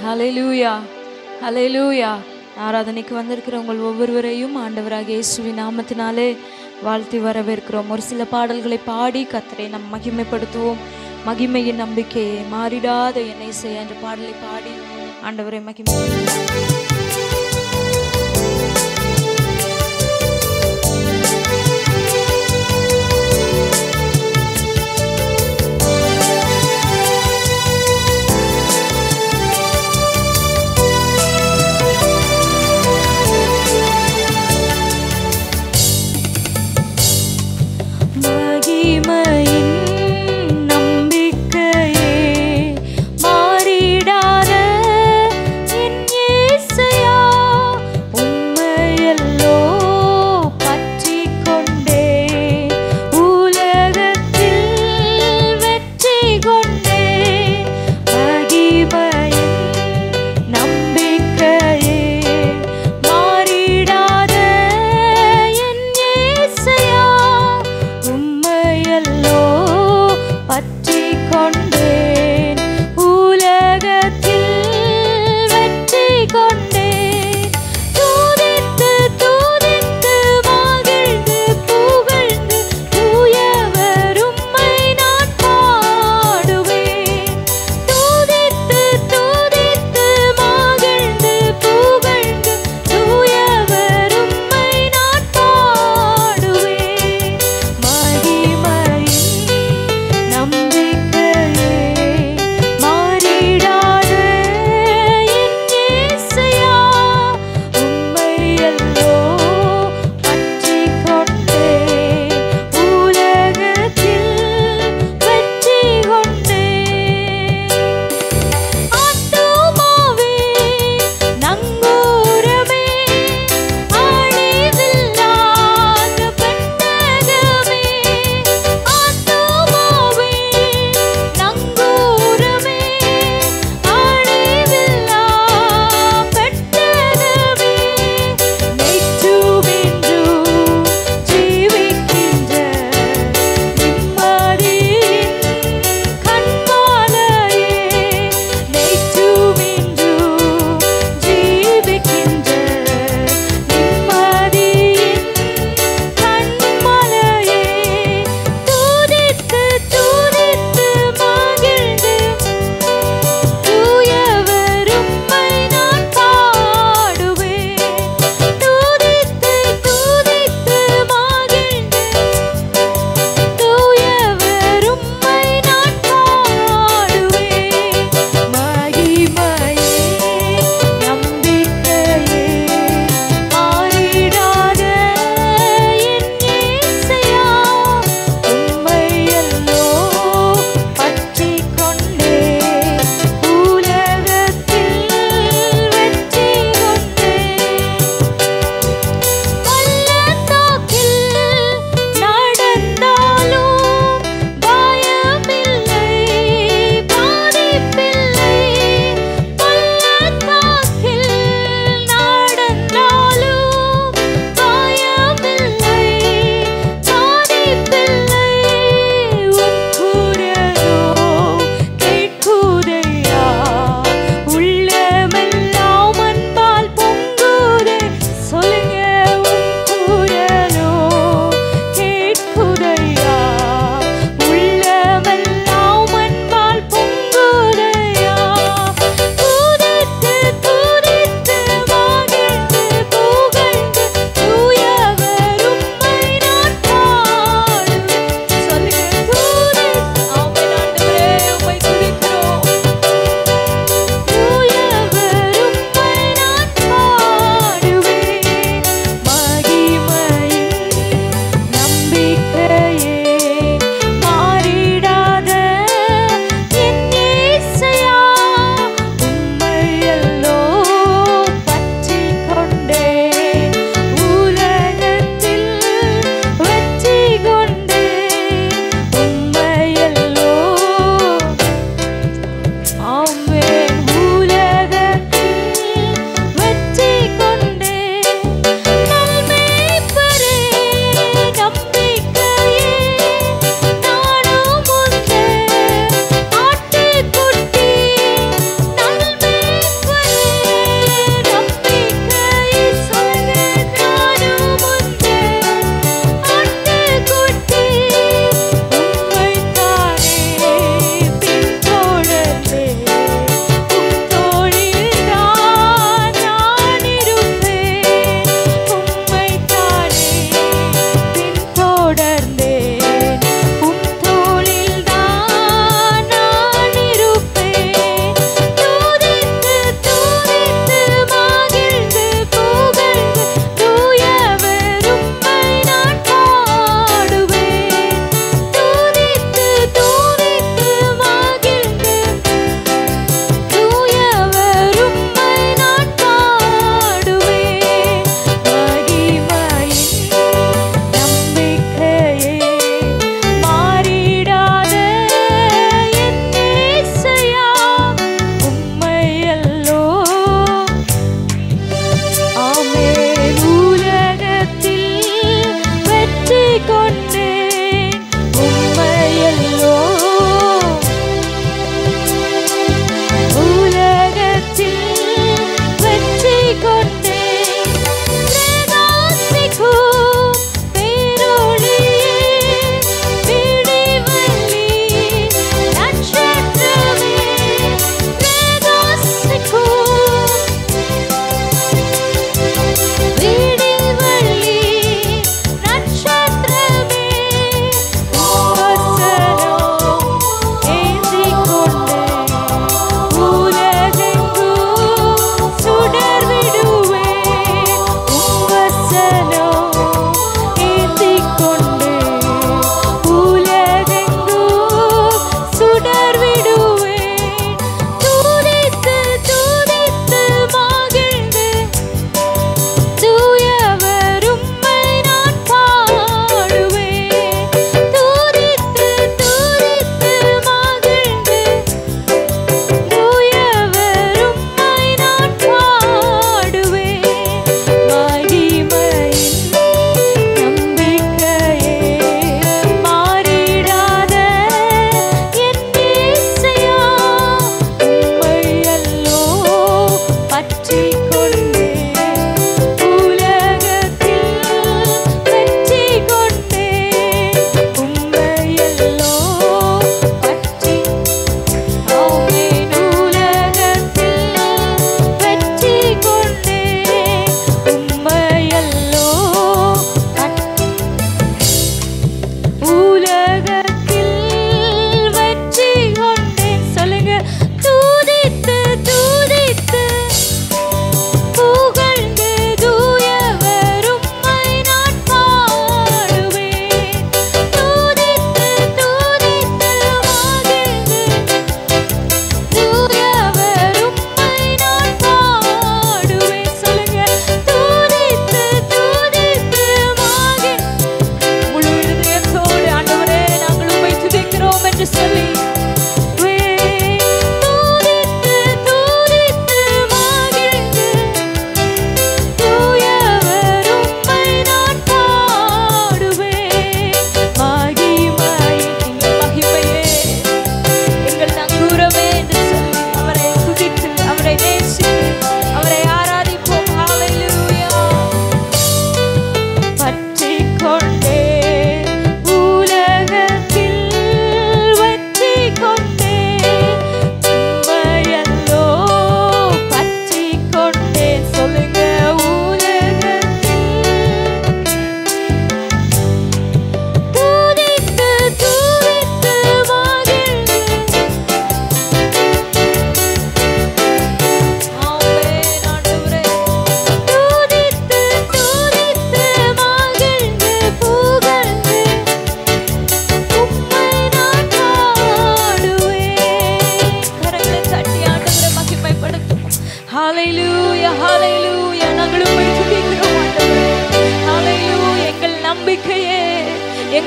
ஹல்லேலூயா, ஹல்லேலூயா. ஆராதனைக்கு வந்திருக்கிற உங்கள் ஒவ்வொருவரையும் ஆண்டவராகிய இயேசுவின் நாமத்தினாலே வாழ்த்தி வரவேற்கிறோம். ஒரு சில பாடல்களை பாடி கர்த்தரை நாம் மகிமைப்படுத்துவோம். மகிமையின் நம்பிக்கையை மாறிடாத என்னை செய்ய என்ற பாடலை பாடி ஆண்டவரை மகிமைப்படுத்துவோம். மாறிடாத என்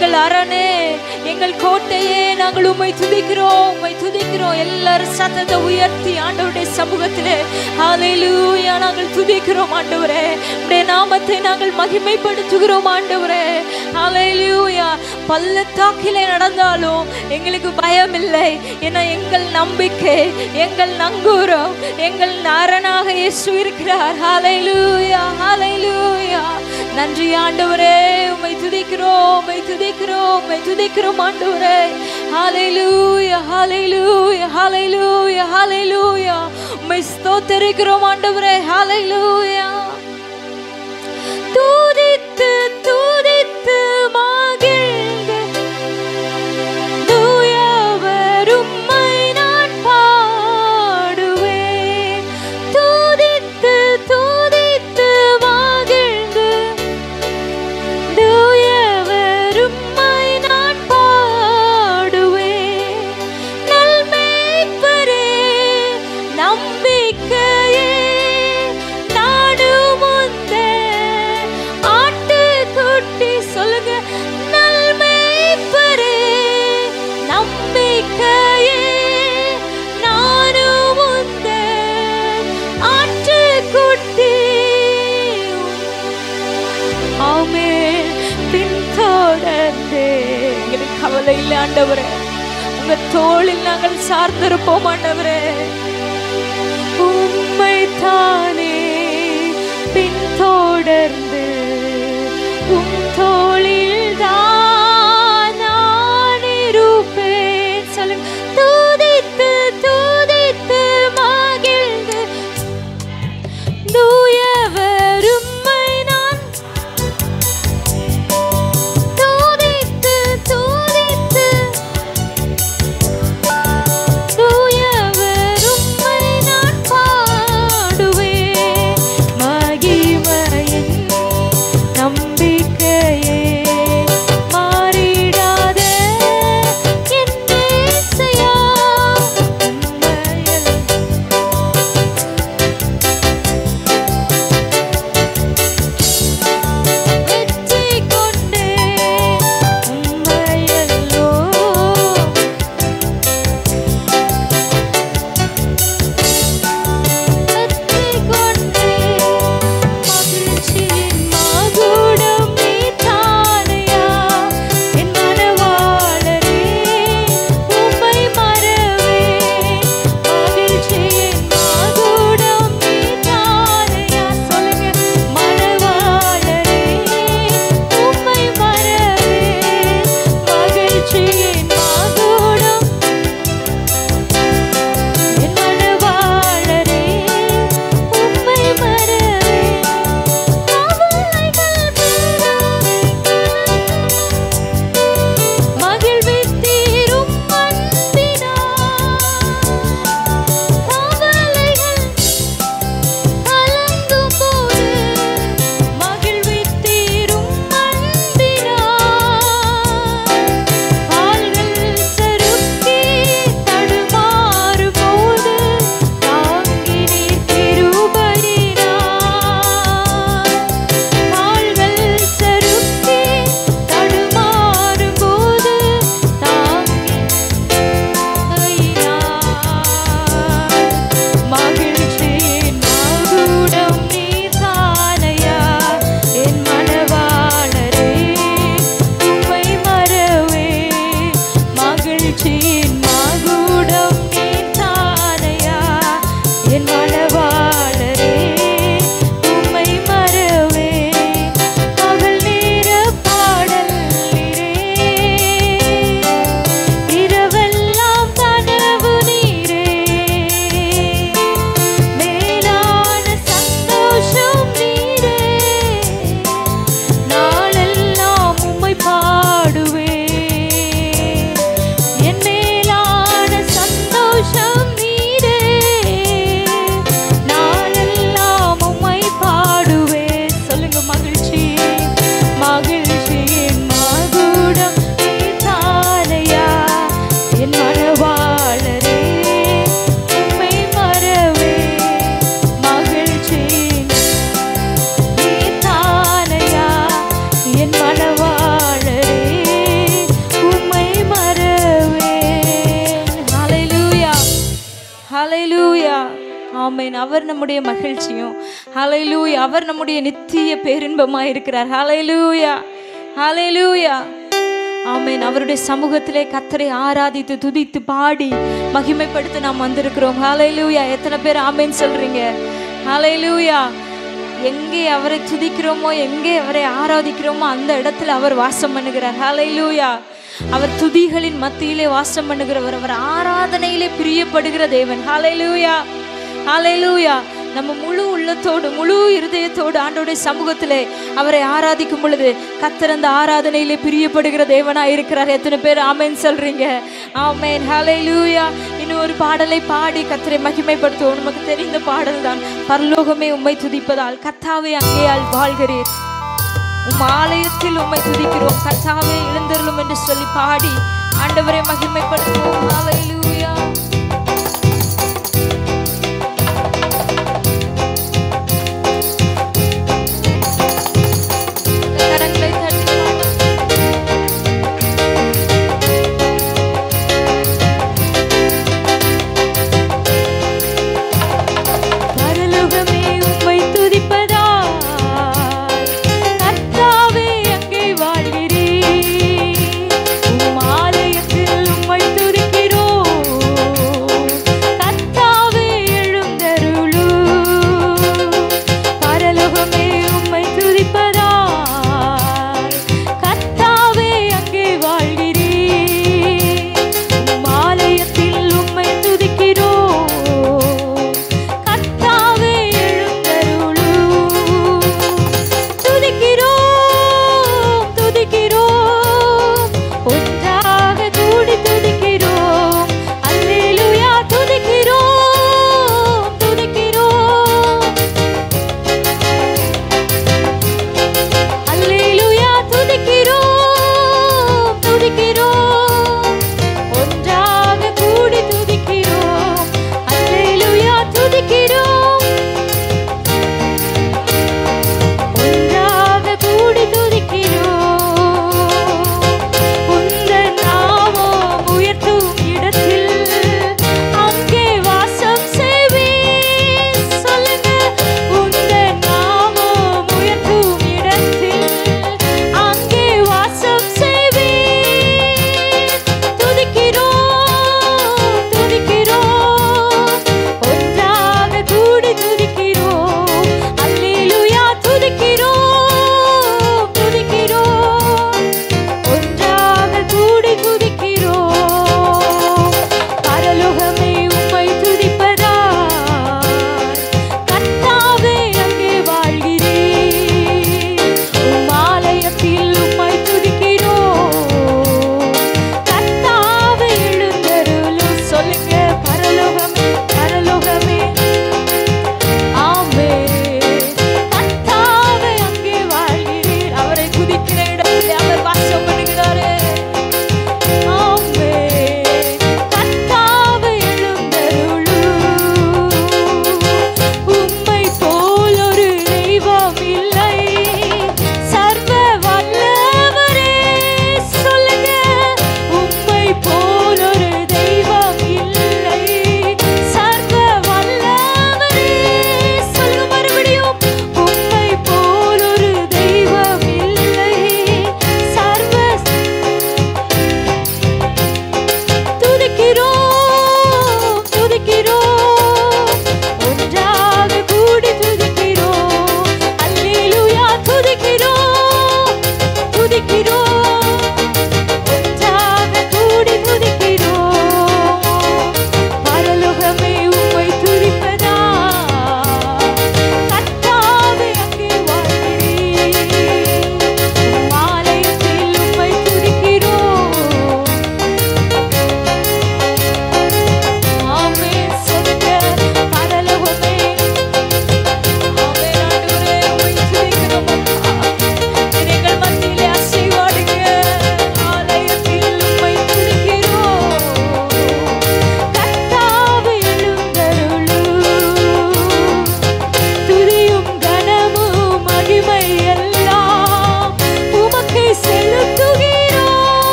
எங்கள் அரணே, எங்கள் கோட்டையே, நாங்கள் உம்மை துதிக்கிறோம், உம்மை துதிக்கிறோம். எல்லாரும் சத்தத்தை உயர்த்தி ஆண்டவருடைய சமூகத்திலே ஹல்லேலூயா நாங்கள் துதிக்கிறோம் ஆண்டவரே. உம்முடைய நாமத்தை நாங்கள் மகிமைப்படுத்துகிறோம் ஆண்டவரே. ஹல்லேலூயா. பள்ளத்தாக்கிலே நடந்தாலும் எங்களுக்கு பயம் இல்லை. ஏன்னா எங்கள் நம்பிக்கை, எங்கள் நங்கூரம், எங்கள் அரணாக இயேசு இருக்கிறார். ஹல்லேலூயா, ஹல்லேலூயா. நன்றி ஆண்டவரே, உம்மை துதிக்கிறோம், உம்மை துதிக்கிறோம், உம்மை துதிக்கிறோம் ஆண்டவரே. ஹல்லேலூயா, ஹல்லேலூயா, ஹல்லேலூயா, ஹல்லேலூயா. உம்மை ஸ்தோத்திரிக்கிறோம் ஆண்டவரே. ஹல்லேலூயா. துதித்து துதித்து மகிழ்ந்து தூயவர் உம்மை நான் பாடுவேன். துதித்து துதித்து மகிழ்ந்து தூயவர் உம்மை நான் பாடுவேன். நல் மேய்ப்பரே, நம்பிக்கையே, நானும் உந்தன் ஆட்டுக்குட்டி. சொல்லுங்க. நல் மேய்ப்பரே, நம்பிக்கையே, நானும் உந்தன் ஆட்டுக்குட்டி. ஆமென். பின்தொடர்ந்தே எங்களுக்கு கவலை இல்லை ஆண்டவரே. உங்க தோளில் நாங்கள் சார்ந்திருப்போம் ஆண்டவரே. உம்மை தானே பின்தொடர்ந்து உம் தோளில் தான் நான் இருப்பேன். சொல்லுங்க. துதித்து துதித்து மகிழ்ந்து தூயவர் உம்மை நான் துதித்து துதித்து தூயவர் உம்மை நான் பாடுவேன். மகிமையின் ஆமென். அவர் நம்முடைய மகிழ்ச்சியும். ஹல்லேலூயா. அவர் நம்முடைய நித்திய பேரின்பமாய் இருக்கிறார். ஹல்லேலூயா, ஹல்லேலூயா, ஆமென். அவருடைய சமூகத்திலே கர்த்தரை ஆராதித்து துதித்து பாடி மகிமைப்படுத்த நாம் வந்திருக்கிறோம். ஹல்லேலூயா. எத்தனை பேர் ஆமென் சொல்றீங்க? ஹல்லேலூயா. எங்கே அவரை துதிக்கிறோமோ, எங்கே அவரை ஆராதிக்கிறோமோ, அந்த இடத்துல அவர் வாசம் பண்ணுகிறார். ஹல்லேலூயா. அவர் துதிகளின் மத்தியிலே வாசம் பண்ணுகிறவர். அவர் ஆராதனையிலே பிரியப்படுகிற தேவன். ஹல்லேலூயா, ஹல்லேலூயா. நம்ம முழு உள்ளத்தோடு முழு இருதயத்தோடு ஆண்டவருடைய சமூகத்திலே அவரை ஆராதிக்கும் பொழுது கர்த்தர் அந்த ஆராதனையிலே பிரியப்படுகிற தேவனாய் இருக்கிறார். எத்தனை பேர் ஆமென் சொல்றீங்க? ஆமென், ஹல்லேலூயா. இன்னும் ஒரு பாடலை பாடி கர்த்தரை மகிமைப்படுத்துவோம். நமக்கு தெரிந்த பாடல் தான், பரலோகமே உம்மை துதிப்பதால் கர்த்தாவே அங்கேயால் வாழ்கிறீர், உம் ஆலயத்தில் உம்மை துதிக்கிறோம், கர்த்தாவே எழுந்தருளும் என்று சொல்லி பாடி ஆண்டவரை மகிமைப்படுத்துவோம். ஹல்லேலூயா. உம் ஆலயத்தில் உம்மை துதிக்கிறோம்,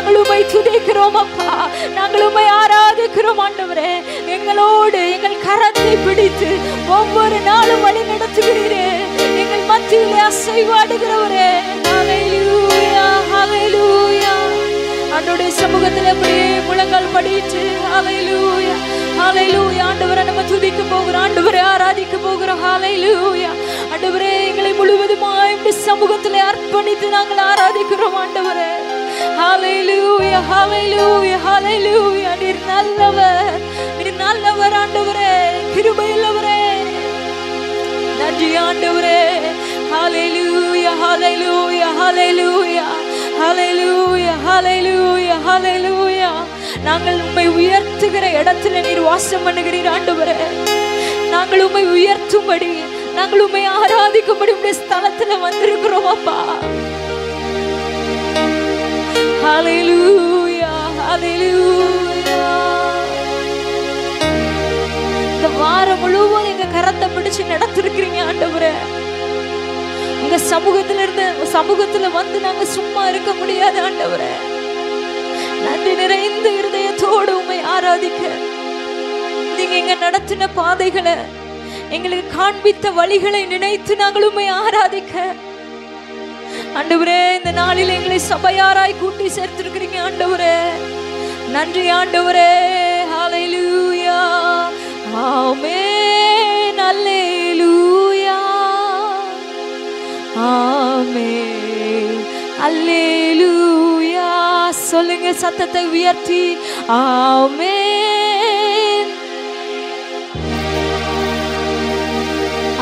நாங்கள் உம்மை துதிக்கிறோம் அப்பா, நாங்கள் உம்மை ஆராதிக்கிறோம் ஆண்டவரே. எங்களோடு எங்கள் கரத்தை பிடித்து ஒவ்வொரு நாளும் வழி நடத்துகிறீரே, எங்கள் மத்தியிலே அசைவாடுகிறவரே. ஹல்லேலூயா, ஹல்லேலூயா. ஆண்டவருடைய சமூகத்தில் அப்படியே முழங்கால் படிட்டு ஹல்லேலூயா, ஹல்லேலூயா. ஆண்டவரை நம்ம துதிக்க போகிறோம், ஆண்டவரை ஆராதிக்க போகிறோம். ஹல்லேலூயா. ஆண்டவரே, எங்களை முழுவதுமாய் இப்படி சமூகத்தில் அர்ப்பணித்து நாங்கள் ஆராதிக்கிறோம் ஆண்டவரே. ஹல்லேலூயா, ஹல்லேலூயா, ஹல்லேலூயா. நீர் நல்லவர், நீர் நல்லவர் ஆண்டவரே, கிருபையுள்ளவரே. நன்றி ஆண்டவரே. ஹல்லேலூயா, ஹல்லேலூயா, ஹல்லேலூயா, ஹல்லேலூயா, ஹல்லேலூயா, ஹல்லேலூயா. நாங்கள் உம்மை உயர்த்துகிற இடத்துல நீர் வாசம் பண்ணுகிறீர் ஆண்டவரே. நாங்கள் உம்மை உயர்த்தும்படி, நாங்கள் உம்மை ஆராதிக்கும்படி உம்முடைய ஸ்தலத்துல வந்திருக்கிறோம் அப்பா. ஹல்லேலூயா, ஹல்லேலூயா. இந்த வாரம் முழுவதும் எங்க கரத்தை பிடிச்சு நடத்திருக்கிறீங்க ஆண்டவரே. உங்க சமூகத்துல வந்து நாங்க சும்மா இருக்க முடியாது ஆண்டவரே. நன்றி நிறைந்த இருதயத்தோடு உம்மை ஆராதிக்க, நீங்க எங்க நடத்தின பாதைகளை, எங்களுக்கு காண்பித்த வழிகளை நினைத்து நாங்கள் உம்மை ஆராதிக்க ஆண்டவரே. இந்த நாளில் எங்களை சபையாராய் கூட்டி சேர்த்திருக்கிறீங்க ஆண்டவரே. நன்றி ஆண்டவரே. ஹல்லேலூயா, ஆமென், அல்லேலூயா, ஆமென், அல்லேலூயா. சொல்லுங்க சத்தத்தை உயர்த்தி, ஆமென்,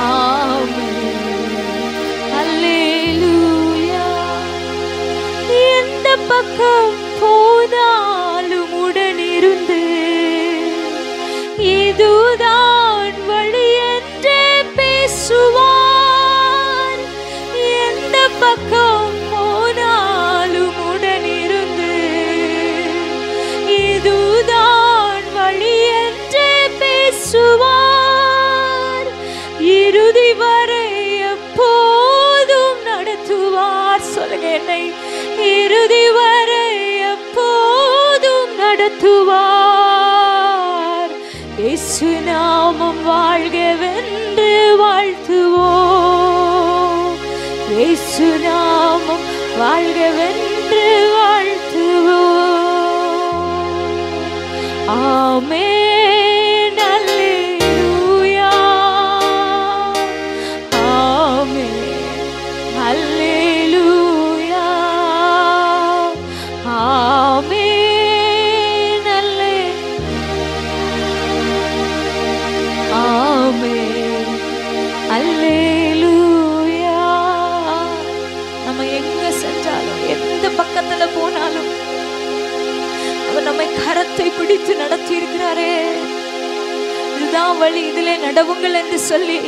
ஆமென், அல்லேலூயா. எந்த பக்கம் போனாலும் உடனிருந்து இதுதான் வழி என்று பேசுவார். எந்த பக்கம் போனாலும் உடனிருந்து இதுதான் வழி என்று பேசுவார். இறுதி வரை எப்போதும் நடத்துவார். சொல்லுங்க, என்னை இறுதி வரை எப்போதும் நடத்துவார். இயேசு நாமம் வாழ்கவென்று வாழ்த்துவோம். இயேசு நாமம் வாழ்கவென்று வாழ்த்துவோம். ஆமென், அல்லேலூயா, ஆமென், அல்லேலூயா, ஆமென், ஆமென், அல்லேலூயா. நம்ம எங்க சென்றாலும், எந்த பக்கத்துல போனாலும் அவர் நம்மை கரத்தை பிடித்து நடத்தி இருக்கிறாரே. இதுதான் வழி, இதிலே நடவுங்கள் என்று சொல்லி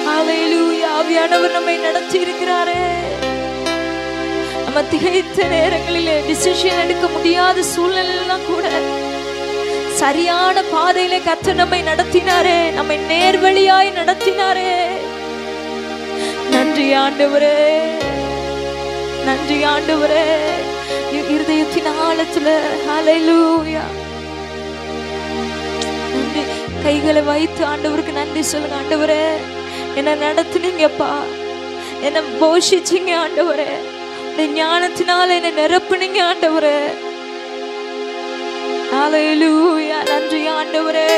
ஹல்லேலூயா, ஆவியானவர் நம்மை நடத்தி இருக்கிறாரே. நம்ம திகைத்த நேரங்களிலே டிசிஷன் எடுக்க முடியாத சூழ்நிலையெல்லாம் கூட சரியான பாதையில கர்த்தர் நம்மை நடத்தினாரே, நம்மை நேர்வழியாய் நடத்தினாரே. நன்றி ஆண்டவரே, நன்றி ஆண்டவரே. இருதயத்தின் ஆழத்துல ஹல்லேலூயா. நன்றி. கைகளை வைத்து ஆண்டவருக்கு நன்றி சொல்லுங்க. ஆண்டவரே, என்ன நடத்துனீங்கப்பா, என்ன போஷிச்சீங்க ஆண்டவரே, இந்த ஞானத்தினால என்ன நிரப்புனீங்க ஆண்டவரே. ஹல்லேலூயா. நன்றி ஆண்டவரே,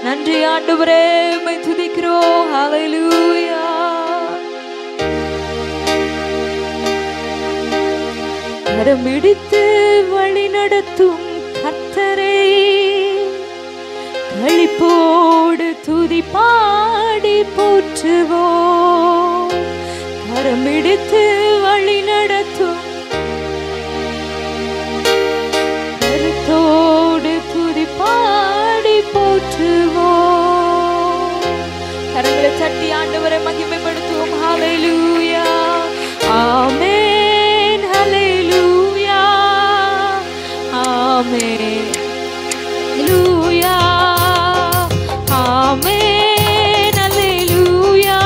நன்றி ஆண்டவரே, உம்மை துதிக்கிறோம். ஹல்லேலூயா. கரம் பிடித்து வழி நடத்தும் கர்த்தரே, களிப்போடு துதி பாடி போற்றுவோம். கரம் பிடித்து வழி நடத்தும் கருத்தோடு துதி பாடி போற்றுவோம். கரங்களை தட்டி ஆண்டவரை மகிமைப்படுத்துவோம். ஹல்லேலூயா, ஆமென், ஹல்லேலூயா, ஆமென், ஹல்லேலூயா, ஆமென், ஹல்லேலூயா.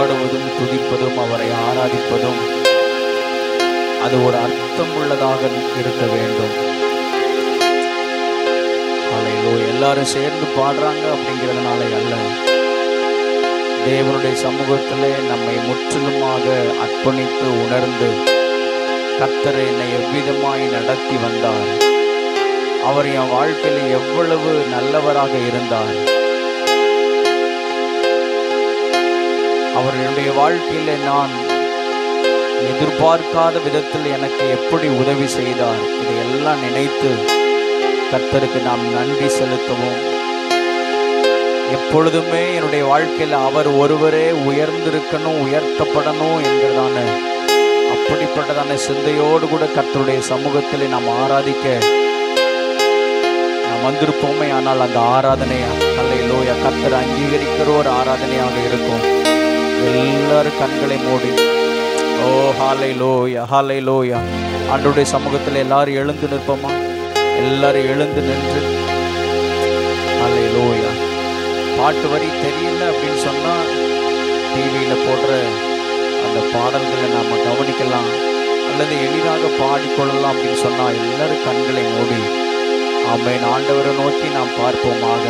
பாடுவதும் துதிப்பதும் அவரை ஆராதிப்பதும் அது ஒரு அர்த்தம் உள்ளதாக இருக்க வேண்டும். எல்லாரும் சேர்ந்து பாடுறாங்க அப்படிங்கிறதுனால அல்ல, தேவனுடைய சமூகத்திலே நம்மை முற்றிலுமாக அர்ப்பணித்து உணர்ந்து கர்த்தர் என்னை எவ்விதமாய் நடத்தி வந்தார், அவர் என் வாழ்க்கையில் எவ்வளவு நல்லவராக இருந்தார், அவருடைய வாழ்க்கையில் நான் எதிர்பார்க்காத விதத்தில் எனக்கு எப்படி உதவி செய்தார், இதையெல்லாம் நினைத்து கர்த்தருக்கு நாம் நன்றி செலுத்தவும், எப்பொழுதுமே என்னுடைய வாழ்க்கையில் அவர் ஒருவரே உயர்ந்திருக்கணும், உயர்த்தப்படணும் என்கிறதான அப்படிப்பட்டதான சிந்தையோடு கூட கர்த்தருடைய சமூகத்தில் நாம் ஆராதிக்க நாம் வந்திருப்போமே. ஆனால் அந்த ஆராதனை அல்லேலூயா கர்த்தர் அங்கீகரிக்கிற ஒரு ஆராதனையாக இருக்கும். எல்லாரும் கண்களை மூடி ஓ ஹல்லேலூயா ஹல்லேலூயா ஆண்டவருடைய சமூகத்தில் எல்லாரும் எழுந்து நிற்போமா? எல்லாரும் எழுந்து நின்று ஹல்லேலூயா. பாட்டு வரி தெரியல அப்படின்னு சொன்னால் டிவியில் போடுற அந்த பாடல்களை நாம் கவனிக்கலாம், அல்லது எளிதாக பாடிக்கொள்ளலாம் அப்படின்னு சொன்னால் எல்லாரும் கண்களை மூடி ஆமென் ஆண்டவரை நோக்கி நாம் பார்ப்போமாக.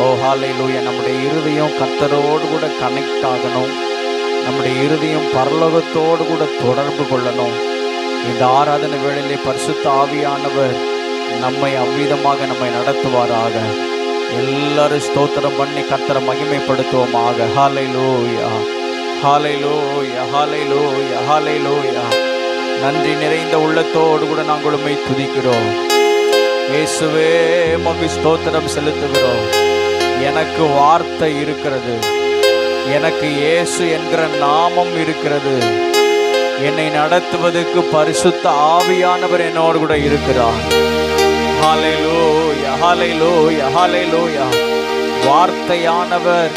ஓ ஹல்லேலூயா. நம்முடைய இருதயம் கர்த்தரோடு கூட கனெக்ட் ஆகணும், நம்முடைய இருதயம் பரலோகத்தோடு கூட தொடர்பு கொள்ளணும். இந்த ஆராதனை வேளையிலே பரிசுத்த ஆவியானவர் நம்மை அவ்விதமாக நம்மை நடத்துவாராக. எல்லாரும் ஸ்தோத்திரம் பண்ணி கர்த்தரை மகிமைப்படுத்துவோமாக. ஹல்லேலூயா ஹல்லேலூயா ஹல்லேலூயா ஹல்லேலூயா. நன்றி நிறைந்த உள்ளத்தோடு கூட நாங்கள் உம்மை துதிக்கிறோம் இயேசுவே, உமக்கு ஸ்தோத்திரம் செலுத்துகிறோம். எனக்கு வார்த்தை இருக்கிறது, எனக்கு இயேசு என்கிற நாமம் இருக்கிறது, என்னை நடத்துவதற்கு பரிசுத்த ஆவியானவர் என்னோடு கூட இருக்கிறார். ஹல்லேலூயா ஹல்லேலூயா ஹல்லேலூயா. வார்த்தையானவர்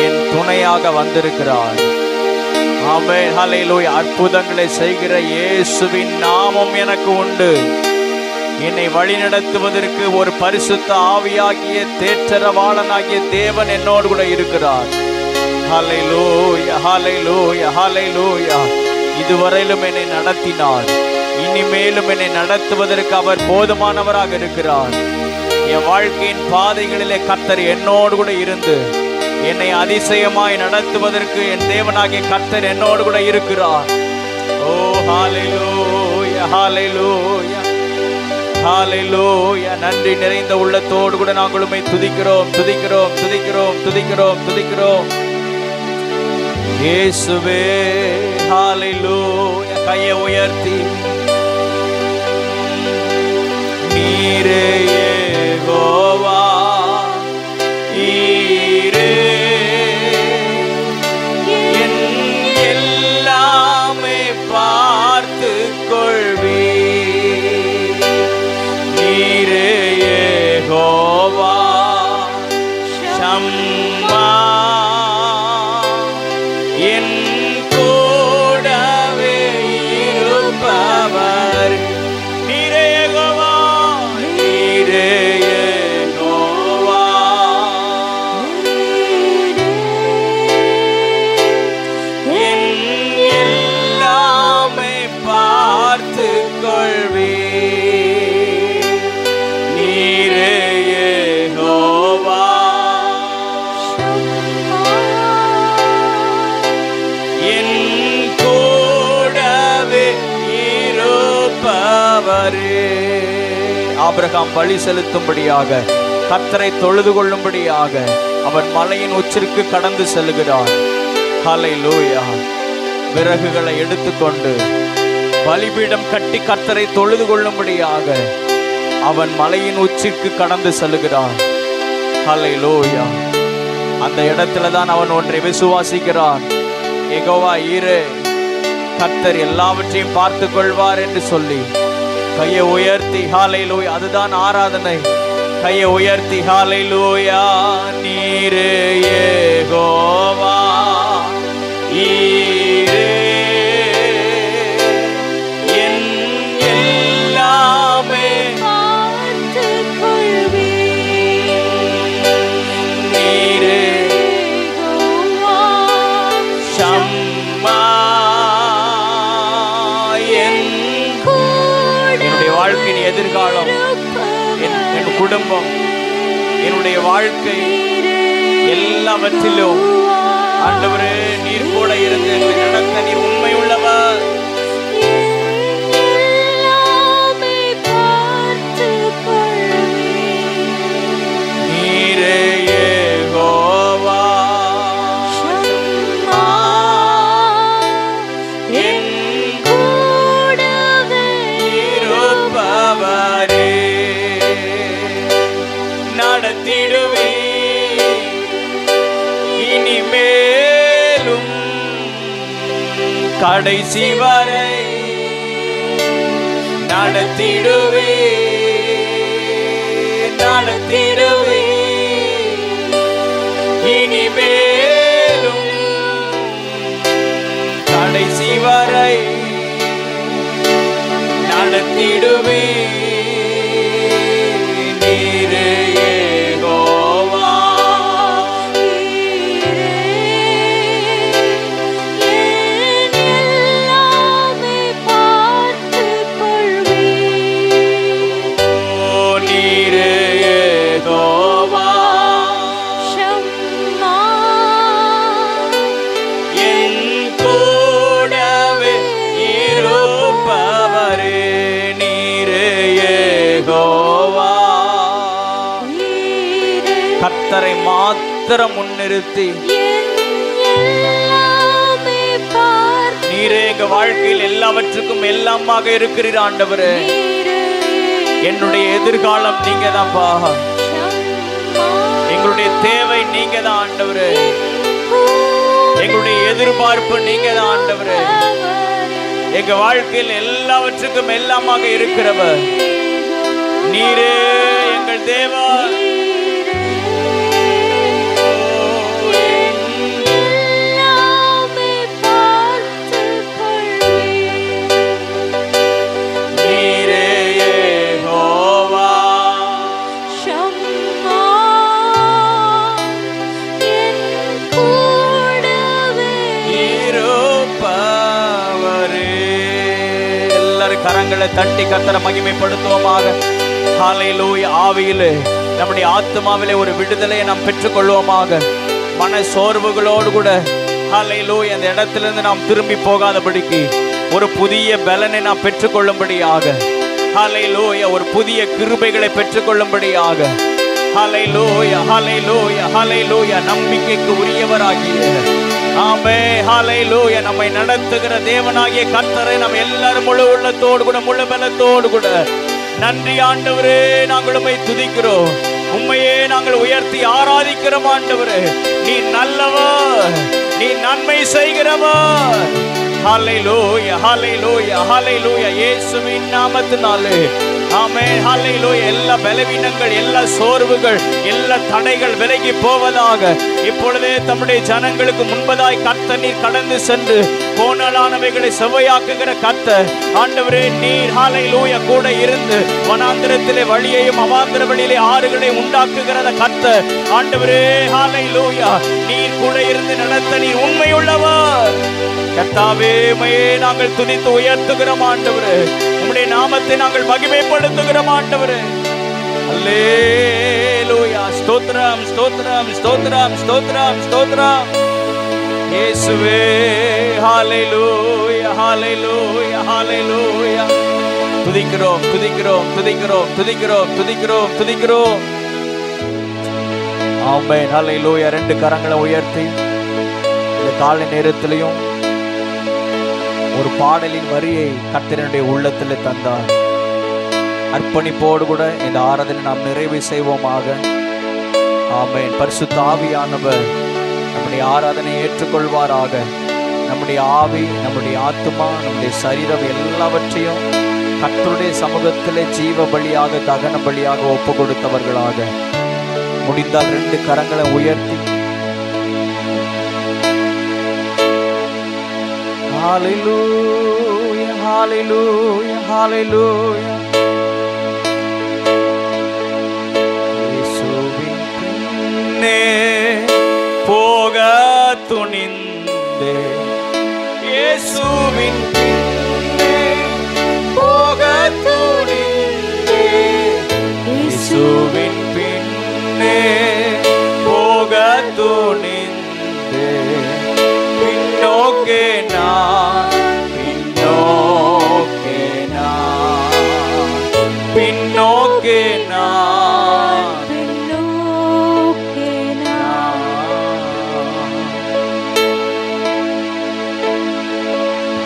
என் துணையாக வந்திருக்கிறார். ஆமென் ஹல்லேலூயா. அற்புதங்களை செய்கிற இயேசுவின் நாமம் எனக்கு உண்டு. என்னை வழிநடத்துவதற்கு ஒரு பரிசுத்த ஆவியாகிய தேற்றரவாளனாகிய தேவன் என்னோடு கூட இருக்கிறார். ஹல்லேலூயா ஹல்லேலூயா ஹல்லேலூயா. இதுவரையிலும் என்னை நடத்தினார், இனிமேலும் என்னை நடத்துவதற்கு அவர் போதுமானவராக இருக்கிறார். என் வாழ்க்கையின் பாதைகளிலே கர்த்தர் என்னோடு கூட இருந்து என்னை அதிசயமாய் நடத்துவதற்கு என் தேவனாகிய கர்த்தர் என்னோடு கூட இருக்கிறார். ஓ ஹல்லேலூயா ஹல்லேலூயா ஹல்லேலூயா. நன்றி நிறைந்த உள்ளத்தோடு கூட நாங்கள் உம்மை துதிக்கிறோம் துதிக்கிறோம் துதிக்கிறோம் துதிக்கிறோம் துதிக்கிறோம் இயேசுவே. ஹல்லேலூயா. கையை உயர்த்தி நீரே யெகோவா ஈரே என் எல்லாமே பார்த்து கொள்வீர். நீரே யெகோவா ஷம்மா என் கூடவே இருப்பவர். நீரே யெகோவா நீரே யெகோவா என் எல்லாமே பார்த்து கொள்வீர். நீரே யெகோவா என் கூடவே இருப்பவரே. ஆபிரகாம் பலி செலுத்தும்படியாக கர்த்தரை தொழுது கொள்ளும்படியாக அவன் மலையின் உச்சிற்கு கடந்து செல்கிறான். ஹல்லேலூயா. விறகுகளை எடுத்துக்கொண்டு பலிபீடம் கட்டி கர்த்தரை தொழுது கொள்ளும்படியாக அவன் மலையின் உச்சிற்கு கடந்து செல்கிறான். ஹல்லேலூயா. அந்த இடத்துல தான் அவன் ஒன்றை விசுவாசிக்கிறான், யெகோவா ஈரே, கர்த்தர் எல்லாவற்றையும் பார்த்து கொள்வார் என்று சொல்லி கையை உயர்த்தி ஹல்லேலூயா. அதுதான் ஆராதனை. கையை உயர்த்தி ஹல்லேலூயா. நீரே யெகோவா ஈரே என் எல்லாமே பார்த்து கொள்வீர். நீரே யெகோவா ஷம்மா என்னுடைய வாழ்க்கையின் எதிர்காலம், என் குடும்பம், என்னுடைய வாழ்க்கை எல்லாவற்றிலும் ஆண்டவரே நீர் கூட இருந்து நடத்த நீர் உண்மை உள்ளவர். நீரே யெகோவா என் கூடவே இருப்பவரே, நடத்திடுவே இனிமேலும் கடைசி வரை, நடத்திடுவே நடத்திடுவே இனிமேலும் கடைசி வரை, நடத்திடுவே நீரே யெகோவா. கர்த்தரை மாத்திரம் முன்னிறுத்தி நீரே எங்க வாழ்க்கையில் எல்லாவற்றுக்கும் எல்லாமாக இருக்கிறீர் ஆண்டவரே. என்னுடைய எதிர்காலம் நீங்க தான்ப்பா, எங்களுடைய தேவை நீங்க தான் ஆண்டவரே, எங்களுடைய எதிர்பார்ப்பு நீங்க தான் ஆண்டவரே. எங்க வாழ்க்கையில் எல்லாவற்றுக்கும் எல்லாமாக இருக்கிறவர் நீரே எங்கள் தேவா. கரங்களை தட்டி கர்த்தரை மகிமைப்படுத்துவோமாக. ஹல்லேலூயா. ஆவியிலே நம்முடைய ஆத்மாவிலே ஒரு விடுதலையை நாம் பெற்றுக்கொள்வோமாக. மன சோர்வுகளோடு கூட ஹல்லேலூயா அந்த இடத்திலிருந்து நாம் திரும்பி போகாதபடிக்கு ஒரு புதிய பலனை நாம் பெற்றுக்கொள்ளும்படியாக, ஹல்லேலூயா ஒரு புதிய கிருபைகளை பெற்றுக்கொள்ளும்படியாக, ஹல்லேலூயா ஹல்லேலூயா ஹல்லேலூயா நம்பிக்கைக்கு உரியவராகிய ஆமே ஹல்லேலூயா நம்மை நடத்துகிற தேவனாகிய கர்த்தரை நாம் எல்லாரும் முழு உள்ளத்தோடு கூட முழு பலத்தோடு கூட நன்றி ஆண்டவரே நாங்கள் உம்மை துதிக்கிறோம், உம்மையே நாங்கள் உயர்த்தி ஆராதிக்கிறோம் ஆண்டவரே. நீ நல்லவர், நீ நன்மை செய்கிறவர். ஹல்லேலூயா ஹல்லேலூயா ஹல்லேலூயா இயேசுவின் நாமத்தினாலே ஆமென். ஹல்லேலூயா. எல்லா பலவீனங்கள், எல்லா சோர்வுகள், எல்லா தடைகள் விலகி போவதாக. இப்பொழுதே தம்முடைய ஜனங்களுக்கு முன்பதாய் கர்த்தர் நீர் கடந்து சென்று கோணலானவைகளை செவ்வையாக்குகிற கர்த்தர் ஆண்டவரே நீர் ஹல்லேலூயா கூட இருந்து வனாந்திரத்திலே வழியையும் அவாந்திர வழியிலே ஆறுகளை உண்டாக்குகிறத கர்த்தர் ஆண்டவரே ஹல்லேலூயா நீர் கூட இருந்து நடத்த நீர் உண்மையுள்ளவர். கர்த்தாவே உம்மையே நாங்கள் துதித்து உயர்த்துகிறோம் ஆண்டவரே, உம்முடைய நாமத்தை நாங்கள் மகிமைப்படுத்துகிறோம் ஆண்டவரே. அல்லேலூயா. ஸ்தோத்திரம் ஸ்தோத்திரம் ஸ்தோத்திரம் ஸ்தோத்திரம் ஸ்தோத்திரம் இயேசுவே. ஹல்லேலூயா ஹல்லேலூயா ஹல்லேலூயா. துதிக்கிறோம் துதிக்கிறோம் துதிக்கிறோம் துதிக்கிறோம் துதிக்கிறோம் துதிக்கிறோம். ஆமென். ஹல்லேலூயா. ரெண்டு கரங்களை உயர்த்தி இந்த காலை நேரத்திலையும் ஒரு பாடலின் வரியை கர்த்தருடைய உள்ளத்தில் தந்தார். அர்ப்பணிப்போடு கூட இந்த ஆராதனை நாம் நிறைவு செய்வோமாக. ஆமென். பரிசுத்த ஆவியானவர் நம்முடைய ஆராதனை ஏற்றுக்கொள்வாராக. நம்முடைய ஆவி, நம்முடைய ஆத்துமா, நம்முடைய சரீரம் எல்லாவற்றையும் கர்த்தருடைய சமூகத்திலே ஜீவ பலியாக தகன பலியாக ஒப்பு கொடுத்தவர்களாக முடிந்தால் ரெண்டு கரங்களை உயர்த்தி ஹல்லேலூயா ஹல்லேலூயா ஹல்லேலூயா. இயேசுவின் பின்னே போக துணிந்தேன், இயேசுவின் பின்னே போக துணிந்தே, இயேசுவின் பின்னே போக துணிந்தே, பின்னோக்கே நான், பின்னோக்கே நான், பின்னோக்கே நான், பின்னோக்கே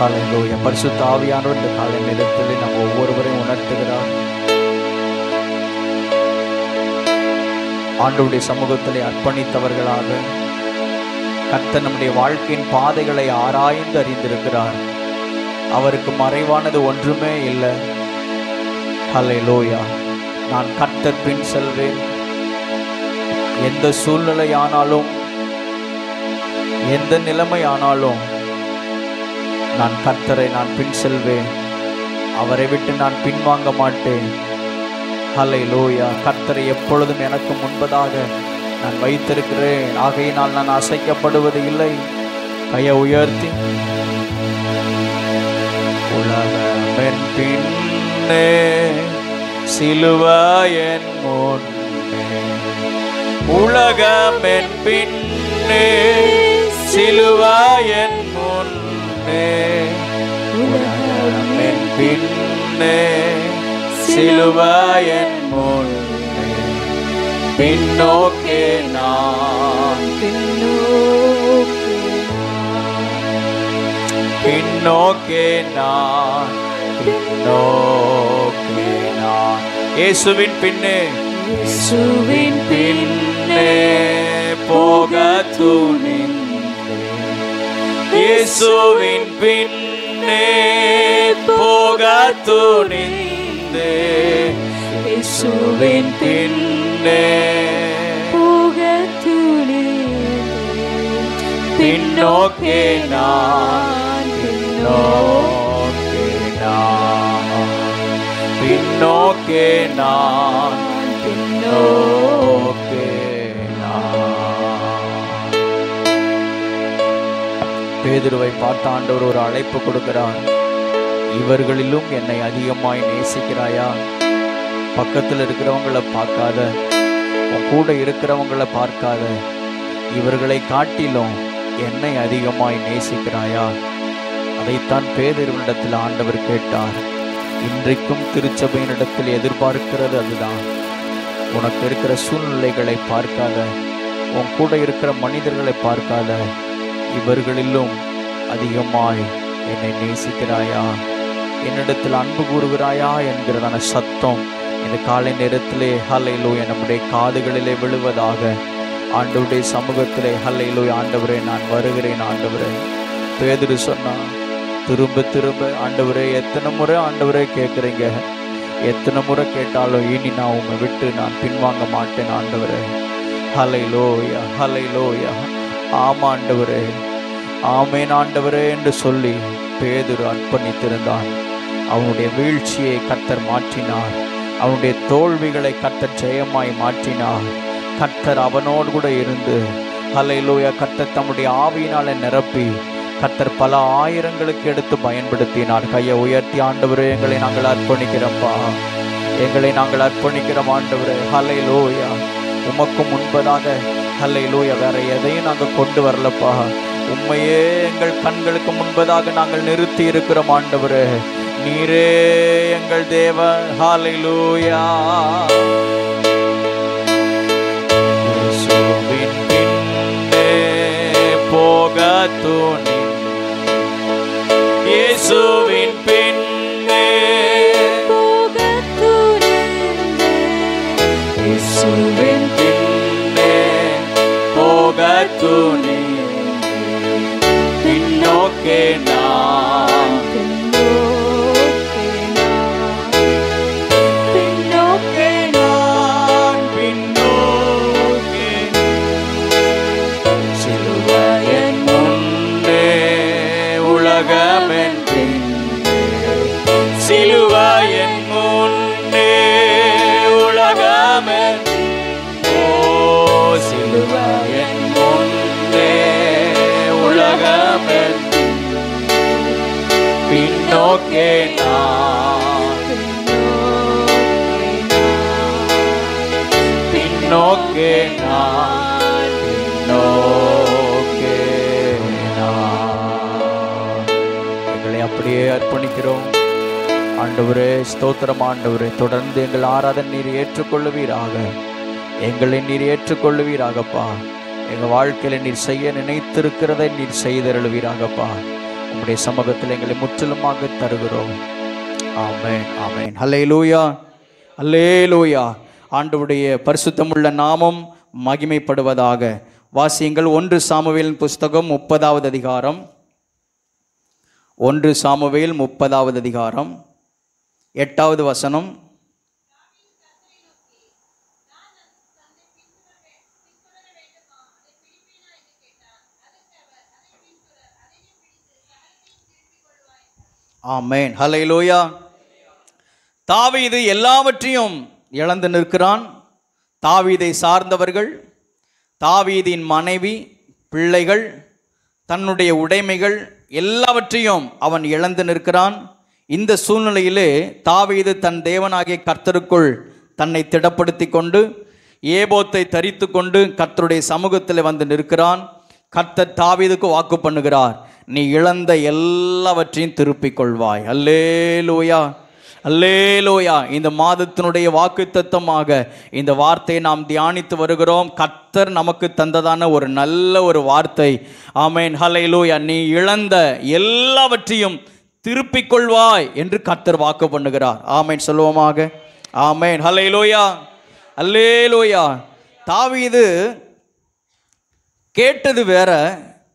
ஹல்லேலூயா. பரிசுத்த ஆவியானவர் இந்த காலை நேரத்தில் நம்ம ஒவ்வொருவரையும் உணர்த்துகிறார். ஆண்டவருடைய சமூகத்திலே அர்ப்பணித்தவர்களாக கர்த்தர் நம்முடைய வாழ்க்கையின் பாதைகளை ஆராய்ந்து அறிந்திருக்கிறார். அவருக்கு மறைவானது ஒன்றுமே இல்லை. ஹல்லேலூயா. நான் கர்த்தர் பின் செல்வேன். எந்த சூழ்நிலையானாலும், எந்த நிலைமையானாலும் நான் கர்த்தரை நான் பின் செல்வேன். அவரை விட்டு நான் பின்வாங்க மாட்டேன். ஹல்லேலூயா. கர்த்தரை எப்பொழுதும் எனக்கு முன்பதாக நான் வைத்திருக்கிறேன். ஆகையினால் நான் அசைக்கப்படுவது இல்லை. கையை உயர்த்தி, உலகமென் பின்னே சிலுவையின் முன்னே, உலகமென் பின்னே சிலுவையின் முன்னே, உலகமென் பின்னே சிலுவையின் முன்னே, பின்னோக்கே நான், பின்னோக்கே நான், பின்னோக்கே நான், இயேசுவின் பின்னே, இயேசுவின் பின்னே போக துணிந்தே, இயேசுவின் பின்னே போக துணிந்தே, இயேசுவின் பின்னே போக துணிந்தே, பின்னோக்கே நான், பின்னோக்கே நான், பின்னோக்கே நான், பின்னோக்கே நான். பேதுருவை பார்த்த ஆண்டவர் ஒரு அழைப்பு கொடுக்கிறார். இவர்களிலும் என்னை அதிகமாய் நேசிக்கிறாயா? பக்கத்தில் இருக்கிறவங்களை பார்க்காத, உன் கூட இருக்கிறவங்களை பார்க்காத, இவர்களை காட்டிலும் என்னை அதிகமாய் நேசிக்கிறாயா? அதைத்தான் பேதுருவினிடத்தில் ஆண்டவர் கேட்டார். இன்றைக்கும் திருச்சபையினிடத்தில் எதிர்பார்க்கிறது அதுதான். உனக்கு இருக்கிற சூழ்நிலைகளை பார்க்காத, உன் கூட இருக்கிற மனிதர்களை பார்க்காத, இவர்களிலும் அதிகமாய் என்னை நேசிக்கிறாயா? என்னிடத்தில் அன்பு கூறுகிறாயா என்கிறதான சத்தம் இந்த காலை நேரத்திலே ஹல்லேலூயா நம்முடைய காதுகளிலே விழுவதாக. ஆண்டவருடைய சமூகத்திலே ஹல்லேலூயா, ஆண்டவரே நான் வருகிறேன் ஆண்டவரே. பேதுரு சொன்னான், திரும்ப திரும்ப ஆண்டவரே, எத்தனை முறை ஆண்டவரே கேட்குறீங்க? எத்தனை முறை கேட்டாலும் இனி நான் உம்மை விட்டு நான் பின்வாங்க மாட்டேன் ஆண்டவரே. ஹல்லேலூயா, ஹல்லேலூயா. ஆமா ஆண்டவரே, ஆமேன் ஆண்டவரே என்று சொல்லி பேதுரு அர்ப்பணித்திருந்தான். அவனுடைய வீழ்ச்சியை கர்த்தர் மாற்றினார். அவனுடைய தோல்விகளை கர்த்தர் ஜெயமாய் மாற்றினார். கர்த்தர் அவனோடு கூட இருந்து ஹல்லேலூயா, கர்த்தர் தம்முடைய ஆவியினாலே நிரப்பி கர்த்தர் பல ஆயிரங்களுக்கு எடுத்து பயன்படுத்தினார். கையை உயர்த்தி, ஆண்டவரே எங்களை நாங்கள் அர்ப்பணிக்கிறோம்ப்பா, எங்களை நாங்கள் அர்ப்பணிக்கிறோம் ஆண்டவரே. ஹல்லேலூயா. உமக்கு முன்பதாக ஹல்லேலூயா வேற எதையும் நாங்கள் கொண்டு வரலப்பா. உம்மையே எங்கள் கண்களுக்கு முன்பதாக நாங்கள் நிறுத்தி இருக்கிறோம் ஆண்டவரே. நீரே எங்கள் தேவன். ஹல்லேலூயா. இயேசுவின் பின்னே போக துணிந்தே, இயேசுவின் பின்னே போக துணிந்தே, இயேசுவின் பின்னே போக துணிந்தே, பின்னோக்கே நான், பின்னோக்கே நான், பின்னோக்கே சிலுவையின் முன்னே உலகமென் பின்னே, நான் பின்னோக்கே நான் எங்களை அப்படியே அர்ப்பணிக்கிறோம். ஆண்டவரே ஸ்தோத்திரம். ஆண்டவரே தொடர்ந்து எங்கள் ஆராதனை நீர் ஏற்றுக்கொள்ளுவீராக. எங்களை நீர் ஏற்றுக்கொள்ளுவீராகப்பா. எங்கள் வாழ்க்கையில் நீர் செய்ய நினைத்திருக்கிறதை நீர் செய்தருளுவீராகப்பா. உங்களுடைய சமூகத்தில் எங்களை முற்றிலுமாக தருகிறோம். ஆமென், ஆமென். ஹல்லேலூயா, ஹல்லேலூயா. ஆண்டவருடைய பரிசுத்தமுள்ள நாமம் மகிமைப்படுவதாக. வாசியுங்கள் 1 சாமுவேல் புஸ்தகம் 30வது அதிகாரம். 1 சாமுவேல் 30வது அதிகாரம் 8வது வசனம். ஆமென், ஹல்லேலூயா. தாவீது எல்லாவற்றையும் இழந்து நிற்கிறான். தாவீதை சார்ந்தவர்கள், தாவீதின் மனைவி, பிள்ளைகள், தன்னுடைய உடைமைகள் எல்லாவற்றையும் அவன் இழந்து நிற்கிறான். இந்த சூழ்நிலையிலே தாவீது தன் தேவனாகிய கர்த்தருக்குள் தன்னை திடப்படுத்தி கொண்டு ஏபோத்தை தரித்து கொண்டு கர்த்தருடைய சமூகத்தில் வந்து நிற்கிறான். கர்த்தர் தாவீதுக்கு வாக்கு பண்ணுகிறார், நீ இழந்த எல்லாவற்றையும் திருப்பிக் கொள்வாய். அல்லேலூயா, அல்லேலூயா. இந்த மாதத்தினுடைய வாக்குத்தத்தமாக இந்த வார்த்தையை நாம் தியானித்து வருகிறோம். கர்த்தர் நமக்கு தந்ததான ஒரு நல்ல ஒரு வார்த்தை. ஆமென், ஹல்லேலூயா. நீ இழந்த எல்லாவற்றையும் திருப்பிக் கொள்வாய் என்று கர்த்தர் வாக்கு பண்ணுகிறார். ஆமென் சொல்லுவோமாக. ஆமென், ஹல்லேலூயா, அல்லேலூயா. தாவீது கேட்டது வேற,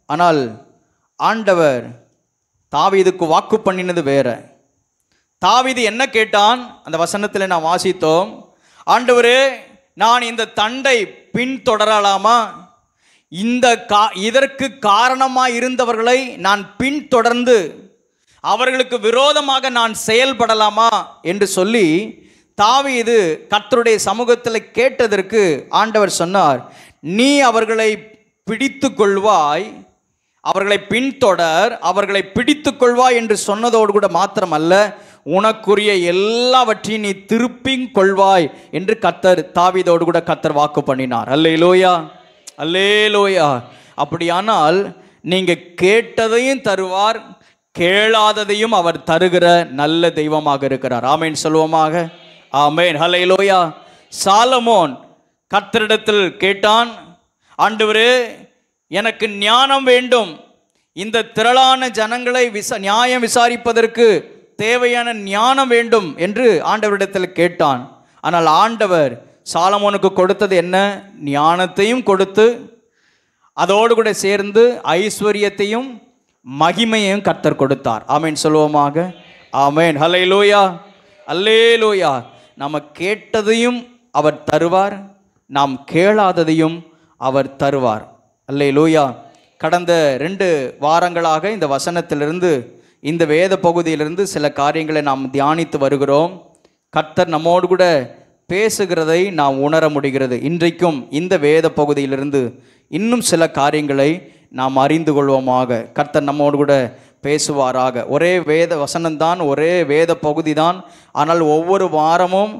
ஆனால் ஆண்டவர் தாவீதுக்கு வாக்கு பண்ணினது வேற. தாவீது என்ன கேட்டான்? அந்த வசனத்தில் நாம் வாசித்தோம். ஆண்டவரே, நான் இந்த தண்டை பின்தொடரலாமா? இதற்கு காரணமாக இருந்தவர்களை நான் பின்தொடர்ந்து அவர்களுக்கு விரோதமாக நான் செயல்படலாமா என்று சொல்லி தாவீது கர்த்தருடைய சமூகத்தில் கேட்டதற்கு ஆண்டவர் சொன்னார், நீ அவர்களை பிடித்து கொள்வாய், அவர்களை பின்தொடர், அவர்களை பிடித்து கொள்வாய் என்று சொன்னதோடு கூட மாத்திரமல்ல, உனக்குரிய எல்லாவற்றையும் நீ திருப்பிக் கொள்வாய் என்று கர்த்தர் தாவீதோடு கூட கர்த்தர் வாக்கு பண்ணினார். அல்லேலூயா, அல்லேலூயா. அப்படியானால் நீங்கள் கேட்டதையும் தருவார், கேளாததையும் அவர் தருகிற நல்ல தெய்வமாக இருக்கிறார். ஆமென் சொல்லுவோமாக. ஆமென், ஹல்லேலூயா. சாலமோன் கர்த்தரிடத்தில் கேட்டான், ஆண்டவரே, எனக்கு ஞானம் வேண்டும், இந்த திரளான ஜனங்களை நியாயம் விசாரிப்பதற்கு தேவையான ஞானம் வேண்டும் என்று ஆண்டவரிடத்தில் கேட்டான். ஆனால் ஆண்டவர் சாலமோனுக்கு கொடுத்தது என்ன? ஞானத்தையும் கொடுத்து அதோடு கூட சேர்ந்து ஐஸ்வர்யத்தையும் மகிமையையும் கர்த்தர் கொடுத்தார். ஆமென் சொல்லுவோமாக. ஆமென், ஹல்லேலூயா, அல்லேலூயா. நம்ம கேட்டதையும் அவர் தருவார், நாம் கேளாததையும் அவர் தருவார். அல்லேலூயா. கடந்த 2 வாரங்களாக இந்த வசனத்திலிருந்து, இந்த வேத பகுதியிலிருந்து சில காரியங்களை நாம் தியானித்து வருகிறோம். கர்த்தர் நம்மோடு கூட பேசுகிறதை நாம் உணர முடிகிறது. இன்றைக்கும் இந்த வேத பகுதியிலிருந்து இன்னும் சில காரியங்களை நாம் அறிந்து கொள்வோமாக. கர்த்தர் நம்மோடு கூட பேசுவாராக. ஒரே வேத வசனம்தான், ஒரே வேத பகுதி தான். ஆனால் ஒவ்வொரு வாரமும்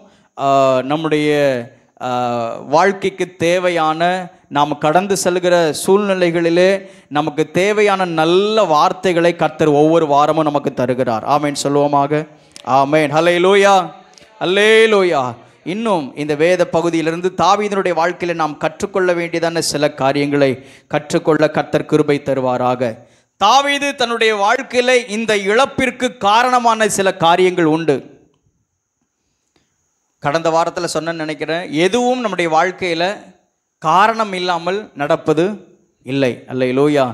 நம்முடைய வாழ்க்கைக்கு தேவையான, நாம் கடந்து செல்கிற சூழ்நிலைகளிலே நமக்கு தேவையான நல்ல வார்த்தைகளை கர்த்தர் ஒவ்வொரு வாரமும் நமக்கு தருகிறார். ஆமென் சொல்லுவோமாக. ஆமென், ஹல்லேலூயா, அல்லேலூயா. இன்னும் இந்த வேத பகுதியிலிருந்து தாவீதினுடைய வாழ்க்கையில் நாம் கற்றுக்கொள்ள வேண்டியதான சில காரியங்களை கற்றுக்கொள்ள கர்த்தர் கிருபை தருவாராக. தாவீது தன்னுடைய வாழ்க்கையில் இந்த இழப்பிற்கு காரணமான சில காரியங்கள் உண்டு. கடந்த வாரத்தில் சொன்னேன்னு நினைக்கிறேன். எதுவும் நம்முடைய வாழ்க்கையில் காரணம் இல்லாமல் நடப்பது இல்லை. அல்லேலூயா.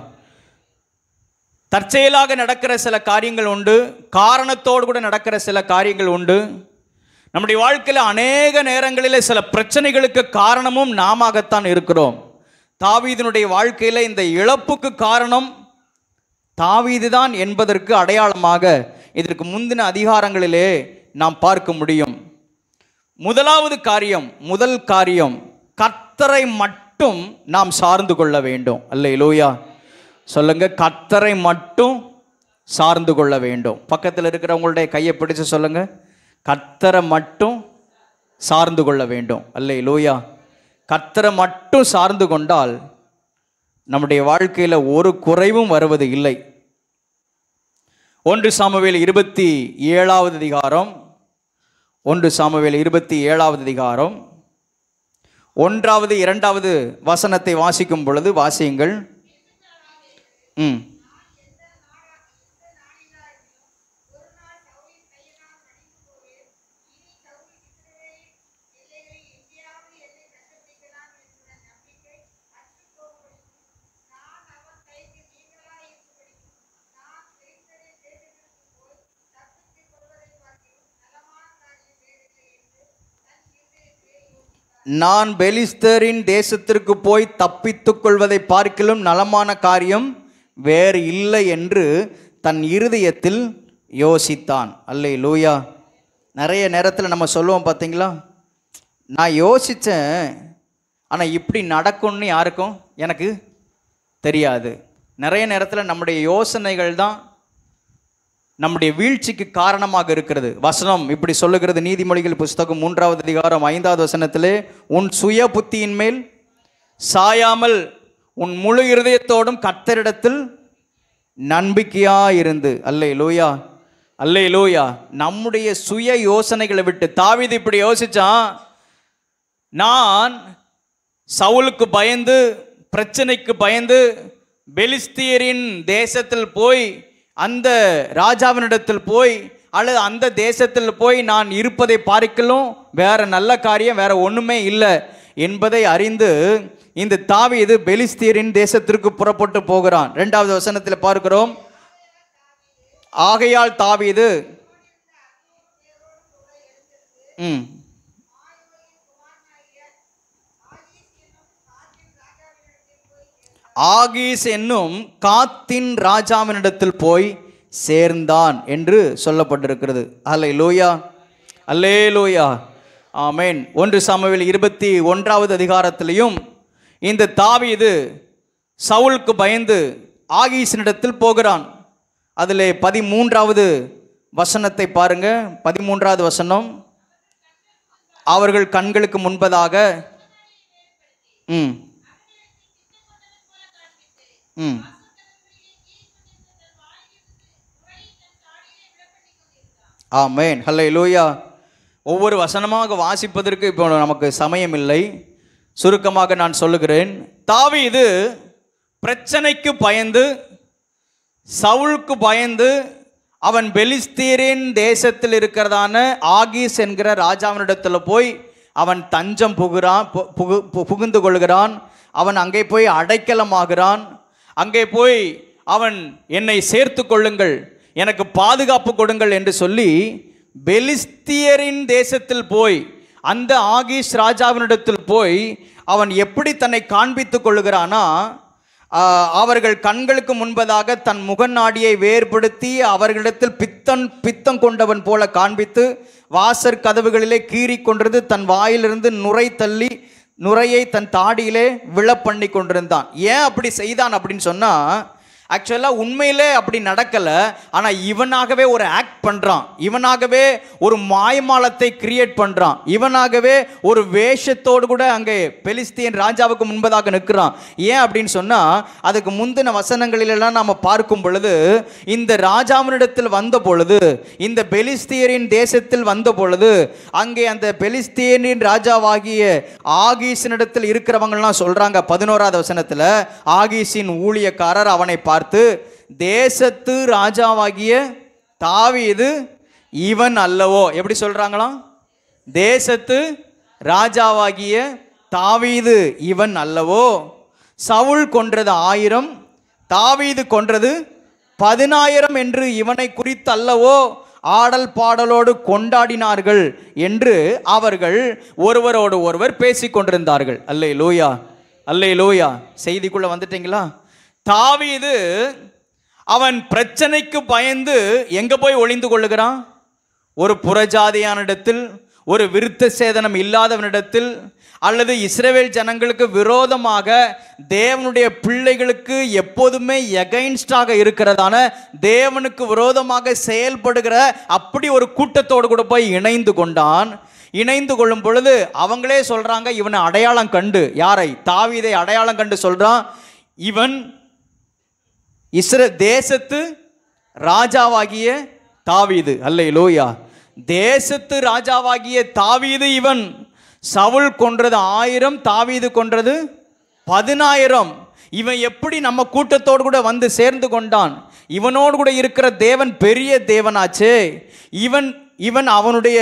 தற்செயலாக நடக்கிற சில காரியங்கள் உண்டு, காரணத்தோடு கூட நடக்கிற சில காரியங்கள் உண்டு. நம்முடைய வாழ்க்கையில் அநேக நேரங்களில் சில பிரச்சனைகளுக்கு காரணமும் நாமத்தான் இருக்கிறோம். தாவீதினுடைய வாழ்க்கையில் இந்த இழப்புக்கு காரணம் தாவீது தான் என்பதற்கு அடையாளமாக இதற்கு முந்தின அதிகாரங்களிலே நாம் பார்க்க முடியும். முதல் காரியம் கர்த்தரை மட்டும் நாம் சார்ந்து கொள்ள வேண்டும். அல்லேலூயா சொல்லுங்க. கர்த்தரை மட்டும் சார்ந்து கொள்ள வேண்டும். பக்கத்தில் இருக்கிறவங்களுடைய கையை பிடிச்சு சொல்லுங்க, கர்த்தரை மட்டும் சார்ந்து கொள்ள வேண்டும். அல்லேலூயா. கர்த்தரை மட்டும் சார்ந்து கொண்டால் நம்முடைய வாழ்க்கையில் ஒரு குறைவும் வருவது இல்லை. 1 சாமுவேல் 27வது அதிகாரம், 1 சாமுவேல் 27வது அதிகாரம் 1வது 2வது வசனத்தை வாசிக்கும் பொழுது வாசியுங்கள். நான் பெலிஸ்தரின் தேசத்திற்கு போய் தப்பித்துக் கொள்வதை பார்க்கிலும் நலமான காரியம் வேறு இல்லை என்று தன் இருதயத்தில் யோசித்தான். அல்லேலூயா. நிறைய நேரத்தில் நம்ம சொல்லுவோம் பார்த்தீங்களா, நான் யோசித்தேன், ஆனால் இப்படி நடக்கும்னு யாருக்கும் எனக்கு தெரியாது. நிறைய நேரத்தில் நம்முடைய யோசனைகள் தான் நம்முடைய வீழ்ச்சிக்கு காரணமாக இருக்கிறது. வசனம் இப்படி சொல்லுகிறது, நீதிமொழிகள் புஸ்தகம் 3வது அதிகாரம் 5வது வசனத்திலே, உன் சுய புத்தியின் மேல் சாயாமல் உன் முழு இருதயத்தோடும் கர்த்தரிடத்தில் நம்பிக்கையாயிருந்து. அல்லேலூயா, அல்லேலூயா. நம்முடைய சுய யோசனைகளை விட்டு தாவீது இப்படி யோசிச்சான், நான் சவுலுக்கு பயந்து, பிரச்சனைக்கு பயந்து பெலிஸ்தியரின் தேசத்தில் போய், அந்த ராஜாவினிடத்தில் போய், அல்லது அந்த தேசத்தில் போய் நான் இருப்பதை பார்க்கலும் வேற நல்ல காரியம் வேற ஒன்றுமே இல்லை என்பதை அறிந்து இந்த தாவீது பெலிஸ்தியரின் தேசத்திற்கு புறப்பட்டு போகிறான். 2வது வசனத்தில் பார்க்கிறோம், ஆகையால் தாவீது ஆகீஸ் என்னும் காத்தின் ராஜாவினிடத்தில் போய் சேர்ந்தான் என்று சொல்லப்பட்டிருக்கிறது. அல்லேலூயா, அல்லேலூயா, ஆமென். 1 சாமுவேல் 21வது அதிகாரத்திலையும் இந்த தாவீது சவுலுக்கு பயந்து ஆகீஸினிடத்தில் போகிறான். அதில் 13வது வசனத்தை பாருங்க. 13வது வசனம், அவர்கள் கண்களுக்கு முன்பதாக ஆமென், ஹல்லேலூயா. ஒவ்வொரு வசனமாக வாசிப்பதற்கு இப்போ நமக்கு சமயம் இல்லை, சுருக்கமாக நான் சொல்லுகிறேன். தாவீது பிரச்சனைக்கு பயந்து, சவுலுக்கு பயந்து, அவன் பெலிஸ்தீரின் தேசத்தில் இருக்கிறதான ஆகீஸ் என்கிற ராஜாவினிடத்தில் போய் அவன் தஞ்சம் புகுந்து கொள்கிறான். அவன் அங்கே போய் அடைக்கலமாகிறான். அங்கே போய் அவன் என்னை சேர்த்து கொள்ளுங்கள், எனக்கு பாதுகாப்பு கொடுங்கள் என்று சொல்லி பெலிஸ்தியரின் தேசத்தில் போய், அந்த ஆகீஸ் ராஜாவினிடத்தில் போய் அவன் எப்படி தன்னை காண்பித்துக் கொள்ளுகிறானா, அவர்கள் கண்களுக்கு முன்பதாக தன் முகநாடியை வேறுபடுத்தி அவர்களிடத்தில் பித்தம் கொண்டவன் போல காண்பித்து வாசற் கதவுகளிலே கீறி கொன்றது, தன் வாயிலிருந்து நுரை தள்ளி நுரையை தன் தாடியிலே விழப்பண்ணி கொண்டிருந்தான். ஏன் அப்படி செய்தான் அப்படின்னு சொன்னால், ஆக்சுவலாக உண்மையிலே அப்படி நடக்கலை, ஆனால் இவனாகவே ஒரு ஆக்ட் பண்ணுறான், இவனாகவே ஒரு மாயமாலத்தை கிரியேட் பண்ணுறான், இவனாகவே ஒரு வேஷத்தோடு கூட அங்கே பெலிஸ்தியன் ராஜாவுக்கு முன்பதாக நிற்கிறான். ஏன் அப்படின்னு சொன்னால், அதுக்கு முந்தின வசனங்களிலெல்லாம் நாம் பார்க்கும் பொழுது, இந்த ராஜாவினிடத்தில் வந்த பொழுது, இந்த பெலிஸ்தியரின் தேசத்தில் வந்த பொழுது, அங்கே அந்த பெலிஸ்தியனின் ராஜாவாகிய ஆகீஸினிடத்தில் இருக்கிறவங்கலாம் சொல்கிறாங்க. 11வது வசனத்தில், ஆகீஸின் ஊழியக்காரர் அவனை பார்த்து, தேசத்து ராஜாவாகிய தாவீது இவன் அல்லவோ. எப்படி சொல்றாங்களாம்? தேசத்து ராஜாவாகிய தாவீது இவன் அல்லவோ. சவுல் கொன்றது 1000, தாவீது கொன்றது 10000 என்று இவனை குறித்து அல்லவோ ஆடல் பாடலோடு கொண்டாடினார்கள் என்று அவர்கள் ஒருவரோடு ஒருவர் பேசிக் கொண்டிருந்தார்கள். அல்லேலூயா, அல்லேலூயா. செய்திக்குள்ள வந்துட்டீங்களா? தாவீது அவன் பிரச்சனைக்கு பயந்து எங்க போய் ஒளிந்து கொள்ளுகிறான்? ஒரு புறஜாதியான இடத்தில், ஒரு விருத்த சேதனம் இல்லாதவனிடத்தில் அல்லது இஸ்ரவேல் ஜனங்களுக்கு விரோதமாக தேவனுடைய பிள்ளைகளுக்கு எப்போதுமே எகைன்ஸ்டாக இருக்கிறதான தேவனுக்கு விரோதமாக செயல்படுகிற அப்படி ஒரு கூட்டத்தோடு கூட போய் இணைந்து கொண்டான். இணைந்து கொள்ளும் பொழுது அவங்களே சொல்றாங்க, இவனை அடையாளம் கண்டு, யாரை? தாவீதை அடையாளம் கண்டு சொல்றான், இவன் தேசத்து ராஜாவாகிய தாவீது. அல்லேலூயா. தேசத்து ராஜாவாகிய தாவீது இவன். சவுல் கொன்றது 1000, தாவீது கொன்றது 10000. இவன் எப்படி நம்ம கூட்டத்தோடு கூட வந்து சேர்ந்து கொண்டான்? இவனோடு கூட இருக்கிற தேவன் பெரிய தேவனாச்சே. இவன் அவனுடைய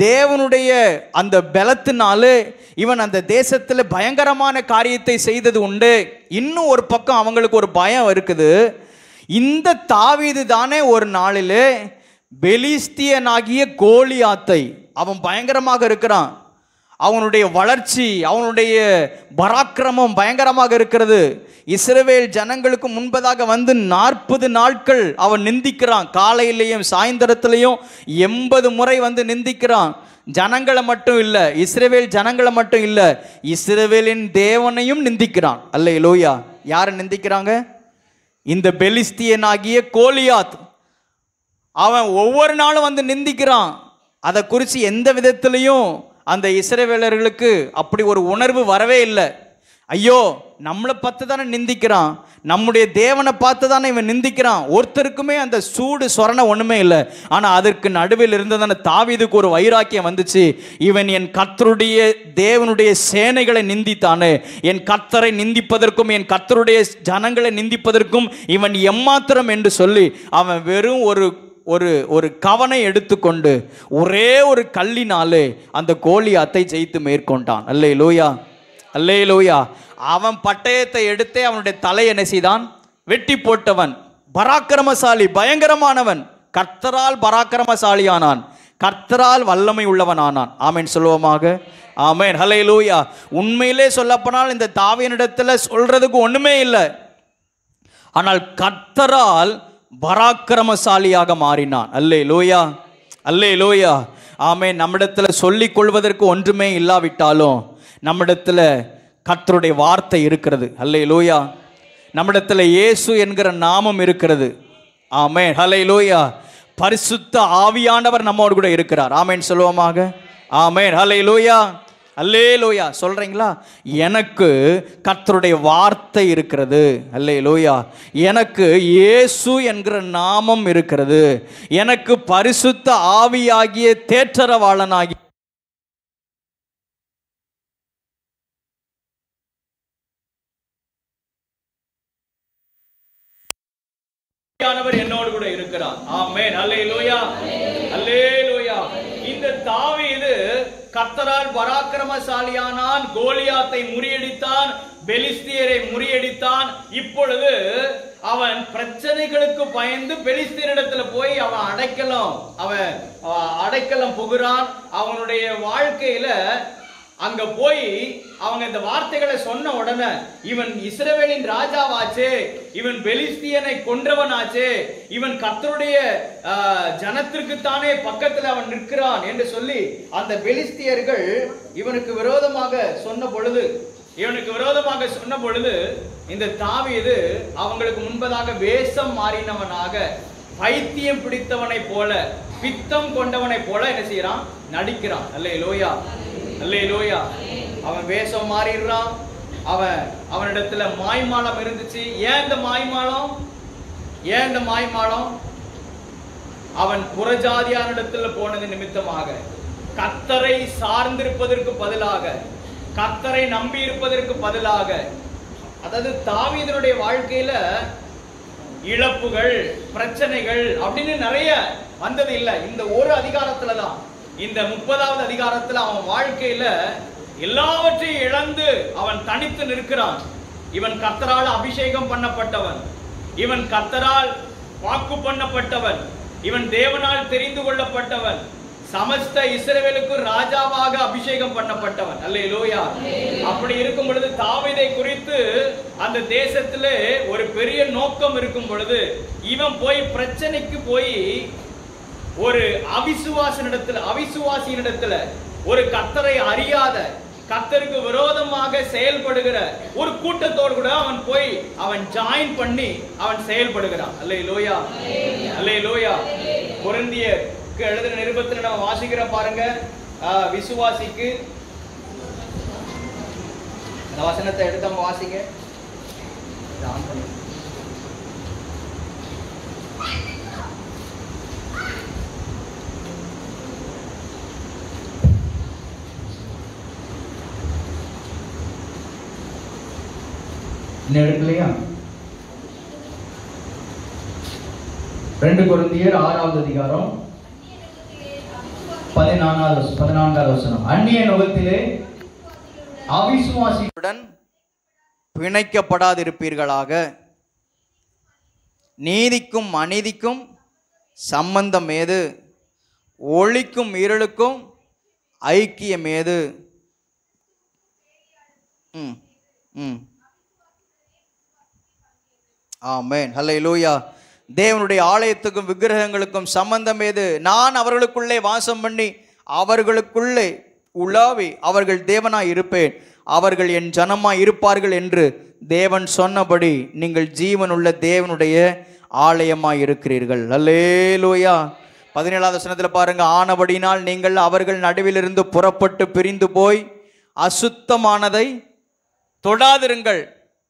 தேவனுடைய அந்த பலத்தினாலே இவன் அந்த தேசத்தில் பயங்கரமான காரியத்தை செய்தது உண்டு. இன்னும் ஒரு பக்கம் அவங்களுக்கு ஒரு பயம் இருக்குது. இந்த தாவீது தானே ஒரு நாளிலே பெலிஸ்தியனாகிய கோலியாத்தை, அவன் பயங்கரமாக இருக்கிறான், அவனுடைய வளர்ச்சி, அவனுடைய பராக்கிரமம் பயங்கரமாக இருக்கிறது. இஸ்ரவேல் ஜனங்களுக்கு முன்பதாக வந்து 40 நாட்கள் அவன் நிந்திக்கிறான். காலையிலையும் சாயந்தரத்திலையும் 80 முறை வந்து நிந்திக்கிறான். ஜனங்களை மட்டும் இல்லை, இஸ்ரவேல் ஜனங்களை மட்டும் இல்லை, இஸ்ரவேலின் தேவனையும் நிந்திக்கிறான். அல்லேலூயா. யாரை நிந்திக்கிறாங்க? இந்த பெலிஸ்தியனாகிய கோலியாத். அவன் ஒவ்வொரு நாளும் வந்து நிந்திக்கிறான். அதை குறித்து எந்த விதத்திலையும் அந்த இஸ்ரவேலர்களுக்கு அப்படி ஒரு உணர்வு வரவே இல்லை. ஐயோ, நம்மளை பார்த்து தானே நிந்திக்கிறான், நம்முடைய தேவனை பார்த்து தானே இவன் நிந்திக்கிறான். ஒருத்தருக்குமே அந்த சூடு சொரணை ஒன்றுமே இல்லை. ஆனால் அதற்கு நடுவில் இருந்ததான தாவீதுக்கு ஒரு வைராக்கியம் வந்துச்சு. இவன் என் கர்த்தருடைய தேவனுடைய சேனைகளை நிந்தித்தானே, என் கர்த்தரை நிந்திப்பதற்கும் என் கர்த்தருடைய ஜனங்களை நிந்திப்பதற்கும் இவன் எம்மாத்திரம் என்று சொல்லி அவன் வெறும் ஒரு கவனை எடுத்துக்கொண்டு ஒரே ஒரு கல்லினாலே அந்த கோலியாத்தை ஜெயித்து மேற்கொண்டான். அல்லேலூயா, அல்லேலூயா. அவன் பட்டயத்தை எடுத்தே அவனுடைய தலையை என்ன செய்தான்? வெட்டி போட்டவன். பராக்கிரமசாலி, பயங்கரமானவன். கர்த்தரால் பராக்கிரமசாலியானான், கர்த்தரால் வல்லமை உள்ளவனானான். ஆமென் சொல்லுவோமாக. ஆமென், ஹல்லேலூயா. உண்மையிலே சொல்லப்போனால் இந்த தாவீதினிடத்தில் சொல்றதுக்கு ஒண்ணுமே இல்லை. ஆனால் கர்த்தரால் பராக்கிரமசாலியாக மாறினான். அல்லேலூயா, அல்லேலூயா. ஆமென். நம்மிடத்தில் சொல்லிக் கொள்வதற்கு ஒன்றுமே இல்லாவிட்டாலும் நம்மிடத்தில் கர்த்தருடைய வார்த்தை இருக்கிறது. அல்லேலூயா. நம்மிடத்தில் இயேசு என்கிற நாமம் இருக்கிறது. ஆமென், ஹல்லேலூயா. பரிசுத்த ஆவியானவர் நம்மோடு கூட இருக்கிறார். ஆமென் சொல்லுவோமாக. ஆமென், ஹல்லேலூயா, அல்லேலூயா. சொல்றீங்களா? எனக்கு கர்த்தருடைய வார்த்தை இருக்கிறது. அல்லேலூயா. எனக்கு இயேசு என்கிற நாமம் இருக்கிறது. எனக்கு பரிசுத்த ஆவியாகிய தேற்றரவாளனாகி என்னோடு கூட இருக்கிறார். ஆமென், அல்லேலூயா, அல்லேலூயா. இந்த தாவீது கர்த்தரால் பராக்கிரமசாலியானான், கோலியாத்தை முறியடித்தான், பெலிஸ்தியரை முறியடித்தான். இப்பொழுது அவன் பிரச்சனைகளுக்கு பயந்து பெலிஸ்தியரிடத்துல போய் அவன் அடைக்கலம் புகுறான். அவனுடைய வாழ்க்கையில அங்க போய் அவங்க இந்த வார்த்தைகளை சொன்ன உடனே, இவன் இஸ்ரவேலின் ராஜாவாச்சே, இவன் பெலிஸ்தியனை கொன்றவனாச்சே, இவன் கர்த்தருடைய ஜனத்திற்குத்தானே பக்கத்தில் அவன் நிற்கிறான் என்று சொல்லி அந்த பெலிஸ்தியர்கள் இவனுக்கு விரோதமாக சொன்ன பொழுது இந்த தாவீது அவங்களுக்கு முன்பதாக வேஷம் மாறினவனாக, பைத்தியம் பிடித்தவனை போல, பித்தம் கொண்டவனை போல என்ன செய்யறான்? நடிக்கிறான். அல்லேலூயா, அல்லேலூயா. அவன் வேஷம் மாறிடுறான். அவனிடத்துல மாய்மாலம் இருந்துச்சு. ஏன் இந்த மாய்மாலம்? அவன் புறஜாதியாரிடத்துல போனது நிமித்தமாக, கர்த்தரை சார்ந்திருப்பதற்கு பதிலாக, கர்த்தரை நம்பி இருப்பதற்கு பதிலாக, அதாவது தாவீதுடைய வாழ்க்கையில இழப்புகள், பிரச்சனைகள் அப்படின்னு நிறைய வந்தது இல்லை. இந்த ஒரு அதிகாரத்துலதான், இந்த 30வது அதிகாரத்துல அவன் வாழ்க்கையில எல்லாவற்றையும் இழந்து அவன் தனித்து நிற்கிறான். இவன் கர்த்தரால் அபிஷேகம் பண்ணப்பட்டவன், இவன் கர்த்தரால் வாக்கு பண்ணப்பட்டவன், இவன் தேவனால் தெரிந்து கொள்ளப்பட்டவன், சமஸ்த இஸ்ரவேலுக்கு ராஜாவாக அபிஷேகம் பண்ணப்பட்டவன். அல்லேலூயா. அப்படி இருக்கும் பொழுது தாவீதை குறித்து அந்த தேசத்திலே ஒரு பெரிய நோக்கம் இருக்கும் பொழுது இவன் போய் பிரச்சனைக்கு போய் ஒரு அவிசுவாசியினிடத்துல ஒரு கர்த்தரை அறியாத, கர்த்தருக்கு விரோதமாக செயல்படுகிற ஒரு கூட்டத்தோடு கூட அவன் ஜாயின் பண்ணி அவன் செயல்படுகிறான். அல்லேலூயா, அல்லேலூயா. கொரிந்தியருக்கு எழுதின நிருபத்தில் நம்ம வாசிக்கிற பாருங்க, விசுவாசிக்கு அந்த வசனத்தை எடுத்து வாசிங்க. எடுக்கலையா? 2 கொரிந்தியர் 6வது அதிகாரம் 14வது வசனம். அந்நிய நுகத்திலே அவிசுவாசிகளுடன் பிணைக்கப்படாதிருப்பீர்களாக, நீதிக்கும் அநீதிக்கும் சம்பந்தம் ஏது? ஒளிக்கும் இருளுக்கும் ஐக்கியம் ஏது? ஆமென், ஹல்லேலூயா. தேவனுடைய ஆலயத்துக்கும் விக்கிரகங்களுக்கும் சம்பந்தம் ஏது? நான் அவர்களுக்குள்ளே வாசம் பண்ணி அவர்களுக்குள்ளே உலாவி அவர்கள் தேவனாய் இருப்பேன், அவர்கள் என் ஜனமாய் இருப்பார்கள் என்று தேவன் சொன்னபடி நீங்கள் ஜீவனுள்ள தேவனுடைய ஆலயமாய் இருக்கிறீர்கள். அல்லேலூயா. 17வது வசனத்தில் பாருங்க, ஆனபடினால் நீங்கள் அவர்கள் நடுவிலிருந்து புறப்பட்டு பிரிந்து போய் அசுத்தமானதை தொடாதிருங்கள்.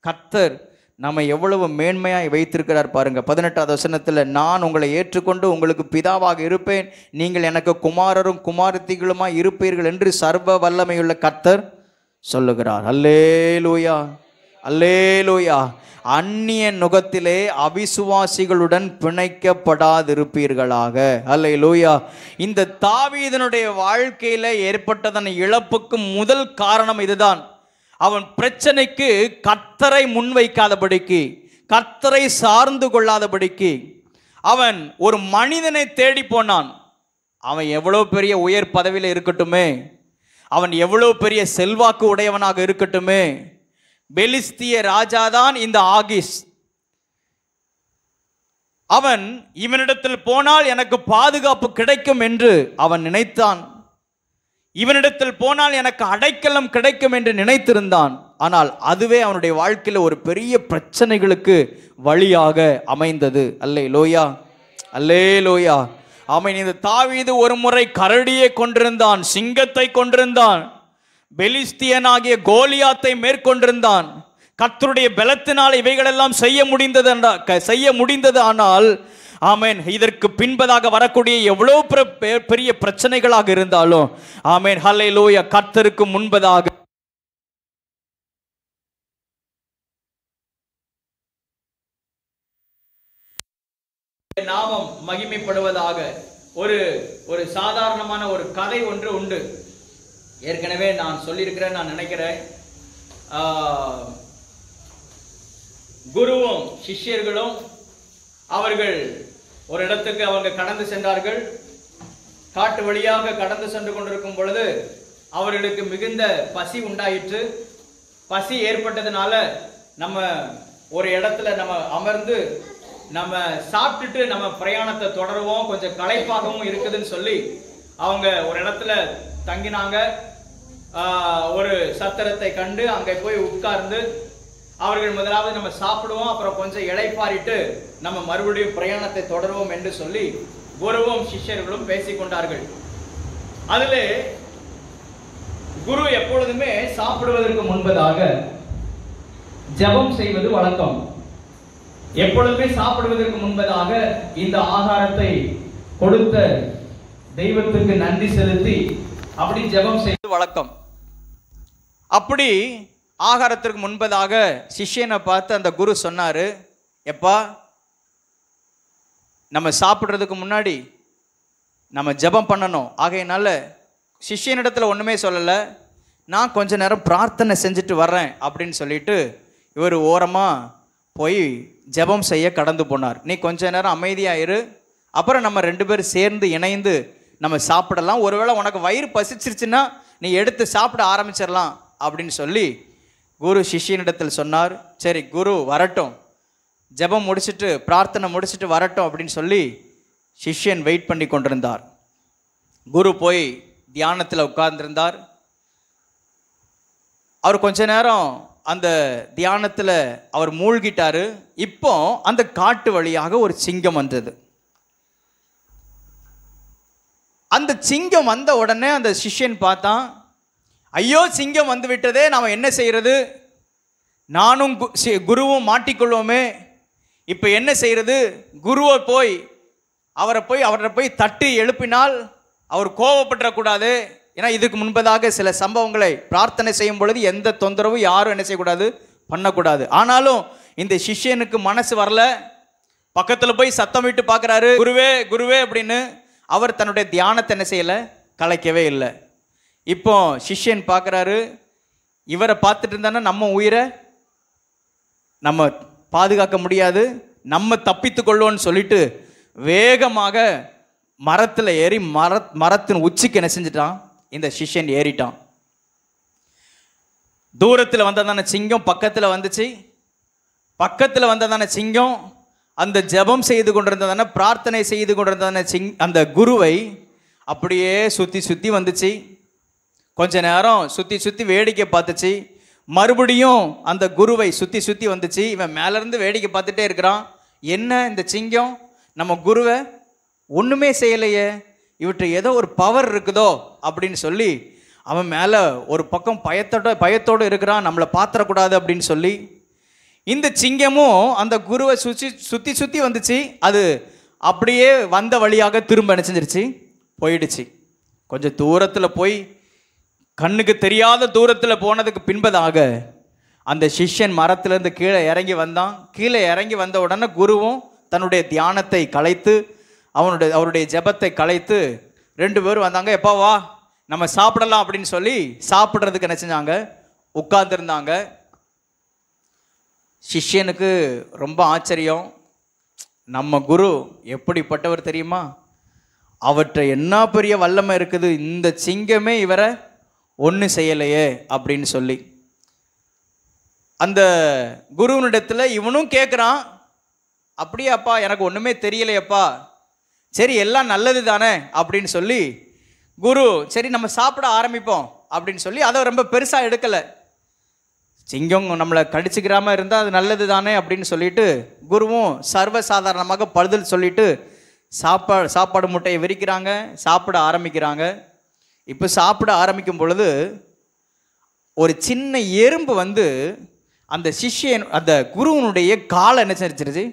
கர்த்தர் நம்ம எவ்வளவு மேன்மையாய் வைத்திருக்கிறார் பாருங்க. 18வது வசனத்தில், நான் உங்களை ஏற்றுக்கொண்டு உங்களுக்கு பிதாவாக இருப்பேன், நீங்கள் எனக்கு குமாரரும் குமாரத்திகளுமாய் இருப்பீர்கள் என்று சர்வ வல்லமையுள்ள கர்த்தர் சொல்லுகிறார். அல்லேலூயா, அல்லேலூயா. அந்நிய நுகத்திலே அவிசுவாசிகளுடன் பிணைக்கப்படாதிருப்பீர்களாக. அல்லேலூயா. இந்த தாவீதனுடைய வாழ்க்கையில ஏற்பட்டதன் இழப்புக்கு முதல் காரணம் இதுதான். அவன் பிரச்சனைக்கு கர்த்தரை முன்வைக்காதபடிக்கு, கர்த்தரை சார்ந்து கொள்ளாதபடிக்கு அவன் ஒரு மனிதனை தேடி போனான். அவன் எவ்வளோ பெரிய உயர் பதவியில் இருக்கட்டுமே, அவன் எவ்வளோ பெரிய செல்வாக்கு உடையவனாக இருக்கட்டுமே, பெலிஸ்திய ராஜாதான் இந்த ஆகீஸ். அவன் இவனிடத்தில் போனால் எனக்கு பாதுகாப்பு கிடைக்கும் என்று அவன் நினைத்தான். இவனிடத்தில் போனால் எனக்கு அடைக்கலம் கிடைக்கும் என்று நினைத்திருந்தான். ஆனால் அதுவே அவனுடைய வாழ்க்கையில் ஒரு பெரிய பிரச்சனைகளுக்கு வழியாக அமைந்தது. அல்லேலூயா, அல்லேலூயா. அவன் இந்த தாவீது ஒரு முறை கரடியை கொண்டிருந்தான், சிங்கத்தை கொண்டிருந்தான், பெலிஸ்தியனாகிய கோலியாத்தை மேற்கொண்டிருந்தான். கர்த்தருடைய பலத்தினால் இவைகளெல்லாம் செய்ய முடிந்தது. ஆனால் ஆமேன், இதற்கு பின்பதாக வரக்கூடிய எவ்வளவு பெரிய பிரச்சனைகளாக இருந்தாலும் ஆமேன், ஹல்லேலூயா, கர்த்தருக்கு முன்பதாக நாமம் மகிமைப்படுவதாக ஒரு சாதாரணமான ஒரு கதை ஒன்று உண்டு. ஏற்கனவே நான் சொல்லியிருக்கிறேன், நான் நினைக்கிறேன். குருவும் சிஷ்யர்களும் அவர்கள் ஒரு இடத்துக்கு அவங்க கடந்து சென்றார்கள். காட்டு வழியாக கடந்து சென்று கொண்டிருக்கும் பொழுது அவர்களுக்கு மிகுந்த பசி உண்டாயிற்று. பசி ஏற்பட்டதுனால நம்ம ஒரு இடத்துல நம்ம அமர்ந்து நம்ம சாப்பிட்டுட்டு நம்ம பிரயாணத்தை தொடருவோம், கொஞ்சம் களைப்பாகவும் இருக்குதுன்னு சொல்லி அவங்க ஒரு இடத்துல தங்கினாங்க. ஒரு சத்திரத்தை கண்டு அங்கே போய் உட்கார்ந்து அவர்கள் முதலாவது நம்ம சாப்பிடுவோம், அப்புறம் கொஞ்சம் இளைப்பாரிட்டு நம்ம மறுபடியும் பிரயாணத்தை தொடருவோம் என்று சொல்லி குருவும் சிஷ்யர்களும் பேசிக்கொண்டார்கள். அதுல குரு எப்பொழுதுமே சாப்பிடுவதற்கு முன்பதாக ஜெபம் செய்வது வழக்கம். எப்பொழுதுமே சாப்பிடுவதற்கு முன்பதாக இந்த ஆகாரத்தை கொடுத்த தெய்வத்துக்கு நன்றி செலுத்தி அப்படி ஜெபம் செய்வது வழக்கம். அப்படி ஆகாரத்திற்கு முன்பதாக சிஷ்யனை பார்த்து அந்த குரு சொன்னாரு, எப்பா, நம்ம சாப்பிட்றதுக்கு முன்னாடி நம்ம ஜெபம் பண்ணணும். ஆகையினால சிஷ்யனிடத்துல ஒன்றுமே சொல்லலை, நான் கொஞ்ச நேரம் பிரார்த்தனை செஞ்சுட்டு வர்றேன் அப்படின்னு சொல்லிட்டு இவர் ஓரமாக போய் ஜெபம் செய்ய கடந்து போனார். நீ கொஞ்ச நேரம் அமைதியாயிரு, அப்புறம் நம்ம 2 பேரும் சேர்ந்து இணைந்து நம்ம சாப்பிடலாம், ஒருவேளை உனக்கு வயிறு பசிச்சிருச்சுன்னா நீ எடுத்து சாப்பிட ஆரம்பிச்சிடலாம் அப்படின்னு சொல்லி குரு சிஷ்யனிடத்தில் சொன்னார். சரி, குரு வரட்டும், ஜெபம் முடிச்சுட்டு பிரார்த்தனை முடிச்சுட்டு வரட்டும் அப்படின்னு சொல்லி சிஷ்யன் வெயிட் பண்ணி கொண்டிருந்தார். குரு போய் தியானத்தில் உட்கார்ந்திருந்தார். அவர் கொஞ்ச நேரம் அந்த தியானத்தில் அவர் மூழ்கிட்டாரு. இப்போ அந்த காட்டு வழியாக ஒரு சிங்கம் வந்தது. அந்த சிங்கம் வந்த உடனே அந்த சிஷ்யன் பார்த்தான், ஐயோ சிங்கம் வந்து விட்டதே, நாம் என்ன செய்யறது, நானும் குருவும் மாட்டிக்கொள்வோமே, இப்போ என்ன செய்யறது, குருவை போய் அவரை போய் தட்டி எழுப்பினால் அவர் கோபப்பட்டுறக்கூடாது. ஏன்னா இதுக்கு முன்பதாக சில சம்பவங்களை பிரார்த்தனை செய்யும் பொழுது எந்த தொந்தரவும் யாரும் என்ன செய்யக்கூடாது, பண்ணக்கூடாது. ஆனாலும் இந்த சிஷ்யனுக்கு மனசு வரல. பக்கத்தில் போய் சத்தம் விட்டு பார்க்குறாரு, குருவே குருவே அப்படின்னு. அவர் தன்னுடைய தியானத்தை என்ன செய்யலை, கலைக்கவே இல்லை. இப்போ சிஷ்யன் பார்க்குறாரு, இவரை பார்த்துட்டு இருந்தானா நம்ம உயிரை நம்ம பாதுகாக்க முடியாது, நம்ம தப்பித்து கொள்வோன்னு சொல்லிட்டு வேகமாக மரத்தில் ஏறி மரத்தின் உச்சிக்கு என்ன செஞ்சிட்டான், இந்த சிஷ்யன் ஏறிட்டான். தூரத்தில் வந்ததான சிங்கம் பக்கத்தில் வந்துச்சு. பக்கத்தில் வந்ததான சிங்கம் அந்த ஜெபம் செய்து கொண்டிருந்ததான, பிரார்த்தனை செய்து கொண்டிருந்ததான அந்த குருவை அப்படியே சுற்றி சுற்றி வந்துச்சு. கொஞ்ச நேரம் சுற்றி சுற்றி வேடிக்கை பார்த்துச்சு. மறுபடியும் அந்த குருவை சுற்றி சுற்றி வந்துச்சு. இவன் மேலேருந்து வேடிக்கை பார்த்துட்டே இருக்கிறான். என்ன இந்த சிங்கம் நம்ம குருவை ஒன்றுமே செய்யலையே, இவற்றை ஏதோ ஒரு பவர் இருக்குதோ அப்படின்னு சொல்லி அவன் மேலே ஒரு பக்கம் பயத்தோடு இருக்கிறான், நம்மளை பாத்திரக்கூடாது அப்படின்னு சொல்லி. இந்த சிங்கமும் அந்த குருவை சுற்றி சுற்றி வந்துச்சு. அது அப்படியே வந்த வழியாக திரும்ப நினைச்சிருச்சு, போயிடுச்சு. கொஞ்சம் தூரத்தில் போய் கண்ணுக்கு தெரியாத தூரத்தில் போனதுக்கு பின்பதாக அந்த சிஷ்யன் மரத்திலேருந்து கீழே இறங்கி வந்தான். கீழே இறங்கி வந்த உடனே குருவும் தன்னுடைய தியானத்தை கலைத்து அவருடைய ஜெபத்தை கலைத்து 2 பேரும் வந்தாங்க. எப்பா வா நம்ம சாப்பிடலாம் அப்படின்னு சொல்லி சாப்பிட்றதுக்கு என்ன செஞ்சாங்க, உட்கார்ந்துருந்தாங்க. சிஷ்யனுக்கு ரொம்ப ஆச்சரியம். நம்ம குரு எப்படிப்பட்டவர் தெரியுமா, அவற்றை என்ன பெரிய வல்லமை இருக்குது, இந்த சிங்கமே இவரை ஒன்றும் செய்யலையே அப்படின்னு சொல்லி அந்த குருவனிடத்தில் இவனும் கேட்குறான், அப்படியே அப்பா எனக்கு ஒன்றுமே தெரியலையப்பா, சரி எல்லாம் நல்லது தானே அப்படின்னு சொல்லி குரு சரி நம்ம சாப்பிட ஆரம்பிப்போம் அப்படின்னு சொல்லி அதை ரொம்ப பெருசாக எடுக்கலை. சிங்கம் நம்மளை கடிச்சிக்கிறாமல் இருந்தால் அது நல்லது தானே அப்படின்னு சொல்லிட்டு குருவும் சர்வசாதாரணமாக பதில் சொல்லிட்டு சாப்பாடு முட்டையை விரிக்கிறாங்க, சாப்பிட ஆரம்பிக்கிறாங்க. இப்போ சாப்பிட ஆரம்பிக்கும் பொழுது ஒரு சின்ன எறும்பு வந்து அந்த சிஷ்யன் அந்த குருவனுடைய காலை என்ன செஞ்சிருச்சு,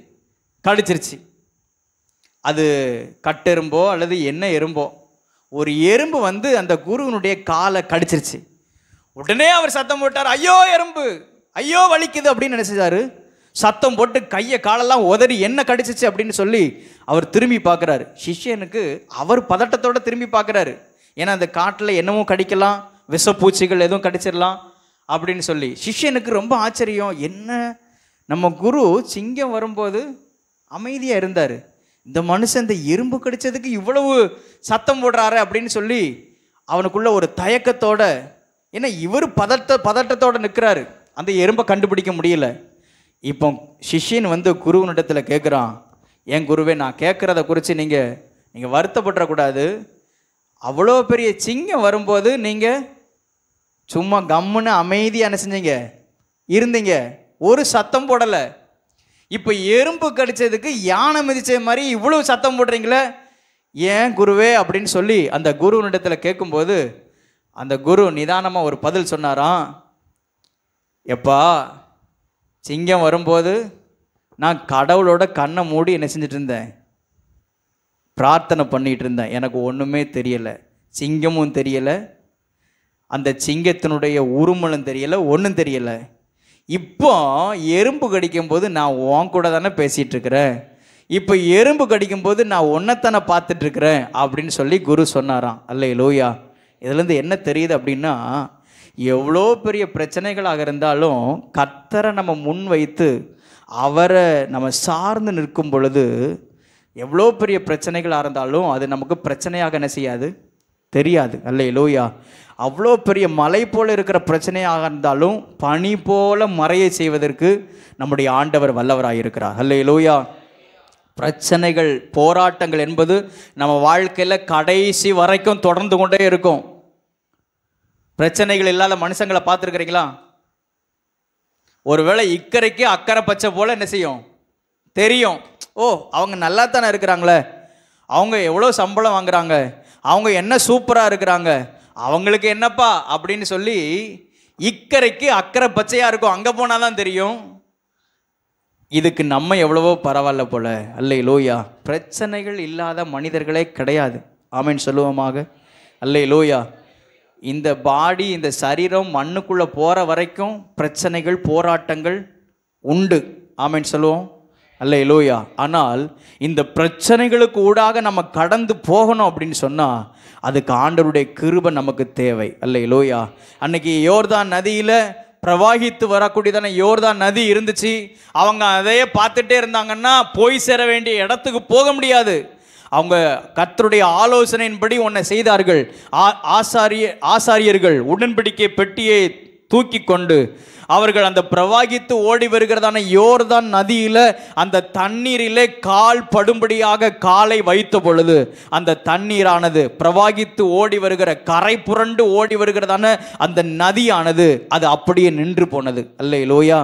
கடிச்சிருச்சு. அது கட்டெரும்போ அல்லது என்ன எறும்போ, ஒரு எறும்பு வந்து அந்த குருவனுடைய காலை கடிச்சிருச்சு. உடனே அவர் சத்தம் போட்டார், ஐயோ எறும்பு, ஐயோ வலிக்குது அப்படின்னு நினைச்சாரு. சத்தம் போட்டு கையை காலெல்லாம் உதறி என்ன கடிச்சிச்சு அப்படின்னு சொல்லி அவர் திரும்பி பார்க்குறாரு. சிஷ்யனுக்கு அவர் பதட்டத்தோடு திரும்பி பார்க்குறாரு. ஏன்னா அந்த காட்டில் என்னமோ கடிக்கலாம், விஷப்பூச்சிகள் எதுவும் கடிச்சிடலாம் அப்படின்னு சொல்லி சிஷ்யனுக்கு ரொம்ப ஆச்சரியம். என்ன நம்ம குரு சிங்கம் வரும்போது அமைதியாக இருந்தார், இந்த மனுஷன் இந்த எறும்பு கடிச்சதுக்கு இவ்வளவு சத்தம் போடுறாரு அப்படின்னு சொல்லி அவனுக்குள்ள ஒரு தயக்கத்தோட, ஏன்னா இவர் பதட்டத்தோடு நிற்கிறாரு, அந்த எறும்பை கண்டுபிடிக்க முடியல. இப்போ சிஷ்யன் வந்து குருவனிடத்தில் கேட்குறான், என் குருவே நான் கேட்குறத குறித்து நீங்கள் வருத்தப்பட்டுறக்கூடாது, அவ்வளோ பெரிய சிங்கம் வரும்போது நீங்கள் சும்மா கம்முன்னு அமைதியாக என்ன செஞ்சீங்க இருந்தீங்க, ஒரு சத்தம் போடலை. இப்போ எறும்பு கடிச்சதுக்கு யானை மிதிச்ச மாதிரி இவ்வளோ சத்தம் போடுறீங்களே ஏன் குருவே அப்படின்னு சொல்லி அந்த குருவனிடத்தில் கேட்கும்போது அந்த குரு நிதானமாக ஒரு பதில் சொன்னாராம். எப்பா சிங்கம் வரும்போது நான் கடவுளோட கண்ணை மூடி என்ன செஞ்சுட்டு இருந்தேன், பிரார்த்தனை பண்ணிகிட்டு இருந்தேன், எனக்கு ஒன்றுமே தெரியலை, சிங்கமும் தெரியலை, அந்த சிங்கத்தினுடைய உருமலும் தெரியலை, ஒன்றும் தெரியலை. இப்போ எறும்பு கடிக்கும்போது நான் உன் கூட தானே பேசிகிட்டு இருக்கிறேன், இப்போ எறும்பு கடிக்கும்போது நான் ஒன்றைத்தானே பார்த்துட்ருக்கிறேன் அப்படின்னு சொல்லி குரு சொன்னாராம். அல்லேலூயா. இதுலேருந்து என்ன தெரியுது அப்படின்னா, எவ்வளோ பெரிய பிரச்சனைகளாக இருந்தாலும் கர்த்தரை நம்ம முன் வைத்து அவரை நம்ம சார்ந்து நிற்கும் பொழுது எவ்வளோ பெரிய பிரச்சனைகளாக இருந்தாலும் அது நமக்கு பிரச்சனையாக என்ன செய்யாது, தெரியாது. அல்லேலூயா. அவ்வளோ பெரிய மலை போல் இருக்கிற பிரச்சனையாக இருந்தாலும் பனி போல மறையை செய்வதற்கு நம்முடைய ஆண்டவர் வல்லவராக இருக்கிறார். அல்லேலூயா. பிரச்சனைகள், போராட்டங்கள் என்பது நம்ம வாழ்க்கையில் கடைசி வரைக்கும் தொடர்ந்து கொண்டே இருக்கும். பிரச்சனைகள் இல்லாத மனுஷங்களை பார்த்துருக்கிறீங்களா? ஒருவேளை இக்கரைக்கு அக்கறை பச்சை போல் என்ன செய்யும் தெரியும். ஓ, அவங்க நல்லா தானே இருக்கிறாங்களே, அவங்க எவ்வளோ சம்பளம் வாங்குறாங்க, அவங்க என்ன சூப்பராக இருக்கிறாங்க, அவங்களுக்கு என்னப்பா அப்படின்னு சொல்லி இக்கரைக்கு அக்கறை பச்சையாக இருக்கும். அங்கே போனால் தான் தெரியும் இதுக்கு நம்ம எவ்வளவோ பரவாயில்ல போல. அல்லேலூயா. பிரச்சனைகள் இல்லாத மனிதர்களே கிடையாது. ஆமென் சொல்லுவோமாக. அல்லேலூயா. இந்த பாடி, இந்த சரீரம் மண்ணுக்குள்ளே போகிற வரைக்கும் பிரச்சனைகள், போராட்டங்கள் உண்டு. ஆமென் சொல்லுவோம். அல்லேலூயா. ஆனால் இந்த பிரச்சனைகளுக்கு ஊடாக நம்ம கடந்து போகணும் அப்படின்னு சொன்னால் அதுக்கு ஆண்டவருடைய கிருபை நமக்கு தேவை. அல்லேலூயா. அன்னைக்கு யோர்தான் நதியில் பிரவாகித்து வரக்கூடியதான யோர்தான் நதி இருந்துச்சு. அவங்க அதையே பார்த்துட்டே இருந்தாங்கன்னா போய் சேர வேண்டிய இடத்துக்கு போக முடியாது. அவங்க கர்த்தருடைய ஆலோசனையின்படி ஒன்றை செய்தார்கள். ஆசாரியர்கள் உடன்படிக்கை பெட்டியை தூக்கி கொண்டு அவர்கள் அந்த பிரவாகித்து ஓடி வருகிறதான யோர்தான் நதியில் அந்த தண்ணீரிலே கால் படும்படியாக காலை வைத்த பொழுது அந்த தண்ணீரானது பிரவாகித்து ஓடி வருகிற, கரை புரண்டு ஓடி வருகிறதான அந்த நதியானது அது அப்படியே நின்று போனது. அல்லேலூயா.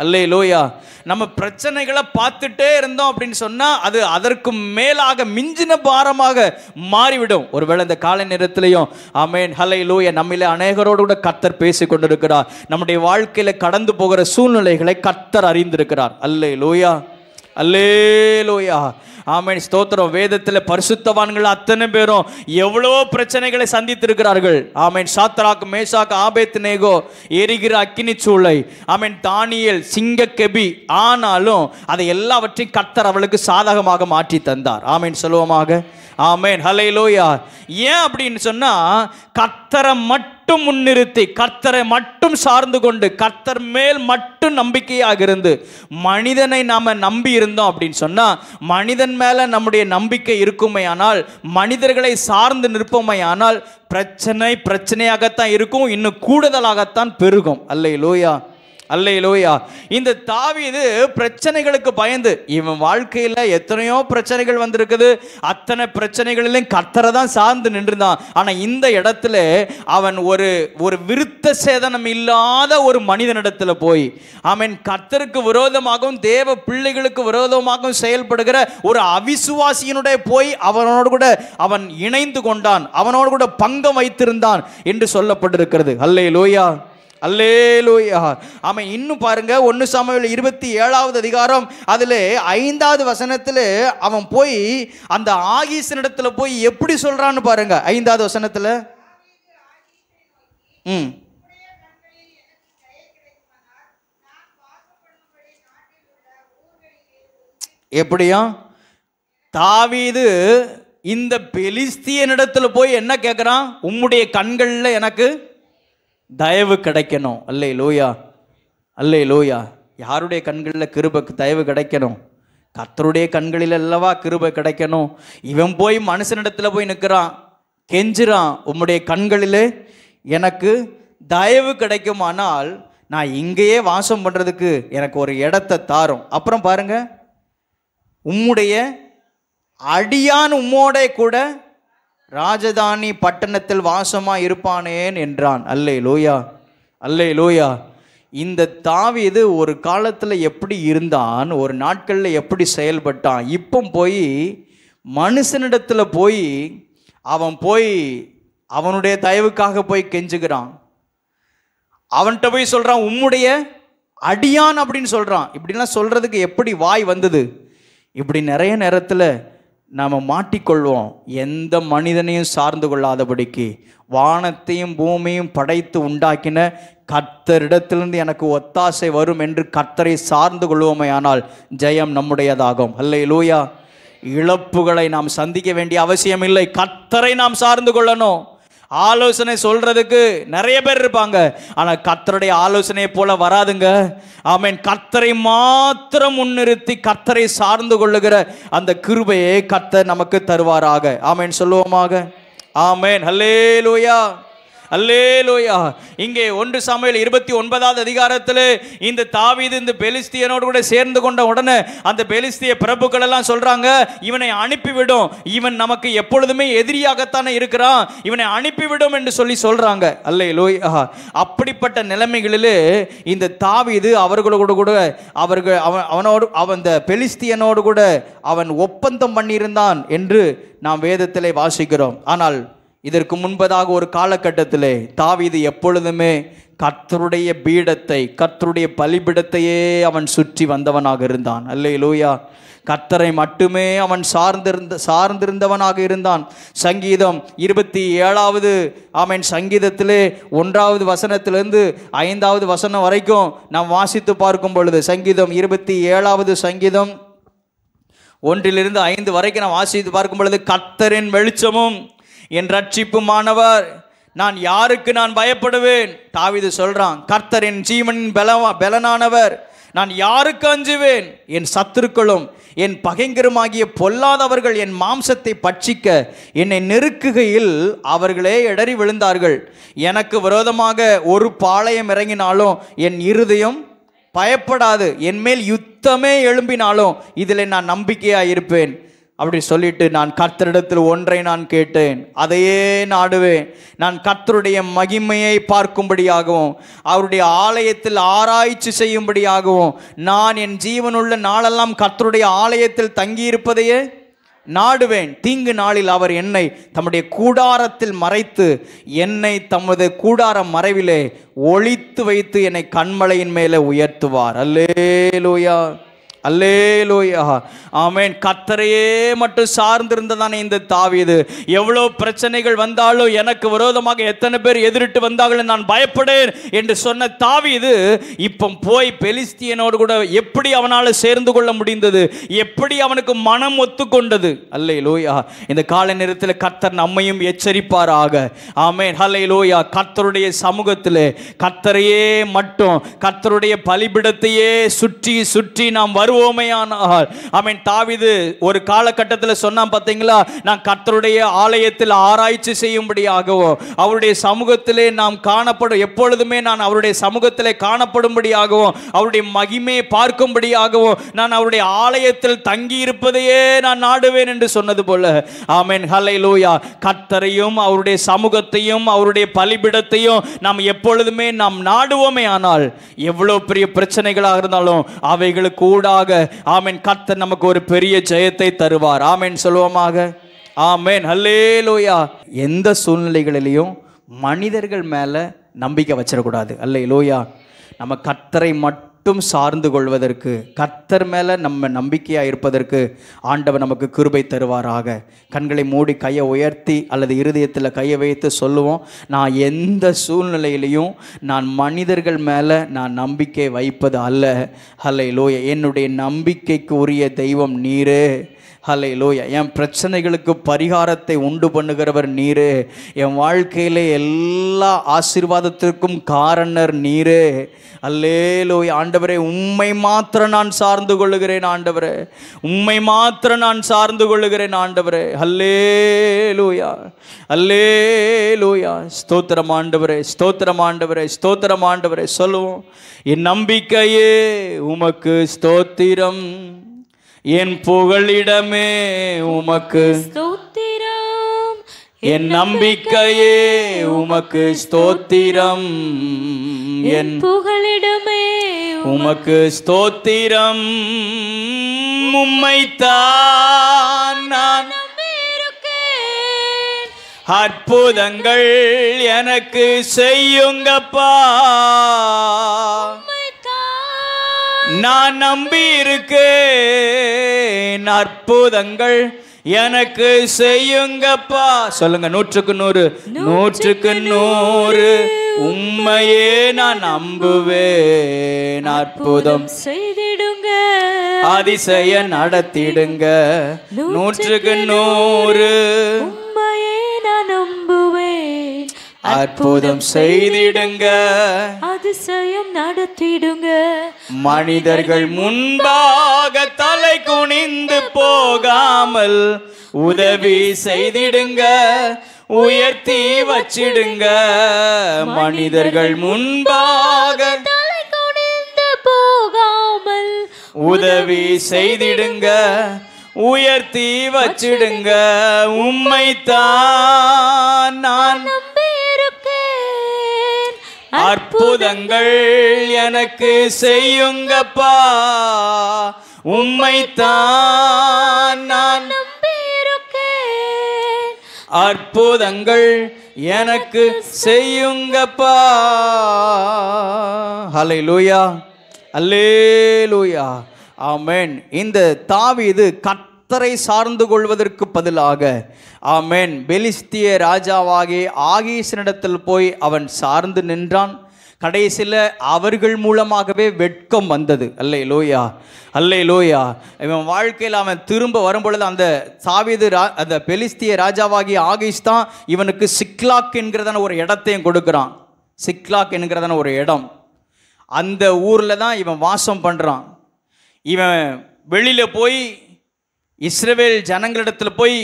அல்லேலூயா. நம்ம பிரச்சனைகளை பார்த்துட்டே இருந்தோம் அப்படின்னு சொன்னால் அது அதற்கு மேலாக மிஞ்சின பாரமாக மாறிவிடும். ஒருவேளை இந்த காலை நேரத்திலையும் ஆமென் ஹல்லேலூயா நம்மிலே அநேகரோடு கூட கர்த்தர் பேசி கொண்டிருக்கிறார். நம்முடைய வாழ்க்கையில் கடந்து போகிற சூழ்நிலைகளை கர்த்தர் அறிந்திருக்கிறார். அல்லேலூயா. அல்லேலூயா. ஆமென் ஸ்தோத்திரம். வேதத்தில் பரிசுத்தவான்கள் அத்தனை பேரும் எவ்வளோ பிரச்சனைகளை சந்தித்திருக்கிறார்கள். ஆமென். சாத்ராக், மேஷாக், ஆபேத்நேகோ எரிகிற அக்கினி சூளை, ஆமென் தானியேல் சிங்கக்கெபி. ஆனாலும் அதை எல்லாவற்றையும் கர்த்தர் அவளுக்கு சாதகமாக மாற்றி தந்தார். ஆமென் சொல்லுவோமாக. ஆமென் ஹல்லேலூயா. ஏன் அப்படின்னு சொன்னா கர்த்தரை மட்டும் முன்னிறுத்தி, கர்த்தரை மட்டும் சார்ந்து கொண்டு, கர்த்தர் மேல் மட்டும் நம்பிக்கையாக இருந்து மனிதனை நாம நம்பி இருந்தோம் அப்படின்னு சொன்னா மனிதன் மேல நம்முடைய நம்பிக்கை இருக்குமே ஆனால், மனிதர்களை சார்ந்து நிற்போமே ஆனால் பிரச்சனையாகத்தான் இருக்கும், இன்னும் கூடுதலாகத்தான் பெருகும். அல்லேலூயா. அல்லேலூயா. இந்த தாவீது பிரச்சனைகளுக்கு பயந்து, இவன் வாழ்க்கையில் எத்தனையோ பிரச்சனைகள் வந்திருக்குது, அத்தனை பிரச்சனைகளிலும் கர்த்தரை தான் சார்ந்து நின்றுதான். ஆனால் இந்த இடத்துல அவன் ஒரு விருத்த சேதனம் இல்லாத ஒரு மனிதனிடத்தில் போய் அவன் கர்த்தருக்கு விரோதமாகவும் தேவ பிள்ளைகளுக்கு விரோதமாகவும் செயல்படுகிற ஒரு அவிசுவாசியினுடைய போய் அவனோடு கூட அவன் இணைந்து கொண்டான், அவனோடு கூட பங்கம் வைத்திருந்தான் என்று சொல்லப்பட்டிருக்கிறது. அல்லேலூயா. அல்லேலூயா. ஆமென். இன்னும் பாருங்க 1 சாமுவேல் 27வது அதிகாரம் அதில் 5வது வசனத்தில் அவன் போய் அந்த ஆகீசினிடத்துல போய் எப்படி சொல்றான்னு பாருங்க. 5வது வசனத்தில் எப்படியா தாவீது இந்த பெலிஸ்தியனிடத்துல போய் என்ன கேட்குறான்? உம்முடைய கண்களில் எனக்கு தயவு கிடைக்கணும். அல்லேலூயா. அல்லேலூயா. யாருடைய கண்களில் கிருபை தயவு கிடைக்கணும்? கர்த்தருடைய கண்களில் அல்லவா கிருபை கிடைக்கணும். இவன் போய் மனுஷனிடத்தில் போய் நிற்கிறான், கெஞ்சுறான், உம்முடைய கண்களில் எனக்கு தயவு கிடைக்குமானால் நான் இங்கேயே வாசம் பண்ணுறதுக்கு எனக்கு ஒரு இடத்தை தாரும். அப்புறம் பாருங்க, உம்முடைய அடியான் உம்மோட கூட ராஜதானி பட்டணத்தில் வாசமாக இருப்பானேன் என்றான். அல்லேலூயா. அல்லேலூயா. இந்த தாவீது ஒரு காலத்தில் எப்படி இருந்தான், ஒரு நாட்களில் எப்படி செயல்பட்டான், இப்போ போய் மனுஷனிடத்தில் போய் அவன் போய் அவனுடைய தயவுக்காக போய் கெஞ்சுகிறான். அவன்கிட்ட போய் சொல்கிறான் உம்முடைய அடியான் அப்படின்னு சொல்கிறான். இப்படிலாம் சொல்கிறதுக்கு எப்படி வாய் வந்தது? இப்படி நிறைய நேரத்தில் நாம் மாட்டிக்கொள்வோம். எந்த மனிதனையும் சார்ந்து கொள்ளாதபடிக்கு வானத்தையும் பூமியும் படைத்து உண்டாக்கின கர்த்தரிடத்திலிருந்து எனக்கு ஒத்தாசை வரும் என்று கர்த்தரை சார்ந்து கொள்வோமே ஆனால் ஜெயம் நம்முடையதாகும். அல்லேலூயா. இழப்புகளை நாம் சந்திக்க வேண்டிய அவசியம் இல்லை. கர்த்தரை நாம் சார்ந்து கொள்ளணும். ஆலோசனை சொல்றதுக்கு நிறைய பேர் இருப்பாங்க, ஆனால் கர்த்தருடைய ஆலோசனையை போல வராதுங்க. ஆமென். கர்த்தரை மாத்திரம் முன்னிறுத்தி கர்த்தரை சார்ந்து கொள்ளுகிற அந்த கிருபையை கர்த்தர் நமக்கு தருவாராக. ஆமென் சொல்லுவோமாக. ஆமென். ஹல்லேலூயா. அல்லேலூயா. இங்கே 1 சாமுவேல் 29வது அதிகாரத்தில் இந்த தாவீது இந்த பெலிஸ்தியனோடு கூட சேர்ந்து கொண்ட உடனே அந்த பெலிஸ்திய பிரபுக்கள் எல்லாம் சொல்றாங்க, இவனை அனுப்பிவிடும், இவன் நமக்கு எப்பொழுதுமே எதிரியாகத்தானே இருக்கிறான், இவனை அனுப்பிவிடும் என்று சொல்றாங்க. அல்லேலூயா. அப்படிப்பட்ட நிலைமைகளிலே இந்த தாவீது அவர்களோடு கூட அவன் பெலிஸ்தியனோடு கூட அவன் ஒப்பந்தம் பண்ணியிருந்தான் என்று நாம் வேதத்திலே வாசிக்கிறோம். ஆனால் இதற்கு முன்பதாக ஒரு காலகட்டத்திலே தாவீது எப்பொழுதுமே கர்த்தருடைய பீடத்தை, கர்த்தருடைய பலிபீடத்தையே அவன் சுற்றி வந்தவனாக இருந்தான். அல்லேலூயா. கர்த்தரை மட்டுமே அவன் சார்ந்திருந்தவனாக இருந்தான். சங்கீதம் 27வது சங்கீதத்திலே 1வது வசனத்திலிருந்து 5வது வசனம் வரைக்கும் நாம் வாசித்து பார்க்கும் பொழுது, சங்கீதம் 27வது சங்கீதம் 1லிருந்து 5 வரைக்கும் நாம் வாசித்து பார்க்கும் பொழுது, கர்த்தரின் வெளிச்சமும் என் ரட்சிப்புமானவர், நான் யாருக்கு நான் பயப்படுவேன்? தாவீது சொல்றான், கர்த்தரின் ஜீவனின் பலனானவர், நான் யாருக்கு அஞ்சுவேன்? என் சத்துருக்களும் என் பகைங்கருமாகிய பொல்லாதவர்கள் என் மாம்சத்தை பட்சிக்க என்னை நெருக்குகையில் அவர்களே இடறி விழுந்தார்கள். எனக்கு விரோதமாக ஒரு பாளையம் இறங்கினாலும் என் இருதயம் பயப்படாது, என் மேல் யுத்தமே எழும்பினாலும் இதில் நான் நம்பிக்கையாக இருப்பேன். அப்படி சொல்லிட்டு, நான் கர்த்தரிடத்தில் ஒன்றை நான் கேட்டேன், அதையே நாடுவேன். நான் கர்த்தருடைய மகிமையை பார்க்கும்படியாகவும் அவருடைய ஆலயத்தில் ஆராய்ச்சி செய்யும்படியாகவும் நான் என் ஜீவனுள்ள நாளெல்லாம் கர்த்தருடைய ஆலயத்தில் தங்கியிருப்பதையே நாடுவேன். தீங்கு நாளில் அவர் என்னை தம்முடைய கூடாரத்தில் மறைத்து என்னை தமது கூடார மறைவிலே ஒளித்து வைத்து என்னை கண்மலையின் மேலே உயர்த்துவார். அல்லேலூயா, அல்லேலூயா, ஆமென். கர்த்தரையே மட்டும் சார்ந்திருந்ததானே இந்த தாவீது. எவ்வளோ பிரச்சனைகள் வந்தாலும், எனக்கு விரோதமாக எத்தனை பேர் எதிரிட்டு வந்தாலும் நான் பயப்படேன் என்று சொன்ன தாவீது இப்போ போய் பெலிஸ்தியனோடு கூட எப்படி அவனால் சேர்ந்து கொள்ள முடிந்தது? எப்படி அவனுக்கு மனம் ஒத்துக்கொண்டது? அல்லேலூயா. இந்த கால நேரத்தில் கர்த்தர் நம்மையும் எச்சரிப்பாராக. ஆமென், அல்லேலூயா. கர்த்தருடைய சமூகத்தில் கர்த்தரையே மட்டும், கர்த்தருடைய பலிபீடத்தையே சுற்றி சுற்றி நாம் வருவோமேயானால், ஆமென். தாவீது ஒரு காலகட்டத்தில் சொன்னான் பார்த்தீங்களா, நான் கர்த்தருடைய ஆலயத்தில் ஆராய்ச்சி செய்யும்படியாகவும் அவருடைய சமூகத்திலே நாம் காணப்படும், எப்பொழுதுமே நான் அவருடைய சமூகத்திலே காணப்படும்படியாகவும் அவருடைய மகிமையை பார்க்கும்படியாகவும் நான் அவருடைய ஆலயத்தில் தங்கி இருப்பதையே நான் நாடுவேன் என்று சொன்னது போல, ஆமென், ஹல்லேலூயா. கர்த்தரையும் அவருடைய சமூகத்தையும் அவருடைய பலிபீடத்தையும் நாம் எப்பொழுதுமே நாம் நாடுவோமே ஆனால், எவ்வளவு பெரிய பிரச்சனைகளாக இருந்தாலும் அவைகளுக்கு கூடாக, ஆமென், கர்த்தர் நமக்கு ஒரு பெரிய ஜெயத்தை தருவார். ஆமென் சொல்லுவோமாக. ஆமென், ஹல்லேலூயா. எந்த சூழ்நிலைகளிலையும் மனிதர்கள் மேலே நம்பிக்கை வச்சிடக்கூடாது. அல்லேலூயா. நம்ம கர்த்தரை மட்டும் சார்ந்து கொள்வதற்கு, கர்த்தர் மேலே நம்ம நம்பிக்கையாக இருப்பதற்கு ஆண்டவர் நமக்கு கிருபை தருவாராக. கண்களை மூடி கையை உயர்த்தி அல்லது இருதயத்தில் கையை வைத்து சொல்லுவோம், நான் எந்த சூழ்நிலையிலையும் நான் மனிதர்கள் மேலே நான் நம்பிக்கை வைப்பது அல்ல. ஹல்லேலூயா. என்னுடைய நம்பிக்கைக்கு உரிய தெய்வம் நீரே. ஹல்லேலூயா. என் பிரச்சனைகளுக்கு பரிகாரத்தை உண்டு பண்ணுகிறவர் நீரே. என் வாழ்க்கையிலே எல்லா ஆசீர்வாதத்திற்கும் காரணர் நீரே. அல்லேலூயா. ஆண்டவரே, உம்மை மாத்திரம் நான் சார்ந்து கொள்ளுகிறேன் ஆண்டவரே, உம்மை மாத்திரம் நான் சார்ந்து கொள்ளுகிறேன் ஆண்டவரே. அல்லேலூயா, அல்லேலூயா. ஸ்தோத்திரம் ஆண்டவரே, ஸ்தோத்திரம் ஆண்டவரே, ஸ்தோத்திரம் ஆண்டவரே. சொல்லுவோம், என் நம்பிக்கையே உமக்கு ஸ்தோத்திரம், என் புகழிடமே உமக்கு ஸ்தோத்திரம், என் நம்பிக்கையே உமக்கு ஸ்தோத்திரம், என் புகழிடமே உமக்கு ஸ்தோத்திரம். உம்மைத்தான் நான் நம்பியிருக்கேன், அற்புதங்கள் எனக்கு செய்யுங்கப்பா. நான் நம்பி இருக்கேன், அற்புதங்கள் எனக்கு செய்யுங்கப்பா. சொல்லுங்க, 100க்கு 100, 100க்கு 100 உம்மையே நான் நம்புவேன். அற்புதம் செய்திடுங்க, அதிசய நடத்திடுங்க. 100க்கு 100 உம்மையே நான் நம்புவேன். அற்புதம் செய்திடுங்க, அதிசயம் நடத்திடுங்க. மனிதர்கள் முன்பாக தலை குனிந்து போகாமல் உதவி செய்திடுங்க. உயர்த்தி வச்சிடுங்க. மனிதர்கள் முன்பாக தலை குனிந்து போகாமல் உதவி செய்திடுங்க. உயர்த்தி வச்சிடுங்க. உம்மைத்தான் நான் நம்பியிருக்கேன். அற்புதங்கள் எனக்கு செய்யுங்கப்பா. உம்மைத்தான் நான் நம்பியிருக்கேன். அற்புதங்கள் எனக்கு செய்யுங்கப்பா. ஹல்லேலூயா, அல்லேலூயா, ஆமென். இந்த தாவீது கர்த்தரை சார்ந்து கொள்வதற்கு பதிலாக ஆமென் பெலிஸ்திய ராஜாவாகிய ஆகீசினிடத்தில் போய் அவன் சார்ந்து நின்றான். கடைசியில் அவர்கள் மூலமாகவே வெட்கம் வந்தது. அல்லேலூயா, அல்லேலூயா. இவன் வாழ்க்கையில் அவன் திரும்ப வரும்பொழுது அந்த தாவீது அந்த பெலிஸ்திய ராஜாவாகிய ஆகீஸ் தான் இவனுக்கு சிக்லாக் என்கிறதான ஒரு இடத்தையும் கொடுக்குறான். சிக்லாக் என்கிறதான ஒரு இடம், அந்த ஊரில் தான் இவன் வாசம் பண்ணுறான். இவன் வெளியில் போய் இஸ்ரவேல் ஜனங்களிடத்தில் போய்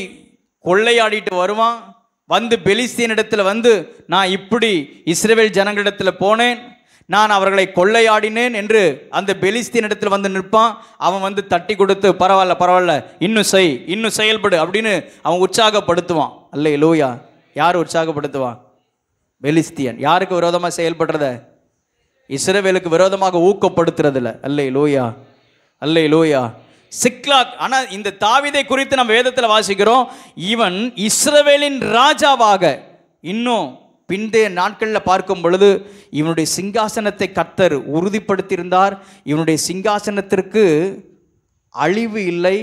கொள்ளையாடிட்டு வருவான். வந்து பெலிஸ்தீனிடத்தில் வந்து நான் இப்படி இஸ்ரவேல் ஜனங்களிடத்தில் போனேன், நான் அவர்களை கொள்ளையாடினேன் என்று அந்த பெலிஸ்தீனிடத்தில் வந்து நிற்பான். அவன் வந்து தட்டி கொடுத்து பரவாயில்ல பரவாயில்ல இன்னும் செய், இன்னும் செயல்படு அப்படின்னு அவன் உற்சாகப்படுத்துவான். அல்லேலூயா. யார் உற்சாகப்படுத்துவான்? பெலிஸ்தியன். யாருக்கு விரோதமாக செயல்படுறத? இஸ்ரவேலுக்கு விரோதமாக ஊக்கப்படுத்துறதில்ல. அல்லேலூயா, அல்லேலூயா. சிக்லாக். ஆனால் இந்த தாவீதை குறித்து நம்ம வேதத்தில் வாசிக்கிறோம், இவன் இஸ்ரவேலின் ராஜாவாக. இன்னும் பிந்தைய நாட்களில் பார்க்கும் பொழுது இவனுடைய சிங்காசனத்தை கர்த்தர் உறுதிப்படுத்தியிருந்தார். இவனுடைய சிங்காசனத்திற்கு அழிவு இல்லை,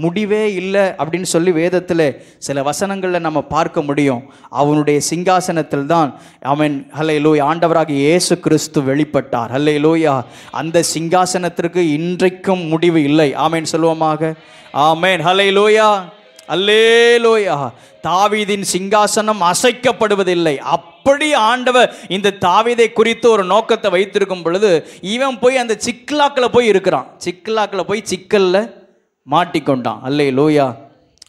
முடிவே இல்லை அப்படின்னு சொல்லி வேதத்தில் சில வசனங்களில் நம்ம பார்க்க முடியும். அவனுடைய சிங்காசனத்தில் தான் அவன் ஹல்லேலூயா ஆண்டவராகிய இயேசு கிறிஸ்து வெளிப்பட்டார். ஹல்லேலூயா. அந்த சிங்காசனத்திற்கு இன்றைக்கும் முடிவு இல்லை. ஆமென் சொல்லுவோமாக. ஆமென். ஹல்லேலூயா, அல்லேலூயா. தாவீதின் சிங்காசனம் அசைக்கப்படுவதில்லை. அப்படி ஆண்டவர் இந்த தாவீதை குறித்து ஒரு நோக்கத்தை வைத்திருக்கும் பொழுது இவன் போய் அந்த சிக்லாக்கில் போய் இருக்கிறான். சிக்லாக்கில் போய் சிக்கல்ல மாட்டிக்கொண்டான். அல்லேலூயா,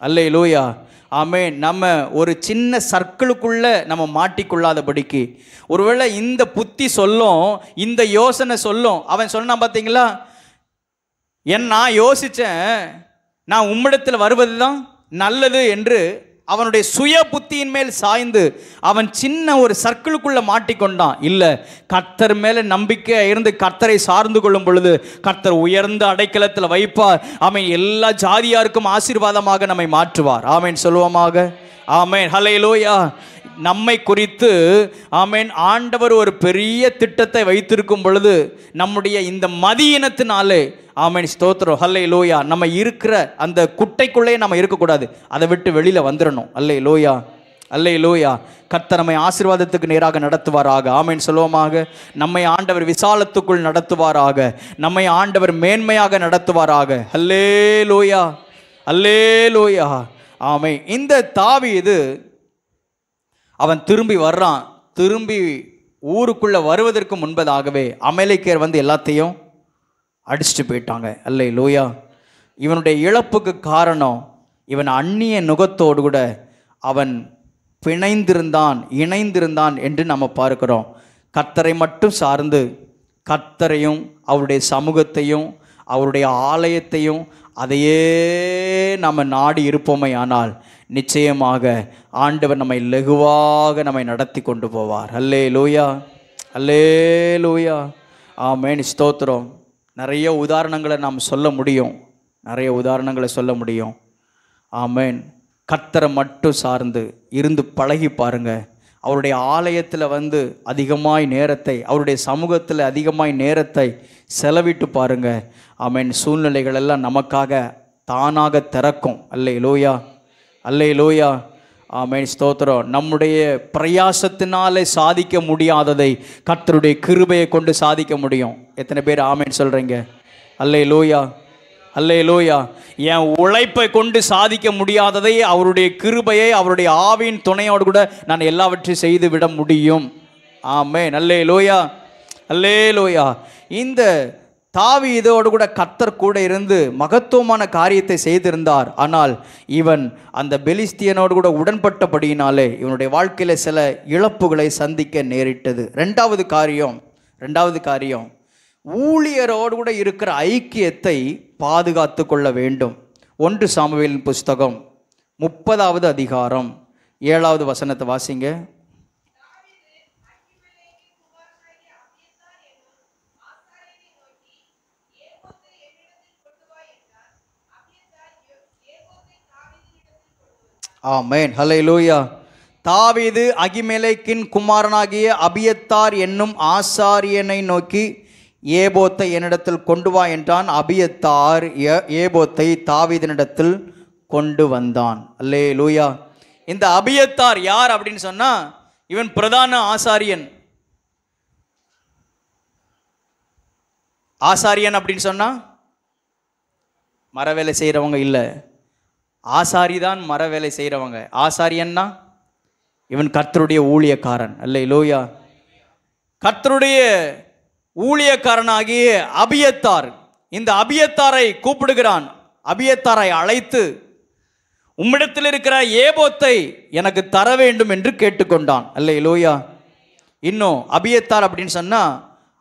அல்லேலூயா, ஆமென். நம்ம ஒரு சின்ன சர்க்கிளுக்குள்ளே நம்ம மாட்டிக்கொள்ளாதபடிக்கு ஒருவேளை இந்த புத்தி சொல்லும், இந்த யோசனை சொல்லும். அவன் சொன்னான் பார்த்தீங்களா, நான் யோசித்தேன் நான் உம்மிடத்தில் வருவது தான் நல்லது என்று அவனுடைய சுய புத்தியின் மேல் சாய்ந்து அவன் சின்ன ஒரு சர்க்கிளுக்குள்ளே மாட்டிக்கொண்டான். இல்லை, கர்த்தர் மேலே நம்பிக்கை இருந்து கர்த்தரை சார்ந்து கொள்ளும் பொழுது கர்த்தர் உயர்ந்த அடைக்கலத்தில் வைப்பார். அவன் எல்லா ஜாதியாருக்கும் ஆசீர்வாதமாக நம்மை மாற்றுவார். ஆமென் சொல்லுவோமாக. ஆமென். ஹல்லேலூயா. நம்மை குறித்து ஆமென் ஆண்டவர் ஒரு பெரிய திட்டத்தை வைத்திருக்கும் பொழுது நம்முடைய இந்த மதியினத்தினாலே ஆமென் ஸ்தோத்திரம் ஹல்லேலூயா நம்ம இருக்கிற அந்த குட்டைக்குள்ளேயே நம்ம இருக்கக்கூடாது, அதை விட்டு வெளியில் வந்துடணும். அல்லேலூயா, அல்லேலூயா. கர்த்தர் நம்மை ஆசீர்வாதத்துக்கு நேராக நடத்துவாராக. ஆமென் சொல்லுவோமாக. நம்மை ஆண்டவர் விசாலத்துக்குள் நடத்துவாராக. நம்மை ஆண்டவர் மேன்மையாக நடத்துவாராக. அல்லேலூயா, அல்லேலூயா. ஆமென். இந்த தாவீது அவன் திரும்பி வர்றான். திரும்பி ஊருக்குள்ளே வருவதற்கு முன்பதாகவே அமலேக்கியர் வந்து எல்லாத்தையும் அடிச்சுட்டு போயிட்டாங்க. அல்லேலூயா. இவனுடைய இழப்புக்கு காரணம் இவன் அந்நிய நுகத்தோடு கூட அவன் பிணைந்திருந்தான், இணைந்திருந்தான் என்று நம்ம பார்க்கிறோம். கர்த்தரை மட்டும் சார்ந்து கர்த்தரையும் அவருடைய சமூகத்தையும் அவருடைய ஆலயத்தையும் அதையே நம்ம நாடி இருப்போமே ஆனால் நிச்சயமாக ஆண்டவர் நம்மை லகுவாக நம்மை நடத்தி கொண்டு போவார். அல்லேலூயா, அல்லேலூயா. ஆமென் ஸ்தோத்திரம். நிறைய உதாரணங்களை நாம் சொல்ல முடியும், நிறைய உதாரணங்களை சொல்ல முடியும். ஆமென். கர்த்தரை மட்டும் சார்ந்து இருந்து பழகி பாருங்க. அவருடைய ஆலயத்தில் வந்து அதிகமாய் நேரத்தை, அவருடைய சமூகத்தில் அதிகமாய் நேரத்தை செலவிட்டு பாருங்க. ஆமென். சூழ்நிலைகள் எல்லாம் நமக்காக தானாக திறக்கும். அல்லேலூயா, அல்லேலூயா. ஆமென் ஸ்தோத்திரம். நம்முடைய பிரயாசத்தினாலே சாதிக்க முடியாததை கர்த்தருடைய கிருபையை கொண்டு சாதிக்க முடியும். எத்தனை பேர் ஆமென் சொல்கிறீங்க? அல்லேலூயா, அல்லேலூயா. என் உழைப்பை கொண்டு சாதிக்க முடியாததை அவருடைய கிருபையை அவருடைய ஆவியின் துணையோடு கூட நான் எல்லாவற்றையும் செய்து விட முடியும். ஆமென். அல்லேலூயா, அல்லேலூயா. இந்த தாவீதோடு கூட கர்த்தர் கூட இருந்து மகத்துவமான காரியத்தை செய்திருந்தார். ஆனால் இவன் அந்த பெலிஸ்தியனோடு கூட உடன்பட்டபடியினாலே இவனுடைய வாழ்க்கையில் சில இழப்புகளை சந்திக்க நேரிட்டது. ரெண்டாவது காரியம் ஊழியரோடு கூட இருக்கிற ஐக்கியத்தை பாதுகாத்து கொள்ள வேண்டும். 1 சாமுவேலின் புஸ்தகம் 30வது அதிகாரம் 7வது வசனத்தை வாசிங்க. ஆமென், ஹல்லேலூயா. தாவீது அகிமெலேக்கின் குமாரனாகிய அபியத்தார் என்னும் ஆசாரியனை நோக்கி ஏபோத்தை என்னிடத்தில் கொண்டு வா என்றான். அபியத்தார் ஏபோத்தை தாவீதினிடத்தில் கொண்டு வந்தான். அல்லேலூயா. இந்த அபியத்தார் யார் அப்படின்னு சொன்னா, இவன் பிரதான ஆசாரியன். ஆசாரியன் அப்படின்னு சொன்னா மர வேலை செய்கிறவங்க இல்லை, ஆசாரிதான் மர வேலை செய்கிறவங்க. ஆசாரியன்னா இவன் கர்த்தருடைய ஊழியக்காரன். அல்லேலூயா. கர்த்தருடைய ஊழியக்காரனாகிய அபியத்தார் இந்த அபியத்தாரை கூப்பிடுகிறான். அபியத்தாரை அழைத்து உம்மிடத்தில் இருக்கிற ஏபோத்தை எனக்கு தர வேண்டும் என்று கேட்டுக்கொண்டான். அல்லேலூயா. இன்னும் அபியத்தார் அப்படின்னு சொன்னா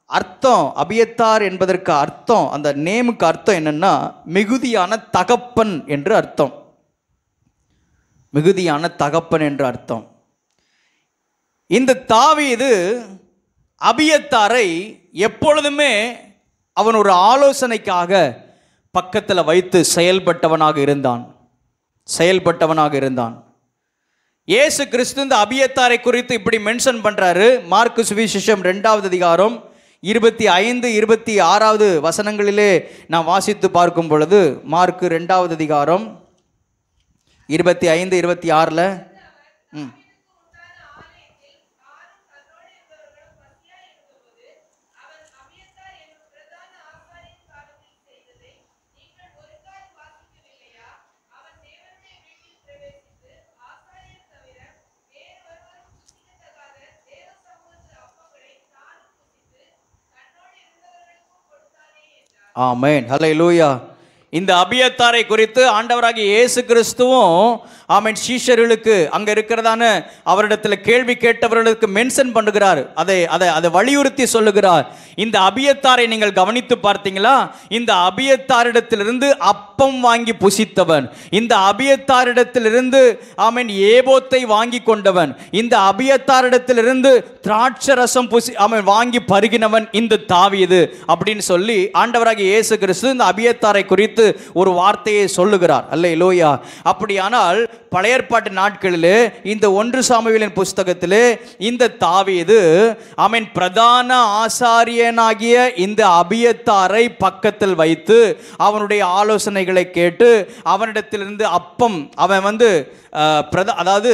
அர்த்தம், அபியத்தார் என்பதற்கு அர்த்தம், அந்த நேமுக்கு அர்த்தம் என்னன்னா மிகுதியான தகப்பன் என்று அர்த்தம். மிகுதியான தகப்பன் என்று அர்த்தம். இந்த தாவீது அபியத்தாரை எப்பொழுதுமே அவன் ஒரு ஆலோசனைக்காக பக்கத்தில் வைத்து செயல்பட்டவனாக இருந்தான். இயேசு கிறிஸ்து இந்த அபியத்தாரை குறித்து இப்படி மென்ஷன் பண்றாரு. மார்க்கு சுவிசேஷம் 2வது அதிகாரம் 25, 26வது வசனங்களிலே நாம் வாசித்து பார்க்கும் பொழுது, மார்க்கு 2வது அதிகாரம் 25, 26ல் ஆமென், ஹல்லேலூயா. இந்த அபியத்தாரை குறித்து ஆண்டவராகிய இயேசு கிறிஸ்துவும் ஆமென் சீஷர்களுக்கு அங்கே இருக்கிறதான அவரிடத்தில் கேள்வி கேட்டவர்களுக்கு மென்ஷன் பண்ணுகிறார். அதை வலியுறுத்தி சொல்லுகிறார். இந்த அபியத்தாரை நீங்கள் கவனித்து பார்த்தீங்களா? இந்த அபியத்தாரிடத்திலிருந்து அப்பம் வாங்கி புசித்தவன், இந்த அபியத்தாரிடத்திலிருந்து ஆமென் ஏபோத்தை வாங்கி கொண்டவன், இந்த அபியத்தாரிடத்திலிருந்து திராட்சரசம் வாங்கி பருகினவன் இந்த தாவீது அப்படின்னு சொல்லி ஆண்டவராகிய இயேசு கிறிஸ்து இந்த அபியத்தாரை குறித்து ஒரு வார்த்தையை சொல்லுகிறார். அல்லேலூயா. அப்படியானால் பழைய ஏற்பாட்டு நாட்களிலே இந்த 1 சாமுவேலின் புஸ்தகத்திலே இந்த தாவீது ஆமென் பிரதான ஆசாரியனாகிய இந்த அபியத்தாரை பக்கத்தில் வைத்து அவனுடைய ஆலோசனைகளை கேட்டு அவனிடத்திலிருந்து அப்பம் அவன் அதாவது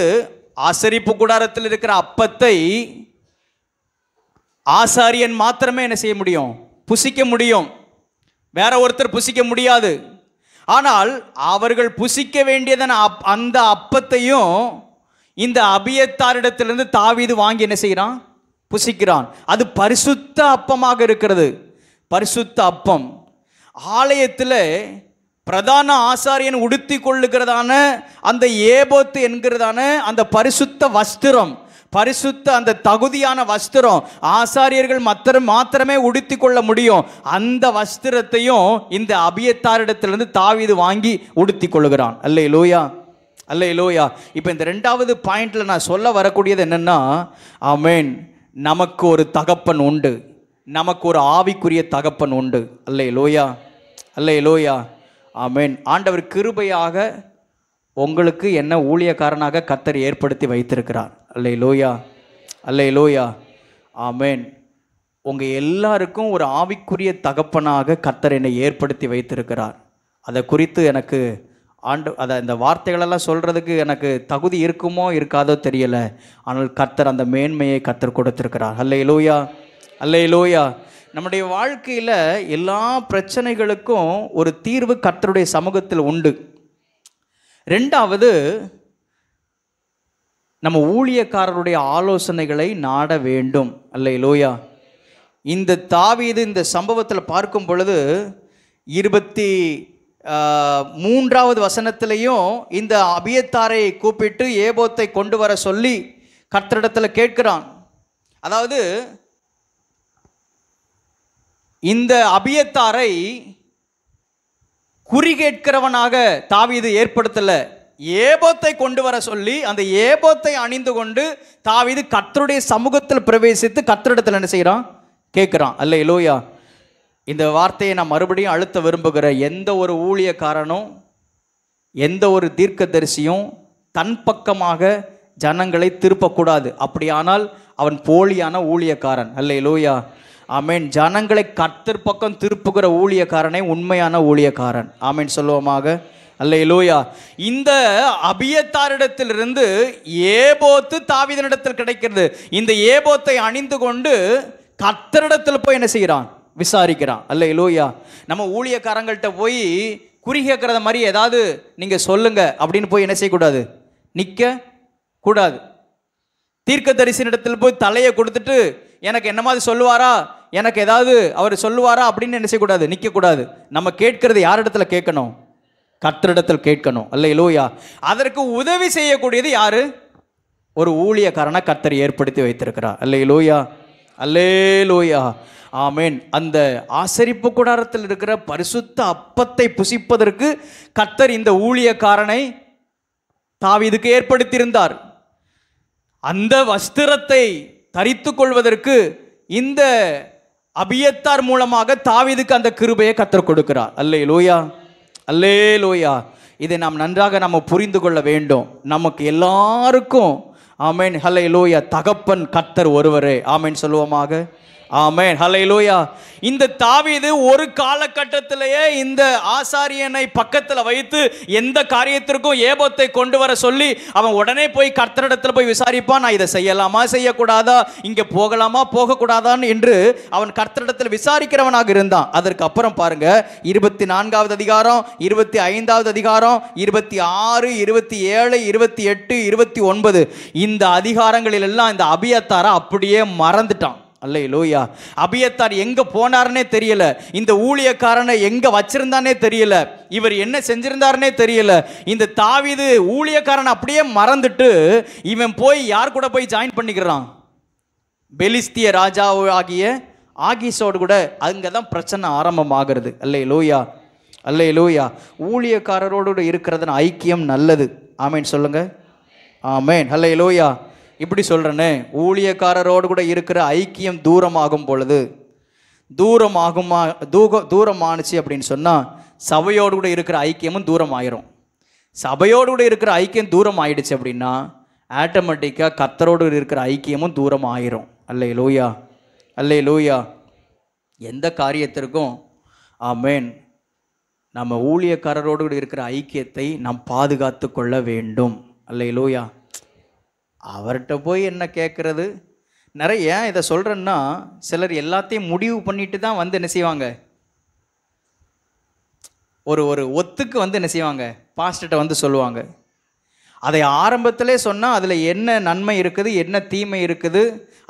ஆசரிப்பு கூடாரத்தில் இருக்கிற அப்பத்தை ஆசாரியன் மாத்திரமே என்ன செய்ய முடியும்? புசிக்க முடியும். வேற ஒருத்தர் புசிக்க முடியாது. ஆனால் அவர்கள் புசிக்க வேண்டியதன் அந்த அப்பத்தையும் இந்த அபியத்தாரிடத்திலிருந்து தாவீது வாங்கி என்ன செய்கிறான்? புசிக்கிறான். அது பரிசுத்த அப்பமாக இருக்கிறது. பரிசுத்த அப்பம். ஆலயத்தில் பிரதான ஆசாரியன் உடுத்தி கொள்ளுகிறதான அந்த ஏபோத்து என்கிறதான அந்த பரிசுத்த வஸ்திரம், பரிசுத்த அந்த தகுதியான வஸ்திரம் ஆசாரியர்கள் மாத்திரமே உடுத்தி கொள்ள முடியும். அந்த வஸ்திரத்தையும் இந்த அபியத்தாரிடத்திலிருந்து தாவீது வாங்கி உடுத்தி கொள்ளுகிறான். அல்லேலூயா, அல்லேலூயா. இப்போ இந்த 2வது பாயிண்ட்ல நான் சொல்ல வரக்கூடியது என்னன்னா, ஆமென், நமக்கு ஒரு தகப்பன் உண்டு, நமக்கு ஒரு ஆவிக்குரிய தகப்பன் உண்டு. அல்லேலூயா, அல்லேலூயா. ஆமென். ஆண்டவர் கிருபையாக உங்களுக்கு என்ன ஊழியக்காரனாக கர்த்தர் ஏற்படுத்தி வைத்திருக்கிறார். அல்லேலூயா, அல்லேலூயா. ஆமென். உங்கள் எல்லாருக்கும் ஒரு ஆவிக்குரிய தகப்பனாக கர்த்தர் என்னை ஏற்படுத்தி வைத்திருக்கிறார். அதை குறித்து எனக்கு இந்த வார்த்தைகளெல்லாம் சொல்கிறதுக்கு எனக்கு தகுதி இருக்குமோ இருக்காதோ தெரியலை. ஆனால் கர்த்தர் அந்த மேன்மையை கர்த்தர் கொடுத்திருக்கிறார். அல்லேலூயா, அல்லேலூயா. நம்முடைய வாழ்க்கையில் எல்லா பிரச்சனைகளுக்கும் ஒரு தீர்வு கர்த்தருடைய சமூகத்தில் உண்டு. 2வது, நம்ம ஊழியக்காரருடைய ஆலோசனைகளை நாட வேண்டும். அல்லேலூயா. இந்த தாவீது இந்த சம்பவத்தில் பார்க்கும் பொழுது 23வது வசனத்திலையும் இந்த அபியத்தாரை கூப்பிட்டு ஏபோத்தை கொண்டு வர சொல்லி கர்த்தரிடத்தில் கேட்கிறான். அதாவது இந்த அபியத்தாரை குறி கேட்கிறவனாக தாவீது ஏற்படுத்தல, ஏபோத்தை கொண்டு வர சொல்லி அந்த ஏபோத்தை அணிந்து கொண்டு தாவீது கர்த்தருடைய சமூகத்தில் பிரவேசித்து கர்த்தரிடத்தில் என்ன செய்கிறான், கேட்குறான். அல்லேலூயா. இந்த வார்த்தையை நான் மறுபடியும் அழுத்த விரும்புகிற எந்த ஒரு ஊழியக்காரனும் எந்த ஒரு தீர்க்கதரிசியும் தன் பக்கமாக ஜனங்களை திருப்பக்கூடாது. அப்படியானால் அவன் போலியான ஊழியக்காரன். அல்லேலூயா. ஆமேன். ஜனங்களை கர்த்தர் பக்கம் திருப்புகிற ஊழியக்காரனை உண்மையான ஊழியக்காரன். ஆமேன் சொல்லுவோமாக. அல்லேலூயா. இந்த அபியத்தாரிடத்திலிருந்து ஏபோத்து தாவீதினிடத்தில் கிடைக்கிறது. இந்த ஏபோத்தை அணிந்து கொண்டு கர்த்தரிடத்தில் போய் என்ன செய்கிறான், விசாரிக்கிறான். அல்லேலூயா. நம்ம ஊழியக்காரங்கள்ட்ட போய் குறி கேட்கறத மாதிரி ஏதாவது நீங்க சொல்லுங்க அப்படின்னு போய் என்ன செய்யக்கூடாது, நிற்க கூடாது. தீர்க்கதரிசனிடத்தில் போய் தலையை கொடுத்துட்டு எனக்கு என்ன மாதிரி சொல்லுவாரா, எனக்கு ஏதாவது அவர் சொல்லுவாரா அப்படின்னு என்ன செய்யக்கூடாது, நிற்கக்கூடாது. நம்ம கேட்கறது யாரிடத்துல கேட்கணும், கர்த்தரிடத்தில் கேட்கணும். அல்லேலூயா. அதற்கு உதவி செய்யக்கூடியது யாரு, ஒரு ஊழியக்காரனை கர்த்தர் ஏற்படுத்தி வைத்திருக்கிறார். அல்லேலூயா. அல்லேலூயா. ஆமேன். அந்த ஆசரிப்பு கூடாரத்தில் இருக்கிற பரிசுத்த அப்பத்தை புசிப்பதற்கு கர்த்தர் இந்த ஊழியக்காரனை தாவீதுக்கு ஏற்படுத்தியிருந்தார். அந்த வஸ்திரத்தை தரித்து கொள்வதற்கு இந்த அபியத்தார் மூலமாக தாவீதுக்கு அந்த கிருபையை கர்த்தர் கொடுக்கிறார். அல்லேலூயா. அல்லேலூயா. இதை நாம் நன்றாக நம்ம புரிந்து கொள்ள வேண்டும். நமக்கு எல்லாருக்கும் ஆமேன் ஹல்லேலூயா தகப்பன் கர்த்தர் ஒருவரே. ஆமேன் சொல்லுவோமாக. ஆமென் ஹல்லேலூயா. இந்த தாவீது ஒரு காலகட்டத்திலேயே இந்த ஆசாரியனை பக்கத்தில் வைத்து எந்த காரியத்திற்கும் ஏபோத்தை கொண்டு வர சொல்லி அவன் உடனே போய் கர்த்தரிடத்தில் போய் விசாரிப்பான், நான் இதை செய்யலாமா செய்யக்கூடாதா, இங்கே போகலாமா போகக்கூடாதான்னு என்று அவன் கர்த்தரிடத்தில் விசாரிக்கிறவனாக இருந்தான். அதற்கு அப்புறம் பாருங்க 24வது அதிகாரம், 25வது அதிகாரம், 26, 27, 28, 29 இந்த அதிகாரங்களில் எல்லாம் இந்த அபியத்தாரை அப்படியே மறந்துட்டான். அல்லேலூயா. அபியத்தார் எங்க போனார்னே தெரியல, இந்த ஊழியக்காரனை எங்க வச்சிருந்தானே தெரியல, இவர் என்ன செஞ்சிருந்தாருனே தெரியல. இந்த தாவீது ஊழியக்காரனை அப்படியே மறந்துட்டு இவன் போய் யார் கூட போய் ஜாயின் பண்ணிக்கிறான், பெலிஸ்திய ராஜா ஆகிய ஆகீஸோடு கூட. அங்கதான் பிரச்சனை ஆரம்பமாகிறது. அல்லேலூயா. அல்லேலூயா. ஊழியக்காரரோடு இருக்கிறது ஐக்கியம் நல்லது. ஆமேன் சொல்லுங்க. ஆமேன். அல்லேலூயா. இப்படி சொல்கிறேனே, ஊழியக்காரரோடு கூட இருக்கிற ஐக்கியம் தூரமாகும் பொழுது, தூரமானுச்சு அப்படின்னு சொன்னால் சபையோடு கூட இருக்கிற ஐக்கியமும் தூரம் ஆயிரும். சபையோடு கூட இருக்கிற ஐக்கியம் தூரம் ஆயிடுச்சு அப்படின்னா ஆட்டோமேட்டிக்காக கர்த்தரோடு இருக்கிற ஐக்கியமும் தூரம் ஆயிரும். அல்லேலூயா. அல்லேலூயா. எந்த காரியத்திற்கும் ஆமேன் நம்ம ஊழியக்காரரோடு கூட இருக்கிற ஐக்கியத்தை நாம் பாதுகாத்து கொள்ள வேண்டும். அல்லேலூயா. அவர்கிட்ட போய் என்ன கேட்குறது, நிறைய ஏன் இதை சொல்கிறேன்னா, சிலர் எல்லாத்தையும் முடிவு பண்ணிட்டு தான் வந்து என்ன செய்வாங்க, ஒரு ஒத்துக்கு வந்து என்ன செய்வாங்க, பாஸ்டர்கிட்ட வந்து சொல்லுவாங்க. அதை ஆரம்பத்திலே சொன்னால் அதில் என்ன நன்மை இருக்குது, என்ன தீமை இருக்குது,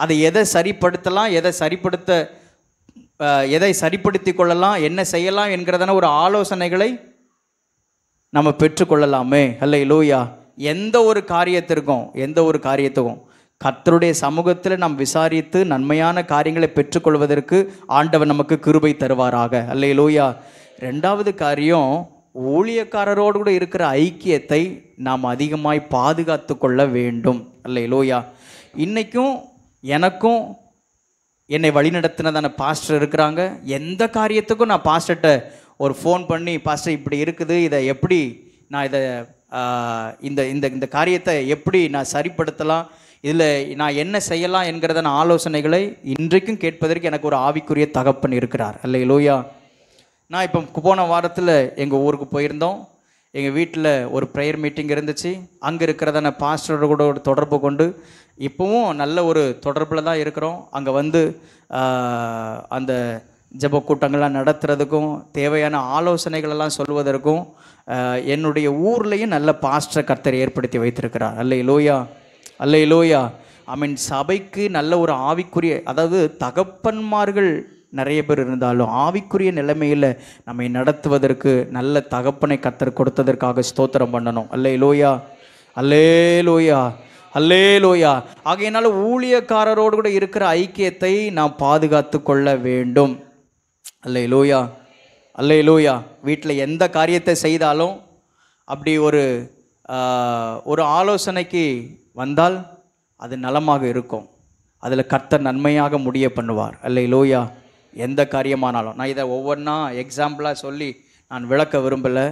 அதை எதை சரிப்படுத்தலாம், எதை சரிப்படுத்தி கொள்ளலாம், என்ன செய்யலாம் என்கிறதான ஒரு ஆலோசனைகளை நம்ம பெற்றுக்கொள்ளலாமே. அல்லேலூயா. எந்த ஒரு காரியத்துக்கும் கர்த்தருடைய சமூகத்தில் நாம் விசாரித்து நன்மையான காரியங்களை பெற்றுக்கொள்வதற்கு ஆண்டவர் நமக்கு கிருபை தருவாராக. அல்லேலூயா. ரெண்டாவது காரியம், ஊழியக்காரரோடு கூட இருக்கிற ஐக்கியத்தை நாம் அதிகமாய் பாதுகாத்து கொள்ள வேண்டும். அல்லேலூயா. இன்னைக்கும் எனக்கும் என்னை வழிநடத்தினதான பாஸ்டர் இருக்கிறாங்க. எந்த காரியத்துக்கும் நான் பாஸ்டர்கிட்ட ஒரு ஃபோன் பண்ணி, பாஸ்டர் இப்படி இருக்குது, இதை எப்படி நான் இதை இந்த காரியத்தை எப்படி நான் சரிப்படுத்தலாம், இதில் நான் என்ன செய்யலாம் என்கிறதான ஆலோசனைகளை இன்றைக்கும் கேட்பதற்கு எனக்கு ஒரு ஆவிக்குரிய தகப்பன் இருக்கிறார். அல்லேலூயா. நான் இப்போ போன வாரத்தில் எங்கள் ஊருக்கு போயிருந்தோம். எங்கள் வீட்டில் ஒரு ப்ரேயர் மீட்டிங் இருந்துச்சு. அங்கே இருக்கிறதான பாஸ்டரோட கூட ஒரு தொடர்பு கொண்டு இப்போவும் நல்ல ஒரு தொடர்பில் தான் இருக்கிறோம். அங்கே வந்து அந்த ஜெப கூட்டங்கள்லாம் நடத்துறதுக்கும் தேவையான ஆலோசனைகளெல்லாம் சொல்வதற்கும் என்னுடைய ஊர்லேயும் நல்ல பாஸ்டரை கர்த்தர் ஏற்படுத்தி வைத்திருக்கிறார். அல்லேலூயா. அல்லேலூயா. சபைக்கு நல்ல ஒரு ஆவிக்குரிய, அதாவது தகப்பன்மார்கள் நிறைய பேர் இருந்தாலும் ஆவிக்குரிய நிலைமையில் நம்மை நடத்துவதற்கு நல்ல தகப்பனை கர்த்தர் கொடுத்ததற்காக ஸ்தோத்திரம் பண்ணணும். அல்லேலூயா, அல்லேலூயா, அல்லேலூயா. ஆகையினால ஊழியக்காரரோடு கூட இருக்கிற ஐக்கியத்தை நாம் பாதுகாத்து கொள்ள வேண்டும். அல்லேலூயா, அல்லேலூயா. வீட்டில் எந்த காரியத்தை செய்தாலும் அப்படி ஒரு ஆலோசனைக்கு வந்தால் அது நலமாக இருக்கும். அதில் கர்த்தர் நன்மையாக முடிய பண்ணுவார். அல்லேலூயா. எந்த காரியமானாலும் நான் இதை ஒவ்வொன்றா எக்ஸாம்பிளாக சொல்லி நான் விளக்க விரும்பலை.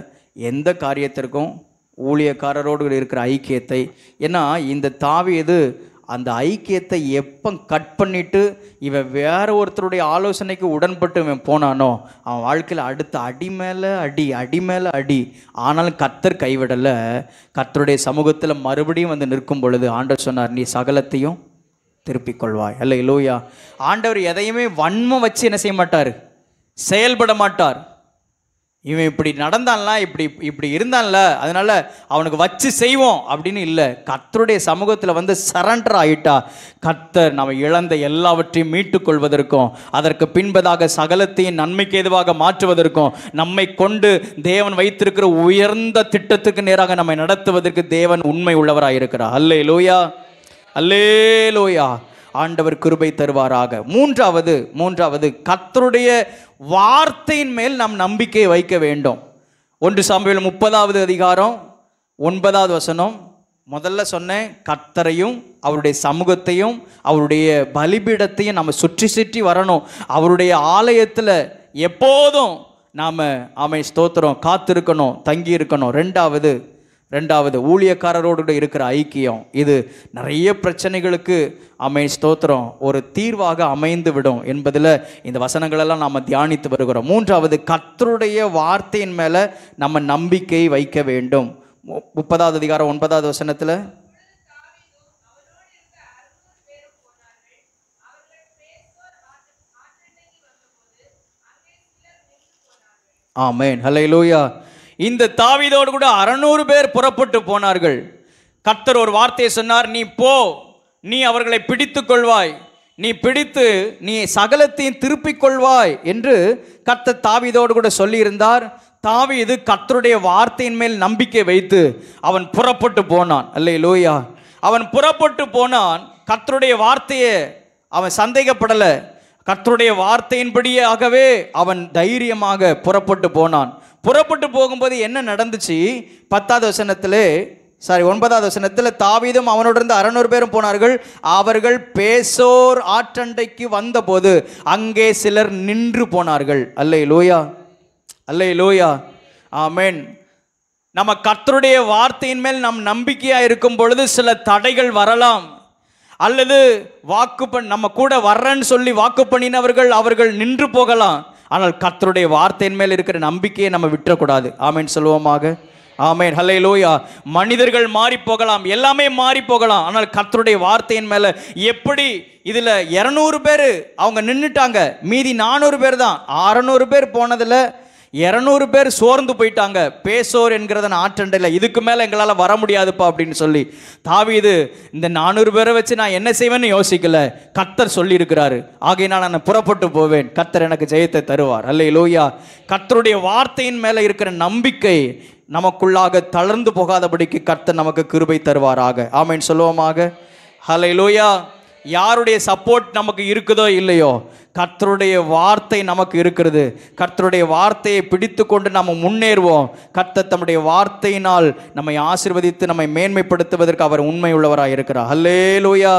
எந்த காரியத்திற்கும் ஊழியக்காரரோடு இருக்கிற ஐக்கியத்தை, ஏன்னா இந்த தாவீது அந்த ஐக்கியத்தை எப்போ கட் பண்ணிவிட்டு இவன் வேற ஒருத்தருடைய ஆலோசனைக்கு உடன்பட்டு இவன் போனானோ அவன் வாழ்க்கையில் அடுத்த அடி மேலே அடி, அடி மேலே அடி. ஆனாலும் கர்த்தர் கைவிடலை. கர்த்தருடைய சமூகத்தில் மறுபடியும் வந்து நிற்கும் பொழுது ஆண்டவர் சொன்னார், நீ சகலத்தையும் திருப்பிக் கொள்வாய். அல்லேலூயா. ஆண்டவர் எதையுமே வன்மம் வச்சு என்ன செய்ய மாட்டார், செயல்பட மாட்டார். இவன் இப்படி நடந்தான்ல, இப்படி இருந்தான்ல, அதனால அவனுக்கு வச்சு செய்வோம் அப்படின்னு இல்லை. கர்த்தருடைய சமூகத்தில் வந்து சரண்டர் ஆகிட்டா கர்த்தர் நம்ம இழந்த எல்லாவற்றையும் மீட்டுக் கொள்வதற்கும் அதற்கு பின்பதாக சகலத்தையும் நன்மைக்கு ஏதுவாக மாற்றுவதற்கும் நம்மை கொண்டு தேவன் வைத்திருக்கிற உயர்ந்த திட்டத்துக்கு நேராக நம்மை நடத்துவதற்கு தேவன் உண்மை உள்ளவராக இருக்கிறார். அல்லேலூயா, அல்லேலூயா. ஆண்டவர் கிருபை தருவாராக. மூன்றாவது கர்த்தருடைய வார்த்தையின் மேல் நாம் நம்பிக்கை வைக்க வேண்டும். 1 சாமுவேல் 30வது அதிகாரம் 9வது வசனம். முதல்ல சொன்னேன், கர்த்தரையும் அவருடைய சமூகத்தையும் அவருடைய பலிபீடத்தையும் நம்ம சுற்றி வரணும். அவருடைய ஆலயத்தில் எப்போதும் நாம் ஸ்தோத்திரம் காத்திருக்கணும், தங்கி இருக்கணும். ரெண்டாவது ஊழியக்காரரோடு இருக்கிற ஐக்கியம். இது நிறைய பிரச்சனைகளுக்கு ஸ்தோத்திரம் ஒரு தீர்வாக அமைந்து விடும் என்பதில் இந்த வசனங்களெல்லாம் நாம் தியானித்து வருகிறோம். மூன்றாவது, கர்த்தருடைய வார்த்தையின் மேலே நம்ம நம்பிக்கை வைக்க வேண்டும். 30வது அதிகாரம் 9வது வசனத்தில், ஆமென், ஹல்லேலூயா. இந்த தாவீதோடு கூட 600 பேர் புறப்பட்டு போனார்கள். கர்த்தர் ஒரு வார்த்தையை சொன்னார், நீ போ, நீ அவர்களை பிடித்துக் கொள்வாய், நீ பிடித்து நீ சகலத்தையும் திருப்பிக் கொள்வாய் என்று கர்த்தர் தாவீதோடு கூட சொல்லியிருந்தார். தாவீது கர்த்தருடைய வார்த்தையின் மேல் நம்பிக்கை வைத்து அவன் புறப்பட்டு போனான். அல்லேலூயா. அவன் புறப்பட்டு போனான். கர்த்தருடைய வார்த்தையை அவன் சந்தேகப்படலை. கர்த்தருடைய வார்த்தையின்படியாகவே அவன் தைரியமாக புறப்பட்டு போனான். புறப்பட்டு போகும்போது என்ன நடந்துச்சு? 10வது வசனத்திலே 9வது வசனத்தில், தாவீதும் அவனோடு இருந்து 600 பேரும் போனார்கள். அவர்கள் பேசோர் ஆற்றண்டைக்கு வந்தபோது அங்கே சிலர் நின்று போனார்கள். அல்லேலூயா, அல்லேலூயா, ஆமென். நம்ம கர்த்தருடைய வார்த்தையின் மேல் நம் நம்பிக்கையாக இருக்கும் பொழுது சில தடைகள் வரலாம். அல்லது நம்ம கூட வர்றேன்னு சொல்லி வாக்கு பண்ணினவர்கள் அவர்கள் நின்று போகலாம். ஆனால் கர்த்தருடைய வார்த்தையின் மேல் இருக்கிற நம்பிக்கையை நம்ம விட்டுறக்கூடாது. ஆமென் சொல்லுவோமாக. ஆமென், ஹல்லேலூயா. மனிதர்கள் மாறி போகலாம், எல்லாமே மாறி போகலாம். ஆனால் கர்த்தருடைய வார்த்தையின் மேலே எப்படி இதில் 200 பேர் அவங்க நின்றுட்டாங்க, மீதி 400 பேர் தான். 600 பேர் போனதில் 200 பேர் சோர்ந்து போயிட்டாங்க. பேசோர் என்கிறதன் ஆற்றண்டையில் இதுக்கு மேலே எங்களால் வர முடியாதுப்பா அப்படின்னு சொல்லி தாவீது இந்த 400 பேரை வச்சு நான் என்ன செய்வேன்னு யோசிக்கல. கர்த்தர் சொல்லியிருக்கிறாரு, ஆகையினால் நான் புறப்பட்டு போவேன், கர்த்தர் எனக்கு ஜெயத்தை தருவார். அல்லேலூயா. கர்த்தருடைய வார்த்தையின் மேலே இருக்கிற நம்பிக்கை நமக்குள்ளாக தளர்ந்து போகாதபடிக்கு கர்த்தர் நமக்கு கிருபை தருவாராக. ஆமென் சொல்லுவோமாக. ஹல்லேலூயா. யாருடைய சப்போர்ட் நமக்கு இருக்குதோ இல்லையோ, கர்த்தருடைய வார்த்தை நமக்கு இருக்கிறது. கர்த்தருடைய வார்த்தையை பிடித்து கொண்டு நம்ம முன்னேறுவோம். கர்த்தர் தம்முடைய வார்த்தையினால் நம்மை ஆசீர்வதித்து நம்மை மேன்மைப்படுத்துவதற்கு அவர் உண்மை உள்ளவராக இருக்கிறார். அல்லேலூயா,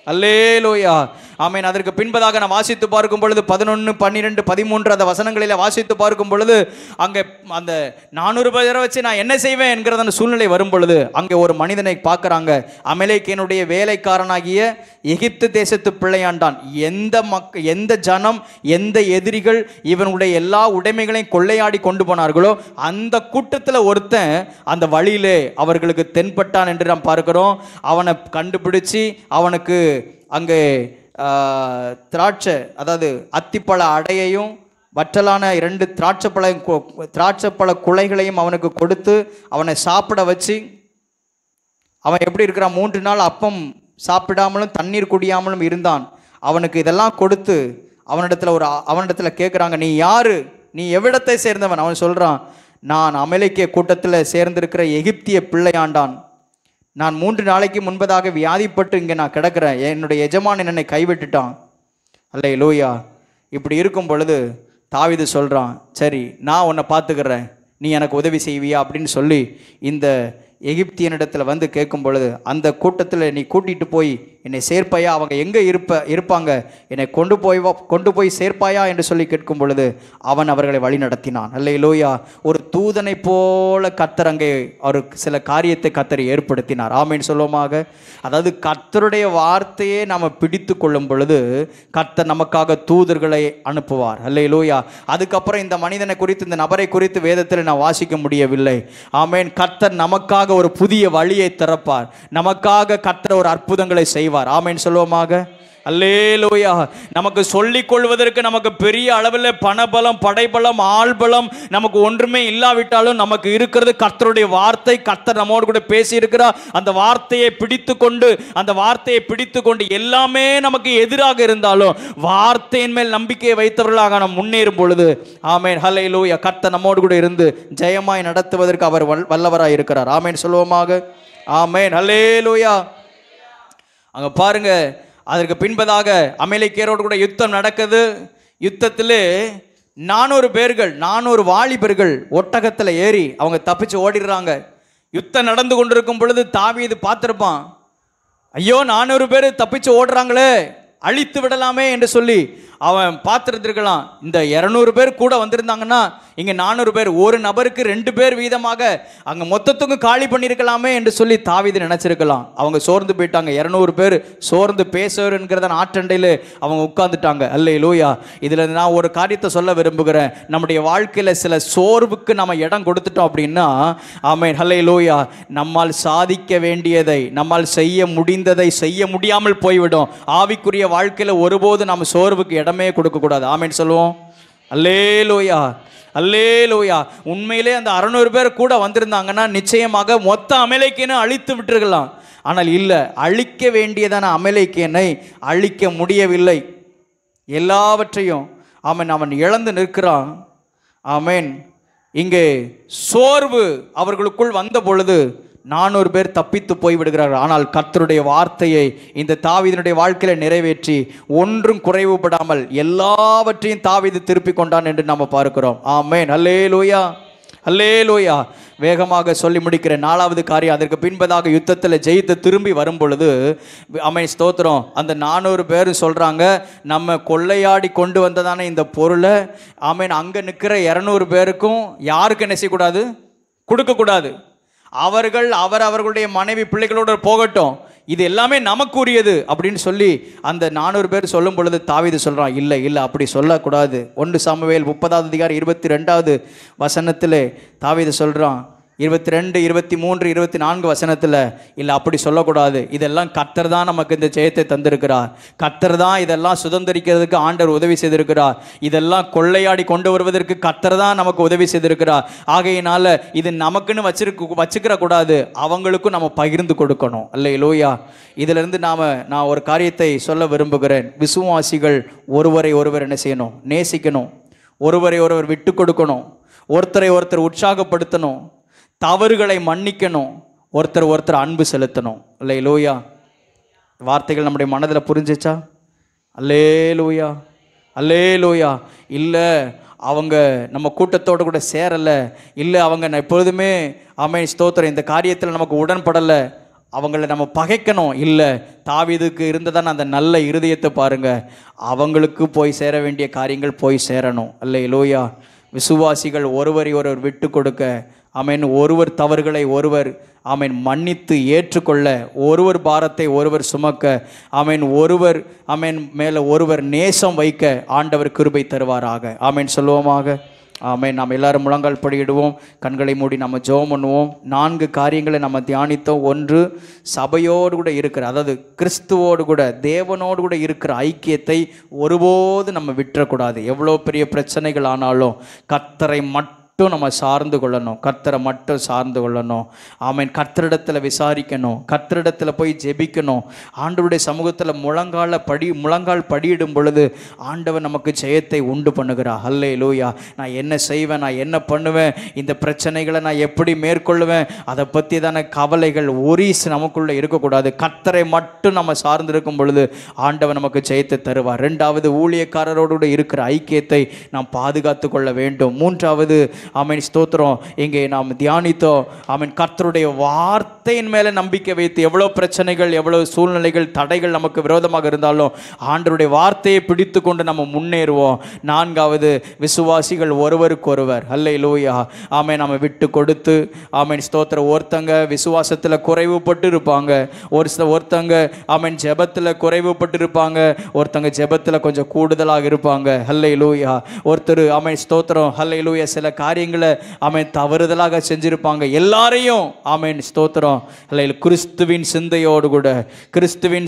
அல்லேலூயா, ஆமென். அதற்கு பின்பதாக நான் வாசித்து பார்க்கும் பொழுது 11, 12, 13 அந்த வசனங்களில் வாசித்து பார்க்கும் பொழுது அங்கே அந்த 400 பேரை வச்சு நான் என்ன செய்வேன் என்கிற அந்த சூழ்நிலை வரும் பொழுது அங்கே ஒரு மனிதனை பார்க்குறாங்க. அமலேக்கியனுடைய வேலைக்காரனாகிய எகிப்து தேசத்து பிள்ளையாண்டான். எந்த ஜனம், எந்த எதிரிகள் இவனுடைய எல்லா உடைமைகளையும் கொள்ளையாடி கொண்டு போனார்களோ அந்த கூட்டத்தில் ஒருத்தன் அந்த வழியிலே அவர்களுக்கு தென்பட்டான் என்று நாம் பார்க்கிறோம். அவனை கண்டுபிடிச்சு அவனுக்கு அங்கே திராட்சை, அதாவது அத்திப்பழ அடையையும் வற்றலான 2 திராட்சைப்பழ குலைகளையும் அவனுக்கு கொடுத்து அவனை சாப்பிட வச்சு அவன் எப்படி இருக்கிறான், 3 நாள் அப்பம் சாப்பிடாமலும் தண்ணீர் குடியாமலும் இருந்தான். அவனுக்கு இதெல்லாம் கொடுத்து அவனிடத்துல கேட்குறாங்க, நீ யாரு, நீ எவ்விடத்தை சேர்ந்தவன்? அவன் சொல்கிறான், நான் அமலேக்கிய கூட்டத்தில் சேர்ந்திருக்கிற எகிப்திய பிள்ளையாண்டான். நான் 3 நாளைக்கு முன்பதாக வியாதிப்பட்டு இங்கே நான் கிடக்கிறேன். என்னுடைய எஜமான் என்னை கைவிட்டுட்டான். அல்லேலூயா. இப்படி இருக்கும் பொழுது தாவீது சொல்கிறான், சரி நான் உன்னை பார்த்துக்கிறேன், நீ எனக்கு உதவி செய்வியா அப்படின்னு சொல்லி இந்த எகிப்தியனிடத்தில் வந்து கேட்கும் பொழுது, அந்த கூட்டத்தில் நீ கூட்டிகிட்டு போய் என்னை சேர்ப்பாயா, அவங்க எங்கே இருப்பாங்க, என்னை கொண்டு போய் சேர்ப்பாயா என்று சொல்லி கேட்கும் பொழுது அவன் அவர்களை வழி நடத்தினான். அல்லேலூயா. ஒரு தூதனை போல கர்த்தர் அங்கே ஒரு சில காரியத்தை கர்த்தர் ஏற்படுத்தினார். ஆமேன் சொல்லுவோமாக. அதாவது கர்த்தருடைய வார்த்தையே நாம் பிடித்து கொள்ளும் பொழுது கர்த்தர் நமக்காக தூதர்களை அனுப்புவார். அல்லேலூயா. அதுக்கப்புறம் இந்த மனிதனை குறித்து, இந்த நபரை குறித்து வேதத்தில் நான் வாசிக்க முடியவில்லை. ஆமேன். கர்த்தர் நமக்காக ஒரு புதிய வழியை திறப்பார். நமக்காக கர்த்தர் ஒரு அற்புதங்களை செய்வார். ஆமென் சொல்லுவோமாக. அல்லேலூயா. நமக்கு சொல்லிக் கொள்வதற்கு நமக்கு பெரிய அளவில் பணபலம், படைபலம், ஆள்பலம் நமக்கு ஒன்றுமே இல்லாவிட்டாலும் நமக்கு இருக்கிறது கர்த்தருடைய வார்த்தை. கர்த்தர் நம்மோடு கூட பேசி இருக்கிறார். அந்த வார்த்தையை பிடித்து கொண்டு எல்லாமே நமக்கு எதிராக இருந்தாலும் வார்த்தையின் மேல் நம்பிக்கையை வைத்தவர்களாக நாம் முன்னேறும் பொழுது, ஆமென் ஹல்லேலூயா, கர்த்தர் நம்மோடு கூட இருந்து ஜெயமாய் நடத்துவதற்கு அவர் வல்லவராய் இருக்கிறார். ஆமென் சொல்லுவோமாக. ஆமென் ஹல்லேலூயா. அங்க பாருங்க, அதற்கு பின்பதாக அமலேக்கியரோடு கூட யுத்தம் நடக்குது. யுத்தத்திலே 400 வாலிபர்கள் ஒட்டகத்தில் ஏறி அவங்க தப்பிச்சு ஓடிடுறாங்க. யுத்தம் நடந்து கொண்டிருக்கும் பொழுது தாவீது பார்த்திருப்பான், ஐயோ 400 பேர் தப்பிச்சு ஓடுறாங்களே, அழித்து விடலாமே என்று சொல்லி அவன் பார்த்துருந்துருக்கலாம். இந்த 200 பேர் கூட வந்திருந்தாங்கன்னா இங்கே 400 பேர், ஒரு நபருக்கு 2 பேர் வீதமாக அங்கே மொத்தத்துக்கும் காலி பண்ணியிருக்கலாமே என்று சொல்லி தாவீது நினச்சிருக்கலாம். அவங்க சோர்ந்து போயிட்டாங்க. 200 பேர் சோர்ந்து பேசுறதுங்கிறத ஆற்றண்டையில் அவங்க உட்கார்ந்துட்டாங்க. அல்லேலூயா. இதில் நான் ஒரு காரியத்தை சொல்ல விரும்புகிறேன். நம்முடைய வாழ்க்கையில் சில சோர்வுக்கு நம்ம இடம் கொடுத்துட்டோம் அப்படின்னா, ஆமென் அல்லேலூயா, நம்மால் சாதிக்க வேண்டியதை, நம்மால் செய்ய முடிந்ததை செய்ய முடியாமல் போய்விடும். ஆவிக்குரிய வாழ்க்கையில் ஒருபோது நம்ம சோர்வுக்கு இடமே கொடுக்கக்கூடாது. ஆமென் சொல்லுவோம். அல்லேலூயா. அல்லேலூயா. உண்மையிலே அந்த 600 பேர் கூட வந்திருந்தாங்கன்னா நிச்சயமாக மொத்த அமலேக்கியனை அழித்து விட்டுருக்கலாம். ஆனால் இல்லை, அழிக்க வேண்டியதான அமலேக்கியனை அழிக்க முடியவில்லை. எல்லாவற்றையும் அவன் இழந்து நிற்கிறான். ஆமென். இங்கே சோர்வு அவர்களுக்குள் வந்த பொழுது 400 பேர் தப்பித்து போய்விடுகிறார்கள். ஆனால் கர்த்தருடைய வார்த்தையை இந்த தாவீதினுடைய வாழ்க்கையில் நிறைவேற்றி ஒன்றும் குறைவுபடாமல் எல்லாவற்றையும் தாவீது திருப்பி கொண்டான் என்று நாம் பார்க்கிறோம். ஆமென் அல்லேலூயா. அல்லேலூயா. வேகமாக சொல்லி முடிக்கிறேன். 4வது காரியம், அதற்கு பின்பதாக யுத்தத்தில் ஜெயித்து திரும்பி வரும் பொழுது, ஆமென் ஸ்தோத்திரம், அந்த 400 பேர் சொல்கிறாங்க, நம்ம கொள்ளையாடி கொண்டு வந்ததானே இந்த பொருளை, ஆமென், அங்கே நிற்கிற 200 பேருக்கும் யாருக்கு என்ன செய்யக்கூடாது, கொடுக்கக்கூடாது. அவர்களுடைய மனைவி பிள்ளைகளோடு போகட்டும், இது எல்லாமே நமக்குரியது அப்படின்னு சொல்லி அந்த 400 பேர் சொல்லும் பொழுது தாவீது சொல்கிறான், இல்லை இல்லை அப்படி சொல்லக்கூடாது. 1 சாமுவேல் 30வது அதிகாரம் 22வது வசனத்தில் தாவீது சொல்கிறான், 22, 23, 24 வசனத்தில், இல்லை அப்படி சொல்லக்கூடாது, இதெல்லாம் கர்த்தர் தான் நமக்கு இந்த ஜெயத்தை தந்திருக்கிறார், கர்த்தர் தான் இதெல்லாம் சுதந்திரிக்கிறதுக்கு ஆண்டவர் உதவி செய்திருக்கிறார், இதெல்லாம் கொள்ளையாடி கொண்டு வருவதற்கு கர்த்தர் தான் நமக்கு உதவி செய்திருக்கிறார், ஆகையினால இது நமக்குன்னு வச்சுக்கிற கூடாது, அவங்களுக்கும் நம்ம பகிர்ந்து கொடுக்கணும். அல்லேலூயா. இதிலிருந்து நான் ஒரு காரியத்தை சொல்ல விரும்புகிறேன். விசுவாசிகள் ஒருவரை ஒருவர் என்ன செய்யணும், நேசிக்கணும், ஒருவரை ஒருவர் விட்டு கொடுக்கணும், ஒருத்தரை ஒருத்தர் உற்சாகப்படுத்தணும், தவறுகளை மன்னிக்கணும், ஒருத்தர் அன்பு செலுத்தணும். அல்லேலூயா. வார்த்தைகள் நம்முடைய மனதில் புரிஞ்சிச்சா? அல்லேலூயா. அல்லேலூயா. இல்லை அவங்க நம்ம கூட்டத்தோடு கூட சேரலை, இல்லை அவங்க எப்பொழுதுமே ஆமென் ஸ்தோத்திரம் இந்த காரியத்தில் நமக்கு உடன்படலை, அவங்கள நம்ம பகைக்கணும், இல்லை, தாவீதுக்கு இருந்ததான அந்த நல்ல இருதயத்தை பாருங்க, அவங்களுக்கு போய் சேர வேண்டிய காரியங்கள் போய் சேரணும். அல்லேலூயா. விசுவாசிகள் ஒருவரை ஒருவர் விட்டு கொடுக்க, ஆமென், ஒருவர் தவறுகளை ஒருவர் ஆமென் மன்னித்து ஏற்றுக்கொள்ள, ஒருவர் பாரத்தை ஒருவர் சுமக்க, ஆமென், ஒருவர் ஆமென் மேலே ஒருவர் நேசம் வைக்க ஆண்டவர் கிருபை தருவாராக. ஆமென் சொல்லுவோமாக. ஆமென். நாம் எல்லாரும் முழங்கால் படியிடுவோம், கண்களை மூடி நம்ம ஜெபம் பண்ணுவோம். 4 காரியங்களை நம்ம தியானித்தோம். 1, சபையோடு கூட இருக்கிற, அதாவது கிறிஸ்துவோடு கூட தேவனோடு கூட இருக்கிற ஐக்கியத்தை ஒருபோது நம்ம விட்டுறக்கூடாது. எவ்வளோ பெரிய பிரச்சனைகள் ஆனாலும் கர்த்தரை நம்ம சார்ந்து கொள்ளணும், கர்த்தரை மட்டும் சார்ந்து கொள்ளணும். ஆமென். கர்த்தரிடத்தில் விசாரிக்கணும், கர்த்தரிடத்தில் போய் ஜெபிக்கணும். ஆண்டவருடைய சமூகத்தில் முழங்கால் படியிடும் பொழுது ஆண்டவர் நமக்கு ஜெயத்தை உண்டு பண்ணுகிறார். ஹல்லேலூயா. நான் என்ன செய்வேன், நான் என்ன பண்ணுவேன், இந்த பிரச்சனைகளை நான் எப்படி மேற்கொள்ளுவேன், அதை பற்றி தானே கவலைகள் ஒரீஸ் நமக்குள்ளே இருக்கக்கூடாது. கர்த்தரை மட்டும் நம்ம சார்ந்து இருக்கும் பொழுது ஆண்டவர் நமக்கு ஜெயத்தை தருவார். ரெண்டாவது, ஊழியக்காரரோடு இருக்கிற ஐக்கியத்தை நாம் பாதுகாத்து கொள்ள வேண்டும். மூன்றாவது, ஆமென் ஸ்தோத்திரம், இங்கே நாம் தியானித்தோம், ஆமென், கர்த்தருடைய வார்த்தையின் மேலே நம்பிக்கை வைத்து எவ்வளோ பிரச்சனைகள், எவ்வளோ சூழ்நிலைகள், தடைகள் நமக்கு விரோதமாக இருந்தாலும் ஆண்டவருடைய வார்த்தையை பிடித்து கொண்டு நம்ம முன்னேறுவோம். நான்காவது, விசுவாசிகள் ஒருவருக்கொருவர், ஹல்லேலூயா, ஆமென், நம்ம விட்டு கொடுத்து, ஆமென் ஸ்தோத்திரம், ஒருத்தங்க விசுவாசத்தில் குறைவுபட்டு இருப்பாங்க, ஒருத்தங்க ஆமென் ஜெபத்தில் குறைவுபட்டு இருப்பாங்க, ஒருத்தங்க ஜெபத்தில் கொஞ்சம் கூடுதலாக இருப்பாங்க. ஹல்லேலூயா. ஒருத்தர் ஆமென் ஸ்தோத்திரம், ஹல்லேலூயா, சில காரியங்களை ஆமென் தவறுதலாக செஞ்சிருப்பாங்க. எல்லாரையும் ஆமென் ஸ்தோத்திரம், கிறிஸ்துவின்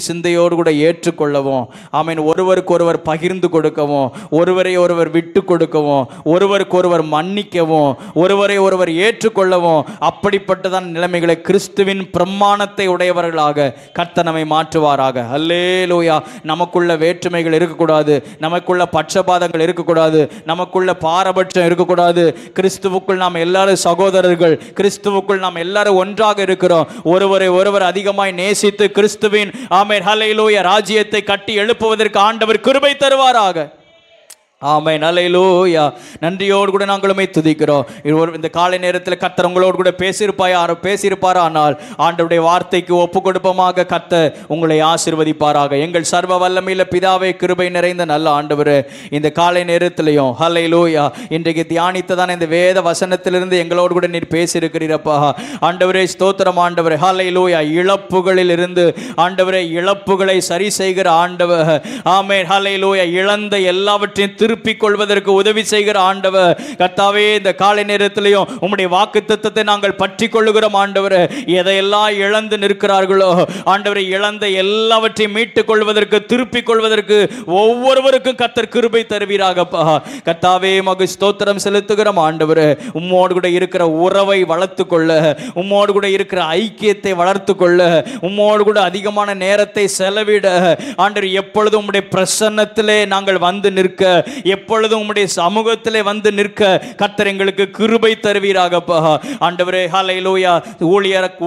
சிந்தையோடு கூட ஏற்றுக்கொள்ளவும், ஆமென், ஒருவருக்கு ஒருவர் பகிர்ந்து கொடுக்கவும், ஒருவரை ஒருவர் விட்டு கொடுக்கவும், ஒருவருக்கு ஒருவர் மன்னிக்கவும், ஒருவரை ஒருவர் ஏற்றுக்கொள்ளவும், அப்படிப்பட்டதான் நிலைமைகளை கிறிஸ்துவின் பிரமாணத்தை உடையவர்களாக கர்த்தர் நம்மை மாற்றுவாராக. ஹல்லேலூயா. நமக்குள்ள வேற்றுமைகள் இருக்கக்கூடாது, நமக்குள்ள பட்சபாதங்கள் இருக்கக்கூடாது, நமக்குள்ள பாரபட்சம் இருக்கக்கூடாது. கிறிஸ்துவுக்குள் நாம் எல்லாரும் சகோதரர்கள், கிறிஸ்துவுக்குள் நாம் எல்லாரும் ஒன்றாக இருக்கிறோம். ஒருவரை ஒருவர் அதிகமாய் நேசித்து கிறிஸ்துவின் ஆமென் ஹல்லேலூயா ராஜ்யத்தை கட்டி எழுப்புவதற்கு ஆண்டவர் கிருபை தருவாராக. ஆமென் ஹல்லேலூயா. நன்றியோடு கூட நாங்களுமே துதிக்கிறோம். இந்த காலை நேரத்தில் கர்த்தர் உங்களோடு கூட பேசியிருப்பாரா? ஆனால் ஆண்டவருடைய வார்த்தைக்கு ஒப்பு கொடுப்பமாக கர்த்தர் உங்களை ஆசீர்வதிப்பாராக. எங்கள் சர்வ வல்லமையுள்ள பிதாவே, கிருபை நிறைந்த நல்ல ஆண்டவரே, இந்த காலை நேரத்திலையும் ஹல்லேலூயா இன்றைக்கு தியானித்ததான இந்த வேத வசனத்திலிருந்து எங்களோடு கூட நீர் பேசியிருக்கிறீரப்பா. ஆண்டவரே ஸ்தோத்திரம் ஆண்டவரே. ஹல்லேலூயா. இழப்புகளில் இருந்து ஆண்டவரே, இழப்புகளை சரி செய்கிற ஆண்டவர், ஆமென் ஹல்லேலூயா, இழந்த எல்லாவற்றையும் திருப்பிக் கொள்வதற்கு உதவி செய்கிற ஆண்டவர் கர்த்தாவே, இந்த காலை நேரத்திலையும் உம்முடைய வாக்குத்தத்தத்தை நாங்கள் பற்றி கொள்ளுகிறோம் ஆண்டவரே. எதையெல்லாம் இழந்து நிற்கிறார்களோ ஆண்டவரை, இழந்த எல்லாவற்றையும் மீட்டுக் கொள்வதற்கு, திருப்பிக் கொள்வதற்கு ஒவ்வொருவருக்கும் கர்த்தர் கிருபை தருவீராகப்பா. கர்த்தாவே மகு ஸ்தோத்திரம் செலுத்துகிறோம் ஆண்டவரே. உம்மோடு கூட இருக்கிற உறவை வளர்த்து கொள்ள, உம்மோடு கூட இருக்கிற ஐக்கியத்தை வளர்த்து கொள்ள, உம்மோடு கூட அதிகமான நேரத்தை செலவிட ஆண்டவர், எப்பொழுதும் உம்முடைய பிரசன்னத்திலே நாங்கள் வந்து நிற்க, எப்பொழுதும் உம்முடைய சமூகத்திலே வந்து நிற்க கர்த்தர் எங்களுக்கு கிருபை தருவீராகப்பா. ஆண்டவரே ஹல்லேலூயா.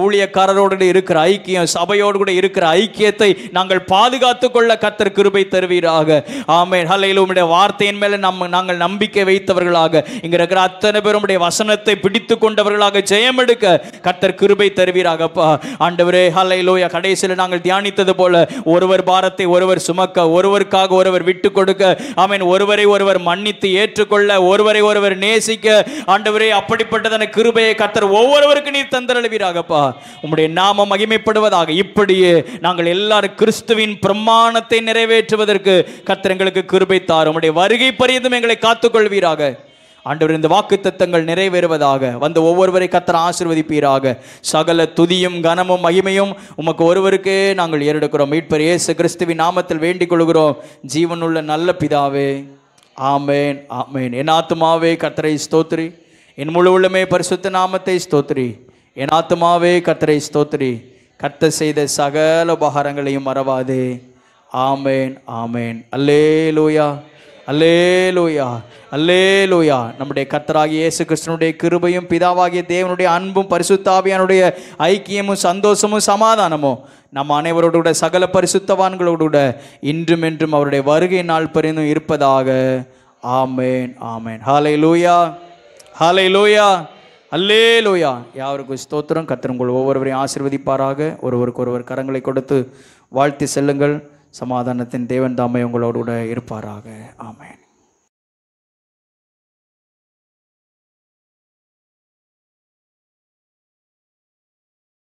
ஊழியக்காரரோடு இருக்கிற ஐக்கியம், சபையோடு கூட இருக்கிற ஐக்கியத்தை நாங்கள் பாதுகாத்துக் கொள்ள கர்த்தர் கிருபை தருவீராக. ஆமென் ஹல்லேலூயா. உம்முடைய வார்த்தையின் மேலே நாங்கள் நம்பிக்கை வைத்தவர்களாக, இங்க இருக்கிற அத்தனை பேரும் உம்முடைய வசனத்தை பிடித்து கொண்டவர்களாக ஜெயம் எடுக்க கர்த்தர் கிருபை தருவீராகப்பா. ஆண்டவரே ஹல்லேலூயா. கடைசியில் நாங்கள் தியானித்தது போல ஒருவர் பாரத்தை ஒருவர் சுமக்க, ஒருவருக்காக ஒருவர் விட்டு கொடுக்க, ஆமென், ஒருவரை ஒருவர் மன்னித்து ஏற்றுக்கொள்ள, ஒருவரை ஒருவர் நேசிக்க, ஆண்டவரே அப்படிப்பட்டதான கிருபையை கர்த்தர் ஒவ்வொருவருக்கு நீர் தந்தருளுவீராகப்பா. உம்முடைய நாமம் மகிமைப்படுவதாக. இப்படியே நாங்கள் எல்லாரும் கிறிஸ்துவின் பிரமாணத்தை நிறைவேற்றுவதற்கு கர்த்தர் எங்களுக்கு கிருபை தாரும். உம்முடைய வருகை பரியந்தம் எங்களை காத்துக்கொள்வீராக. ஆண்டவர், இந்த வாக்குத்தத்தங்கள் நிறைவேறுவதாக. வந்து ஒவ்வொருவரை கர்த்தர் ஆசீர்வதிப்பீராக. சகல துதியும் கனமும் மகிமையும் உமக்கு ஒருவருக்கே நாங்கள் ஏறெடுக்கிறோம். மீட்பர் இயேசு கிறிஸ்துவின் நாமத்தில் வேண்டிக் கொள்கிறோம், ஜீவனுள்ள நல்ல பிதாவே. ஆமென் ஆமென். என் ஆத்துமாவே கர்த்தரை ஸ்தோத்திரி, என் முழு உள்ளமே பரிசுத்த நாமத்தை ஸ்தோத்திரி. என் ஆத்துமாவே கர்த்தரை ஸ்தோத்திரி, கர்த்தர் செய்த சகல உபகாரங்களையும் மறவாதே. ஆமென் ஆமென். அல்லேலூயா அல்லேலூயா அல்லேலூயா. நம்முடைய கர்த்தராகிய இயேசு கிறிஸ்துவினுடைய கிருபையும் பிதாவாகிய தேவனுடைய அன்பும் பரிசுத்த ஆவியானுடைய ஐக்கியமும் சந்தோஷமும் சமாதானமும் நம் அனைவரோடு கூட சகல பரிசுத்தவான்களோடு கூட இன்றும் என்றும் அவருடைய வருகை நாள் பரிந்தும் இருப்பதாக. ஆமென் ஆமென். ஹல்லேலூயா ஹல்லேலூயா அல்லேலூயா. யாவருக்கும் ஸ்தோத்திரம். கர்த்தர் உங்கள் ஒவ்வொருவரையும் ஆசீர்வதிப்பாராக. ஒருவருக்கு ஒருவர் கரங்களை கொடுத்து வாழ்த்தி செல்லுங்கள். சமாதானத்தின் தேவன் தாமே உங்களோடு கூட இருப்பாராக. ஆமென்.